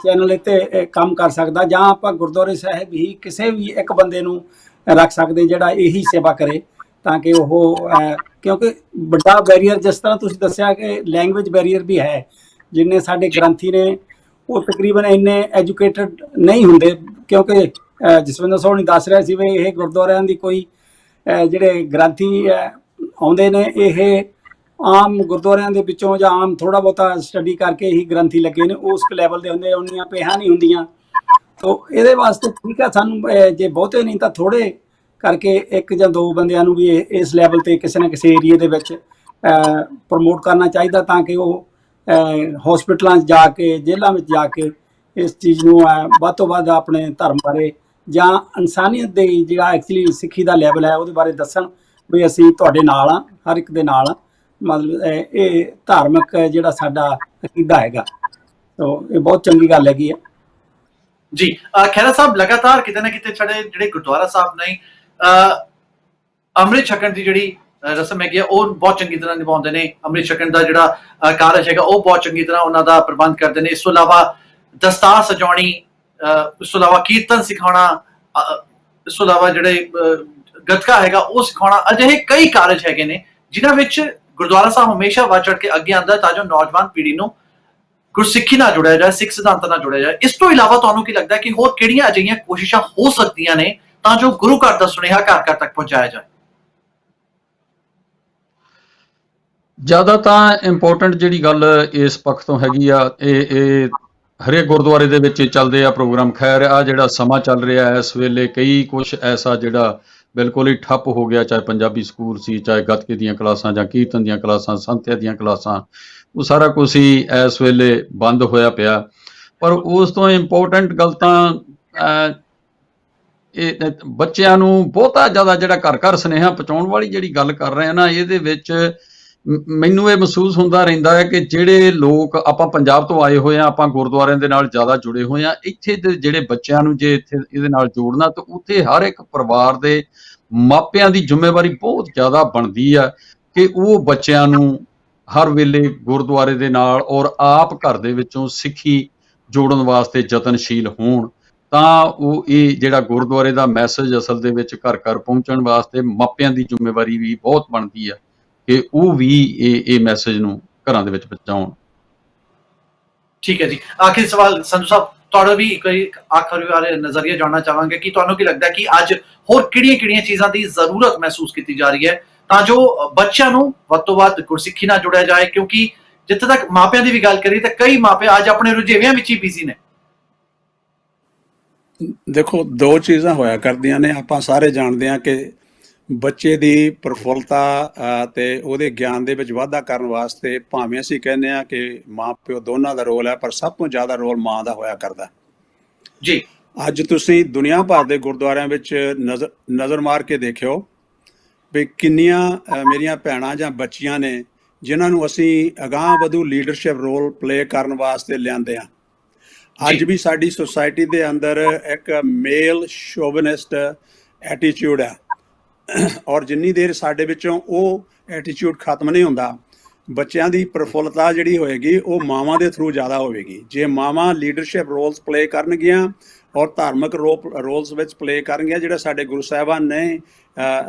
ਚੈਨਲ ਇੱਥੇ ਕੰਮ ਕਰ ਸਕਦਾ, ਜਾਂ ਆਪਾਂ ਗੁਰਦੁਆਰੇ ਸਾਹਿਬ ਹੀ ਕਿਸੇ ਵੀ ਇੱਕ ਬੰਦੇ ਨੂੰ ਰੱਖ ਸਕਦੇ ਜਿਹੜਾ ਇਹੀ ਸੇਵਾ ਕਰੇ, ਤਾਂ ਕਿ ਉਹ ਕਿਉਂਕਿ ਵੱਡਾ ਬੈਰੀਅਰ ਜਿਸ ਤਰ੍ਹਾਂ ਤੁਸੀਂ ਦੱਸਿਆ ਕਿ ਲੈਂਗੁਏਜ ਬੈਰੀਅਰ ਵੀ ਹੈ। ਜਿੰਨੇ ਸਾਡੇ ਗ੍ਰੰਥੀ ਨੇ ਉਹ ਤਕਰੀਬਨ ਇੰਨੇ ਐਜੂਕੇਟਡ ਨਹੀਂ ਹੁੰਦੇ, ਕਿਉਂਕਿ ਜਸਵਿੰਦਰ ਸੋਹਣੀ ਦੱਸ ਰਿਹਾ ਸੀ ਵੀ ਇਹ ਗੁਰਦੁਆਰਿਆਂ ਦੀ ਕੋਈ ਜਿਹੜੇ ਗ੍ਰੰਥੀ ਆਉਂਦੇ ਨੇ ਇਹ ਆਮ ਗੁਰਦੁਆਰਿਆਂ ਦੇ ਵਿੱਚੋਂ ਜਾਂ ਆਮ ਥੋੜਾ ਬਹੁਤਾ ਸਟੱਡੀ ਕਰਕੇ ਹੀ ਗ੍ਰੰਥੀ ਲੱਗੇ ਨੇ, ਉਸ ਲੈਵਲ ਦੇ ਹੁੰਦੇ, ਉਨੀਆਂ ਪੇਹਾਂ ਨਹੀਂ ਹੁੰਦੀਆਂ। ਤੋ ਇਹਦੇ ਵਾਸਤੇ ਠੀਕ ਹੈ ਸਾਨੂੰ ਜੇ ਬਹੁਤੇ ਨਹੀਂ ਤਾਂ ਥੋੜੇ ਕਰਕੇ ਇੱਕ ਜਾਂ ਦੋ ਬੰਦਿਆਂ ਨੂੰ ਵੀ ਇਸ ਲੈਵਲ ਤੇ ਕਿਸੇ ਨਾ ਕਿਸੇ ਏਰੀਏ ਦੇ ਵਿੱਚ ਪ੍ਰਮੋਟ ਕਰਨਾ ਚਾਹੀਦਾ, ਤਾਂ ਕਿ ਉਹ ਹਸਪੀਟਲਾਂ 'ਚ ਜਾ ਕੇ, ਜੇਲ੍ਹਾਂ ਵਿੱਚ ਜਾ ਕੇ ਇਸ ਚੀਜ਼ ਨੂੰ ਵੱਧ ਤੋਂ ਵੱਧ ਆਪਣੇ ਧਰਮ ਬਾਰੇ ਜਾਂ ਇਨਸਾਨੀਅਤ ਦੇ ਜਿਹੜਾ ਐਕਚੁਅਲੀ ਸਿੱਖੀ ਦਾ ਲੈਵਲ ਹੈ ਉਹਦੇ ਬਾਰੇ ਦੱਸਣ ਵੀ ਅਸੀਂ ਤੁਹਾਡੇ ਨਾਲ ਹਾਂ, ਹਰ ਇੱਕ ਦੇ ਨਾਲ। ਮਤਲਬ ਇਹ ਧਾਰਮਿਕ ਜਿਹੜਾ ਸਾਡਾ ਅਕੀਦਾ ਹੈਗਾ, ਤੋ ਇਹ ਬਹੁਤ ਚੰਗੀ ਗੱਲ ਹੈਗੀ ਆ ਜੀ। ਖਹਿਰਾ ਸਾਹਿਬ, ਲਗਾਤਾਰ ਕਿਤੇ ਨਾ ਕਿਤੇ ਸਾਡੇ ਜਿਹੜੇ ਗੁਰਦੁਆਰਾ ਸਾਹਿਬ ਨੇ ਅੰਮ੍ਰਿਤ ਛਕਣ ਦੀ ਜਿਹੜੀ ਰਸਮ ਹੈਗੀ ਉਹ ਬਹੁਤ ਚੰਗੀ ਤਰ੍ਹਾਂ ਨਿਭਾਉਂਦੇ ਨੇ। ਅੰਮ੍ਰਿਤ ਛਕਣ ਦਾ ਜਿਹੜਾ ਕਾਰਜ ਹੈਗਾ ਉਹ ਬਹੁਤ ਚੰਗੀ ਤਰ੍ਹਾਂ ਉਹਨਾਂ ਦਾ ਪ੍ਰਬੰਧ ਕਰਦੇ ਨੇ। ਇਸ ਤੋਂ ਇਲਾਵਾ ਦਸਤਾਰ ਸਜਾਉਣੀ, ਇਸ ਤੋਂ ਇਲਾਵਾ ਕੀਰਤਨ ਸਿਖਾਉਣਾ, ਇਸ ਤੋਂ ਇਲਾਵਾ ਜਿਹੜੇ ਗੱਤਕਾ ਹੈਗਾ ਉਹ ਸਿਖਾਉਣਾ, ਅਜਿਹੇ ਕਈ ਕਾਰਜ ਹੈਗੇ ਨੇ ਜਿਨ੍ਹਾਂ ਵਿੱਚ ਗੁਰਦੁਆਰਾ ਸਾਹਿਬ ਹਮੇਸ਼ਾ ਵੱਧ ਚੜ੍ਹ ਕੇ ਅੱਗੇ ਆਉਂਦਾ ਤਾਂ ਜੋ ਨੌਜਵਾਨ ਪੀੜ੍ਹੀ ਨੂੰ ਗੁਰਸਿੱਖੀ ਨਾਲ ਜੁੜਿਆ ਜਾਏ, ਸਿੱਖ ਸਿਧਾਂਤਾਂ ਨਾਲ ਜੁੜਿਆ ਜਾਏ। ਇਸ ਤੋਂ ਇਲਾਵਾ ਤੁਹਾਨੂੰ ਕੀ ਲੱਗਦਾ ਕਿ ਹੋਰ ਕਿਹੜੀਆਂ ਅਜਿਹੀਆਂ ਕੋਸ਼ਿਸ਼ਾਂ ਹੋ ਸਕਦੀਆਂ ਨੇ ਤਾਂ ਜੋ ਗੁਰੂ ਘਰ ਦਾ ਸੁਨੇਹਾ ਘਰ ਘਰ ਤੱਕ ਪਹੁੰਚਾਇਆ ਜਾਏ? ਜ਼ਿਆਦਾ ਤਾਂ ਇੰਪੋਰਟੈਂਟ ਜਿਹੜੀ ਗੱਲ ਇਸ ਪੱਖ ਤੋਂ ਹੈਗੀ ਆ, ਇਹ ਹਰੇਕ ਗੁਰਦੁਆਰੇ ਦੇ ਵਿੱਚ ਚੱਲਦੇ ਆ ਪ੍ਰੋਗਰਾਮ। ਖੈਰ ਆ ਜਿਹੜਾ ਸਮਾਂ ਚੱਲ ਰਿਹਾ ਇਸ ਵੇਲੇ ਕਈ ਕੁਛ ਐਸਾ ਜਿਹੜਾ ਬਿਲਕੁਲ ਹੀ ਠੱਪ ਹੋ ਗਿਆ, ਚਾਹੇ ਪੰਜਾਬੀ ਸਕੂਲ ਸੀ, ਚਾਹੇ ਗੱਤਕੇ ਦੀਆਂ ਕਲਾਸਾਂ ਜਾਂ ਕੀਰਤਨ ਦੀਆਂ ਕਲਾਸਾਂ, ਸੰਥਿਆ ਦੀਆਂ ਕਲਾਸਾਂ, ਉਹ ਸਾਰਾ ਕੁਛ ਹੀ ਇਸ ਵੇਲੇ ਬੰਦ ਹੋਇਆ ਪਿਆ। ਪਰ ਉਸ ਤੋਂ ਇੰਪੋਰਟੈਂਟ ਗੱਲ ਤਾਂ ਇਹ ਬੱਚਿਆਂ ਨੂੰ ਬਹੁਤਾ ਜ਼ਿਆਦਾ ਜਿਹੜਾ ਘਰ ਘਰ ਸੁਨੇਹਾ ਪਹੁੰਚਾਉਣ ਵਾਲੀ ਜਿਹੜੀ ਗੱਲ ਕਰ ਰਹੇ ਆ ਨਾ, ਇਹਦੇ ਵਿੱਚ ਮੈਨੂੰ ਇਹ ਮਹਿਸੂਸ ਹੁੰਦਾ ਰਹਿੰਦਾ ਹੈ ਕਿ ਜਿਹੜੇ ਲੋਕ ਆਪਾਂ ਪੰਜਾਬ ਤੋਂ ਆਏ ਹੋਏ ਆ, ਆਪਾਂ ਗੁਰਦੁਆਰਿਆਂ ਦੇ ਨਾਲ ਜ਼ਿਆਦਾ ਜੁੜੇ ਹੋਏ ਆ, ਇੱਥੇ ਦੇ ਜਿਹੜੇ ਬੱਚਿਆਂ ਨੂੰ ਜੇ ਇੱਥੇ ਇਹਦੇ ਨਾਲ ਜੋੜਨਾ ਤਾਂ ਉੱਥੇ ਹਰ ਇੱਕ ਪਰਿਵਾਰ ਦੇ ਮਾਪਿਆਂ ਦੀ ਜ਼ਿੰਮੇਵਾਰੀ ਬਹੁਤ ਜ਼ਿਆਦਾ ਬਣਦੀ ਆ ਕਿ ਉਹ ਬੱਚਿਆਂ ਨੂੰ ਹਰ ਵੇਲੇ ਗੁਰਦੁਆਰੇ ਦੇ ਨਾਲ ਔਰ ਆਪ ਘਰ ਦੇ ਵਿੱਚੋਂ ਸਿੱਖੀ ਜੋੜਨ ਵਾਸਤੇ ਯਤਨਸ਼ੀਲ ਹੋਣ। ਤਾਂ ਉਹ ਇਹ ਜਿਹੜਾ ਗੁਰਦੁਆਰੇ ਦਾ ਮੈਸੇਜ ਅਸਲ ਦੇ ਵਿੱਚ ਘਰ ਘਰ ਪਹੁੰਚਣ ਵਾਸਤੇ ਮਾਪਿਆਂ ਦੀ ਜ਼ਿੰਮੇਵਾਰੀ ਵੀ ਬਹੁਤ ਬਣਦੀ ਆ ਕਿ ਉਹ ਵੀ ਇਹ ਮੈਸੇਜ ਨੂੰ ਘਰਾਂ ਦੇ ਵਿੱਚ ਪਹੁੰਚਾਉਣ। ਠੀਕ ਹੈ ਜੀ। ਆਖਿਰ ਸਵਾਲ ਸੰਧੂ ਸਾਹਿਬ, ਤੁਹਾਡਾ ਵੀ ਇੱਕ ਆਖਰੀ ਵਾਲੇ ਨਜ਼ਰੀਆ ਜਾਣਨਾ ਚਾਹਾਂਗੇ ਕਿ ਤੁਹਾਨੂੰ ਕੀ ਲੱਗਦਾ ਕਿ ਅੱਜ ਹੋਰ ਕਿਹੜੀਆਂ ਚੀਜ਼ਾਂ ਦੀ ਜ਼ਰੂਰਤ ਮਹਿਸੂਸ ਕੀਤੀ ਜਾ ਰਹੀ ਹੈ ਤਾਂ ਜੋ ਬੱਚਿਆਂ ਨੂੰ ਵੱਧ ਤੋਂ ਵੱਧ ਗੁਰਸਿੱਖੀ ਨਾਲ ਜੁੜਿਆ ਜਾਏ? ਕਿਉਂਕਿ ਜਿੱਥੇ ਤੱਕ ਮਾਪਿਆਂ ਦੀ ਵੀ ਗੱਲ ਕਰੀਏ ਤਾਂ ਕਈ ਮਾਪੇ ਅੱਜ ਆਪਣੇ ਰੁਝੇਵਿਆਂ ਵਿੱਚ ਹੀ ਬਿਜ਼ੀ ਨੇ। ਦੇਖੋ, ਦੋ ਚੀਜ਼ਾਂ ਹੋਇਆ ਕਰਦੀਆਂ ਨੇ। ਆਪਾਂ ਸਾਰੇ ਜਾਣਦੇ ਹਾਂ ਕਿ ਬੱਚੇ ਦੀ ਪ੍ਰਫੁੱਲਤਾ ਤੇ ਉਹਦੇ ਗਿਆਨ ਦੇ ਵਿੱਚ ਵਾਧਾ ਕਰਨ ਵਾਸਤੇ ਭਾਵੇਂ ਅਸੀਂ ਕਹਿੰਦੇ ਹਾਂ ਕਿ ਮਾਂ ਪਿਓ ਦੋਨਾਂ ਦਾ ਰੋਲ ਹੈ, ਪਰ ਸਭ ਤੋਂ ਜ਼ਿਆਦਾ ਰੋਲ ਮਾਂ ਦਾ ਹੋਇਆ ਕਰਦਾ ਜੀ। ਅੱਜ ਤੁਸੀਂ ਦੁਨੀਆ ਭਰ ਦੇ ਗੁਰਦੁਆਰਿਆਂ ਵਿੱਚ ਨਜ਼ਰ ਮਾਰ ਕੇ ਦੇਖਿਓ ਵੀ ਕਿੰਨੀਆਂ ਮੇਰੀਆਂ ਭੈਣਾਂ ਜਾਂ ਬੱਚੀਆਂ ਨੇ ਜਿਨ੍ਹਾਂ ਨੂੰ ਅਸੀਂ ਅਗਾਂਹ ਵਧੂ ਲੀਡਰਸ਼ਿਪ ਰੋਲ ਪਲੇ ਕਰਨ ਵਾਸਤੇ ਲਿਆਂਦੇ ਹਾਂ। ਅੱਜ ਵੀ ਸਾਡੀ ਸੁਸਾਇਟੀ ਦੇ ਅੰਦਰ ਇੱਕ ਮੇਲ ਸ਼ੋਵਨਿਸਟ ਐਟੀਟਿਊਡ ਹੈ, ਔਰ ਜਿੰਨੀ ਦੇਰ ਸਾਡੇ ਵਿੱਚੋਂ ਉਹ ਐਟੀਟਿਊਡ ਖਤਮ ਨਹੀਂ ਹੁੰਦਾ, ਬੱਚਿਆਂ ਦੀ ਪ੍ਰਫੁੱਲਤਾ ਜਿਹੜੀ ਹੋਏਗੀ ਉਹ ਮਾਵਾਂ ਦੇ ਥਰੂ ਜ਼ਿਆਦਾ ਹੋਵੇਗੀ। ਜੇ ਮਾਵਾਂ ਲੀਡਰਸ਼ਿਪ ਰੋਲਸ ਪਲੇ ਕਰਨਗੀਆਂ ਔਰ ਧਾਰਮਿਕ ਰੋਲਸ ਵਿੱਚ ਪਲੇ ਕਰਨਗੀਆਂ, ਜਿਹੜਾ ਸਾਡੇ ਗੁਰੂ ਸਾਹਿਬਾਨ ਨੇ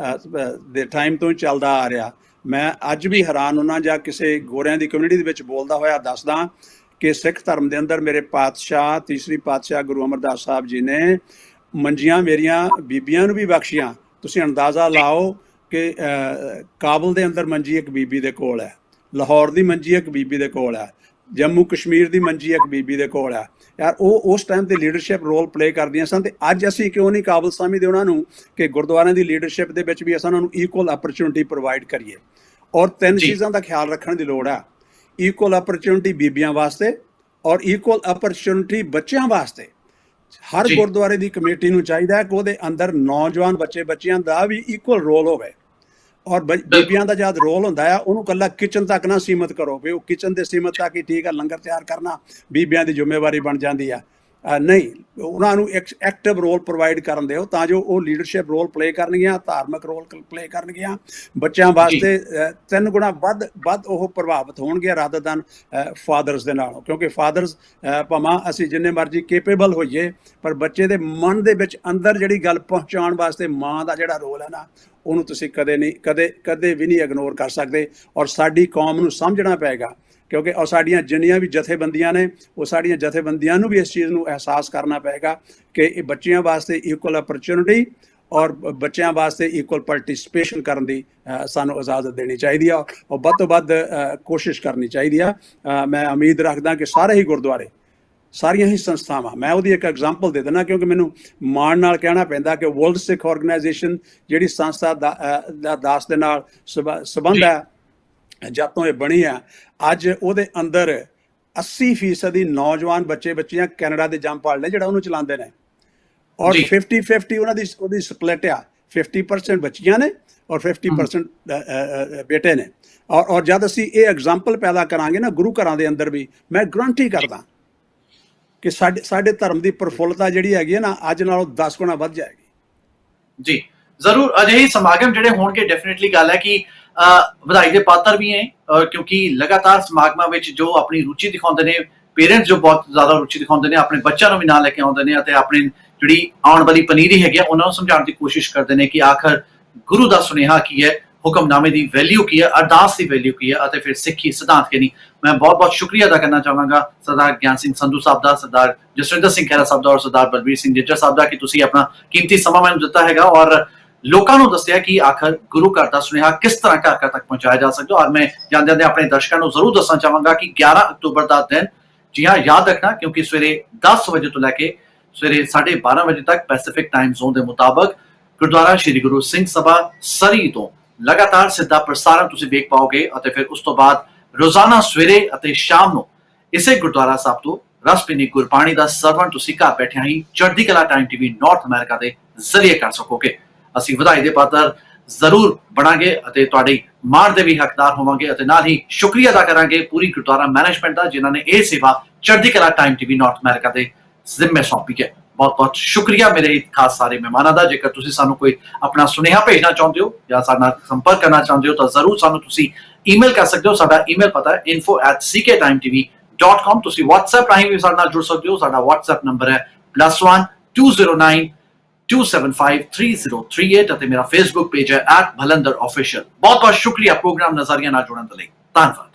ਦੇ ਟਾਈਮ ਤੋਂ ਚੱਲਦਾ ਆ ਰਿਹਾ। ਮੈਂ ਅੱਜ ਵੀ ਹੈਰਾਨ ਹੁੰਦਾ ਜਾਂ ਕਿਸੇ ਗੋਰਿਆਂ ਦੀ ਕਮਿਊਨਿਟੀ ਦੇ ਵਿੱਚ ਬੋਲਦਾ ਹੋਇਆ ਦੱਸਦਾ ਕਿ ਸਿੱਖ ਧਰਮ ਦੇ ਅੰਦਰ ਮੇਰੇ ਪਾਤਸ਼ਾਹ, ਤੀਸਰੀ ਪਾਤਸ਼ਾਹ ਗੁਰੂ ਅਮਰਦਾਸ ਸਾਹਿਬ ਜੀ ਨੇ ਮੰਜੀਆਂ ਮੇਰੀਆਂ ਬੀਬੀਆਂ ਨੂੰ ਵੀ ਬਖਸ਼ੀਆਂ। ਤੁਸੀਂ ਅੰਦਾਜ਼ਾ ਲਾਓ ਕਿ ਕਾਬਲ ਦੇ ਅੰਦਰ ਮੰਜੀ ਇੱਕ ਬੀਬੀ ਦੇ ਕੋਲ ਹੈ, ਲਾਹੌਰ ਦੀ ਮੰਜੀ ਇੱਕ ਬੀਬੀ ਦੇ ਕੋਲ ਹੈ, ਜੰਮੂ ਕਸ਼ਮੀਰ ਦੀ ਮੰਜੀ ਇੱਕ ਬੀਬੀ ਦੇ ਕੋਲ ਹੈ। ਯਾਰ ਉਹ ਉਸ ਟਾਈਮ ਤੇ ਲੀਡਰਸ਼ਿਪ ਰੋਲ ਪਲੇ ਕਰਦੀਆਂ ਸਨ, ਤੇ ਅੱਜ ਅਸੀਂ ਕਿਉਂ ਨਹੀਂ ਕਾਬਲ ਸਮਝਦੇ ਉਹਨਾਂ ਨੂੰ ਕਿ ਗੁਰਦੁਆਰਿਆਂ ਦੀ ਲੀਡਰਸ਼ਿਪ ਦੇ ਵਿੱਚ ਵੀ ਅਸੀਂ ਉਹਨਾਂ ਨੂੰ ਇਕੁਅਲ ਅਪਰਚੁਨਿਟੀ ਪ੍ਰੋਵਾਈਡ ਕਰੀਏ। ਔਰ ਤਿੰਨ ਚੀਜ਼ਾਂ ਦਾ ਖਿਆਲ ਰੱਖਣ ਦੀ ਲੋੜ ਹੈ, ਇਕੁਅਲ ਅਪਰਚੁਨਿਟੀ ਬੀਬੀਆਂ ਵਾਸਤੇ ਔਰ ਇਕੁਅਲ ਅਪਰਚੁਨਿਟੀ ਬੱਚਿਆਂ ਵਾਸਤੇ। ਹਰ ਗੁਰਦੁਆਰੇ ਦੀ ਕਮੇਟੀ ਨੂੰ ਚਾਹੀਦਾ ਹੈ ਕਿ ਉਹਦੇ ਅੰਦਰ ਨੌਜਵਾਨ ਬੱਚਿਆਂ ਦਾ ਵੀ ਇਕੁਅਲ ਰੋਲ ਹੋਵੇ। ਔਰ ਬੀਬੀਆਂ ਦਾ ਜਦ ਰੋਲ ਹੁੰਦਾ ਆ ਉਹਨੂੰ ਇਕੱਲਾ ਕਿਚਨ ਤੱਕ ਨਾ ਸੀਮਤ ਕਰੋ ਵੀ ਉਹ ਕਿਚਨ ਦੇ ਸੀਮਤ ਤੱਕ ਹੀ ਠੀਕ ਹੈ, ਲੰਗਰ ਤਿਆਰ ਕਰਨਾ ਬੀਬੀਆਂ ਦੀ ਜ਼ਿੰਮੇਵਾਰੀ ਬਣ ਜਾਂਦੀ ਆ। ਨਹੀਂ, ਉਹਨਾਂ ਨੂੰ ਇੱਕ ਐਕਟਿਵ ਰੋਲ ਪ੍ਰੋਵਾਈਡ ਕਰਨ ਦਿਓ ਤਾਂ ਜੋ ਉਹ ਲੀਡਰਸ਼ਿਪ ਰੋਲ ਪਲੇ ਕਰਨਗੀਆਂ, ਧਾਰਮਿਕ ਰੋਲ ਪਲੇ ਕਰਨਗੀਆਂ। ਬੱਚਿਆਂ ਵਾਸਤੇ 3 ਗੁਣਾ ਵੱਧ ਉਹ ਪ੍ਰਭਾਵਿਤ ਹੋਣਗੇ ਰਾਦਰ ਦੈਨ ਫਾਦਰਸ ਦੇ ਨਾਲੋਂ, ਕਿਉਂਕਿ ਫਾਦਰਸ ਭਾਵੇਂ ਅਸੀਂ ਜਿੰਨੇ ਮਰਜ਼ੀ ਕੇਪੇਬਲ ਹੋਈਏ, ਪਰ ਬੱਚੇ ਦੇ ਮਨ ਦੇ ਵਿੱਚ ਅੰਦਰ ਜਿਹੜੀ ਗੱਲ ਪਹੁੰਚਾਉਣ ਵਾਸਤੇ ਮਾਂ ਦਾ ਜਿਹੜਾ ਰੋਲ ਹੈ ਨਾ, ਉਹਨੂੰ ਤੁਸੀਂ ਕਦੇ ਵੀ ਨਹੀਂ ਇਗਨੋਰ ਕਰ ਸਕਦੇ। ਔਰ ਸਾਡੀ ਕੌਮ ਨੂੰ ਸਮਝਣਾ ਪਏਗਾ, ਕਿਉਂਕਿ ਉਹ ਸਾਡੀਆਂ ਜਿੰਨੀਆਂ ਵੀ ਜਥੇਬੰਦੀਆਂ ਨੇ, ਉਹ ਸਾਡੀਆਂ ਜਥੇਬੰਦੀਆਂ ਨੂੰ ਵੀ ਇਸ ਚੀਜ਼ ਨੂੰ ਅਹਿਸਾਸ ਕਰਨਾ ਪਏਗਾ ਕਿ ਇਹ ਬੱਚਿਆਂ ਵਾਸਤੇ ਇਕੁਅਲ ਅਪਰਚੁਨਿਟੀ ਔਰ ਬੱਚਿਆਂ ਵਾਸਤੇ ਇਕੁਅਲ ਪਾਰਟਿਸਿਪੇਸ਼ਨ ਕਰਨ ਦੀ ਸਾਨੂੰ ਇਜਾਜ਼ਤ ਦੇਣੀ ਚਾਹੀਦੀ ਆ, ਔਰ ਵੱਧ ਤੋਂ ਵੱਧ ਕੋਸ਼ਿਸ਼ ਕਰਨੀ ਚਾਹੀਦੀ ਆ। ਮੈਂ ਉਮੀਦ ਰੱਖਦਾ ਕਿ ਸਾਰੇ ਹੀ ਗੁਰਦੁਆਰੇ, ਸਾਰੀਆਂ ਹੀ ਸੰਸਥਾਵਾਂ, ਮੈਂ ਉਹਦੀ ਇੱਕ ਐਗਜ਼ਾਮਪਲ ਦੇ ਦਿੰਦਾ ਕਿਉਂਕਿ ਮੈਨੂੰ ਮਾਣ ਨਾਲ ਕਹਿਣਾ ਪੈਂਦਾ ਕਿ ਵਰਲਡ ਸਿੱਖ ਆਰਗੇਨਾਈਜੇਸ਼ਨ ਜਿਹੜੀ ਸੰਸਥਾ ਦਾ ਦਾਸ ਦੇ ਨਾਲ ਸੰਬੰਧ ਹੈ, ਜਦ ਤੋਂ ਇਹ ਬਣੀ ਆ, ਅੱਜ ਉਹਦੇ ਅੰਦਰ 80% ਨੌਜਵਾਨ ਬੱਚੀਆਂ ਕੈਨੇਡਾ ਦੇ ਜੰਪਾਲ ਨੇ ਜਿਹੜਾ ਉਹਨੂੰ ਚਲਾਉਂਦੇ ਨੇ, ਔਰ 50-50 ਉਹਦੀ ਸਪਲਿਟ ਆ, 50% ਬੱਚੀਆਂ ਨੇ ਔਰ 50% ਬੇਟੇ ਨੇ। ਔਰ ਜਦ ਅਸੀਂ ਇਹ ਐਗਜ਼ਾਮਪਲ ਪੈਦਾ ਕਰਾਂਗੇ ਨਾ ਗੁਰੂ ਘਰਾਂ ਦੇ ਅੰਦਰ ਵੀ, ਮੈਂ ਗਰੰਟੀ ਕਰਦਾ ਕਿ ਸਾਡੇ ਧਰਮ ਦੀ ਪ੍ਰਫੁੱਲਤਾ ਜਿਹੜੀ ਹੈਗੀ ਹੈ ਨਾ, ਅੱਜ ਨਾਲੋਂ 10 ਗੁਣਾ ਵੱਧ ਜਾਏਗੀ। ਜੀ ਜ਼ਰੂਰ, ਅਜਿਹੇ ਸਮਾਗਮ ਜਿਹੜੇ ਹੋਣਗੇ ਡੈਫੀਨੇਟਲੀ ਗੱਲ ਹੈ ਕਿ ਵਧਾਈ ਦੇ ਪਾਤਰ ਵੀ ਹੈ, ਕਿਉਂਕਿ ਲਗਾਤਾਰ ਸਮਾਗਮਾਂ ਵਿੱਚ ਜੋ ਆਪਣੀ ਰੁਚੀ ਦਿਖਾਉਂਦੇ ਨੇ, ਪੇਰੈਂਟਸ ਜੋ ਬਹੁਤ ਜ਼ਿਆਦਾ ਰੁਚੀ ਦਿਖਾਉਂਦੇ ਨੇ, ਆਪਣੇ ਬੱਚਿਆਂ ਨੂੰ ਵੀ ਨਾਲ ਲੈ ਕੇ ਆਉਂਦੇ ਨੇ ਅਤੇ ਆਪਣੀ ਜਿਹੜੀ ਆਉਣ ਵਾਲੀ ਪਨੀਰੀ ਹੈਗੀ ਉਹਨਾਂ ਨੂੰ ਸਮਝਾਉਣ ਦੀ ਕੋਸ਼ਿਸ਼ ਕਰਦੇ ਨੇ ਕਿ ਆਖਰ ਗੁਰੂ ਦਾ ਸੁਨੇਹਾ ਕੀ ਹੈ, ਹੁਕਮਨਾਮੇ ਦੀ ਵੈਲਿਊ ਕੀ ਹੈ, ਅਰਦਾਸ ਦੀ ਵੈਲਿਊ ਕੀ ਹੈ ਅਤੇ ਫਿਰ ਸਿੱਖੀ ਸਿਧਾਂਤ ਕੀ ਨਹੀਂ। ਮੈਂ ਬਹੁਤ ਬਹੁਤ ਸ਼ੁਕਰੀਆ ਅਦਾ ਕਰਨਾ ਚਾਹਾਂਗਾ ਸਰਦਾਰ ਗਿਆਨ ਸਿੰਘ ਸੰਧੂ ਸਾਹਿਬ ਦਾ, ਸਰਦਾਰ ਜਸਵਿੰਦਰ ਸਿੰਘ ਖਹਿਰਾ ਸਾਹਿਬ ਦਾ ਔਰ ਸਰਦਾਰ ਬਲਬੀਰ ਸਿੰਘ ਜੱਜਾ ਸਾਹਿਬ ਦਾ ਕਿ ਤੁਸੀਂ ਆਪਣਾ ਕੀਮਤੀ ਸਮਾਂ ਮੈਨੂੰ ਦਿੱਤਾ ਹੈਗਾ ਔਰ ਲੋਕਾਂ ਨੂੰ ਦੱਸਿਆ ਕਿ ਆਖਰ ਗੁਰੂ ਘਰ ਦਾ ਸੁਨੇਹਾ ਕਿਸ ਤਰ੍ਹਾਂ ਘਰ ਘਰ ਤੱਕ ਪਹੁੰਚਾਇਆ ਜਾ ਸਕਦਾ। ਔਰ ਮੈਂ ਜਾਂਦੇ ਆਪਣੇ ਦਰਸ਼ਕਾਂ ਨੂੰ ਜ਼ਰੂਰ ਦੱਸਣਾ ਚਾਹਾਂਗਾ ਕਿ 11 ਅਕਤੂਬਰ ਦਾ ਦਿਨ, ਜੀ ਹਾਂ ਯਾਦ ਰੱਖਣਾ, ਕਿਉਂਕਿ ਸਵੇਰੇ 10 ਵਜੇ ਤੋਂ ਲੈ ਕੇ ਸਵੇਰੇ 12:30 ਵਜੇ ਤੱਕ ਪੈਸੀਫਿਕ ਟਾਈਮ ਜ਼ੋਨ ਦੇ ਮੁਤਾਬਕ ਗੁਰਦੁਆਰਾ ਸ਼੍ਰੀ ਗੁਰੂ ਸਿੰਘ ਸਭਾ ਸਰੀ ਤੋਂ ਲਗਾਤਾਰ ਸਿੱਧਾ ਪ੍ਰਸਾਰਣ ਤੁਸੀਂ ਵੇਖ ਪਾਓਗੇ ਅਤੇ ਫਿਰ ਉਸ ਤੋਂ ਬਾਅਦ ਰੋਜ਼ਾਨਾ ਸਵੇਰੇ ਅਤੇ ਸ਼ਾਮ ਨੂੰ ਇਸੇ ਗੁਰਦੁਆਰਾ ਸਾਹਿਬ ਤੋਂ ਰਸਪਿਨੀ ਗੁਰਬਾਣੀ ਦਾ ਸਰਵਣ ਤੁਸੀਂ ਘਰ ਬੈਠਿਆਂ ਹੀ ਚੜ੍ਹਦੀ ਕਲਾ ਟਾਈਮ ਟੀਵੀ ਨਾਰਥ ਅਮਰੀਕਾ ਦੇ ਜ਼ਰੀਏ ਕਰ ਸਕੋਗੇ। ਅਸੀਂ ਵਧਾਈ ਦੇ ਪਾਤਰ ਜ਼ਰੂਰ ਬਣਾਂਗੇ ਅਤੇ ਤੁਹਾਡੀ ਮਾਣ ਦੇ ਵੀ ਹੱਕਦਾਰ ਹੋਵਾਂਗੇ ਅਤੇ ਨਾਲ ਹੀ ਸ਼ੁਕਰੀਆ ਅਦਾ ਕਰਾਂਗੇ ਪੂਰੀ ਗੁਰਦੁਆਰਾ ਮੈਨੇਜਮੈਂਟ ਦਾ ਜਿਨ੍ਹਾਂ ਨੇ ਇਹ ਸੇਵਾ ਚੜ੍ਹਦੀ ਕਲਾ ਟਾਈਮ ਟੀਵੀ ਨਾਰਥ ਅਮਰੀਕਾ ਦੇ ਜ਼ਿੰਮੇ ਸੌਂਪੀ ਹੈ। ਬਹੁਤ ਬਹੁਤ ਸ਼ੁਕਰੀਆ ਮੇਰੇ ਖਾਸ ਸਾਰੇ ਮਹਿਮਾਨਾਂ ਦਾ। ਜੇਕਰ ਤੁਸੀਂ ਸਾਨੂੰ ਕੋਈ ਆਪਣਾ ਸੁਨੇਹਾ ਭੇਜਣਾ ਚਾਹੁੰਦੇ ਹੋ ਜਾਂ ਸਾਡੇ ਨਾਲ ਸੰਪਰਕ ਕਰਨਾ ਚਾਹੁੰਦੇ ਹੋ ਤਾਂ ਜ਼ਰੂਰ ਸਾਨੂੰ ਤੁਸੀਂ ਈਮੇਲ ਕਰ ਸਕਦੇ ਹੋ। ਸਾਡਾ ਈਮੇਲ ਪਤਾ ਹੈ info@cktimetv.com। ਤੁਸੀਂ WhatsApp ਰਾਹੀਂ ਵੀ ਸਾਡੇ ਨਾਲ ਜੁੜ ਸਕਦੇ ਹੋ। ਸਾਡਾ WhatsApp ਨੰਬਰ ਹੈ +1 209 275 3038 ਅਤੇ ਮੇਰਾ Facebook ਪੇਜ ਹੈ @bhalandarofficial। ਬਹੁਤ ਬਹੁਤ ਸ਼ੁਕਰੀਆ ਪ੍ਰੋਗਰਾਮ ਨਜ਼ਰੀਆ ਨਾਲ ਜੁੜਨ ਦੇ ਲਈ। ਧੰਨਵਾਦ।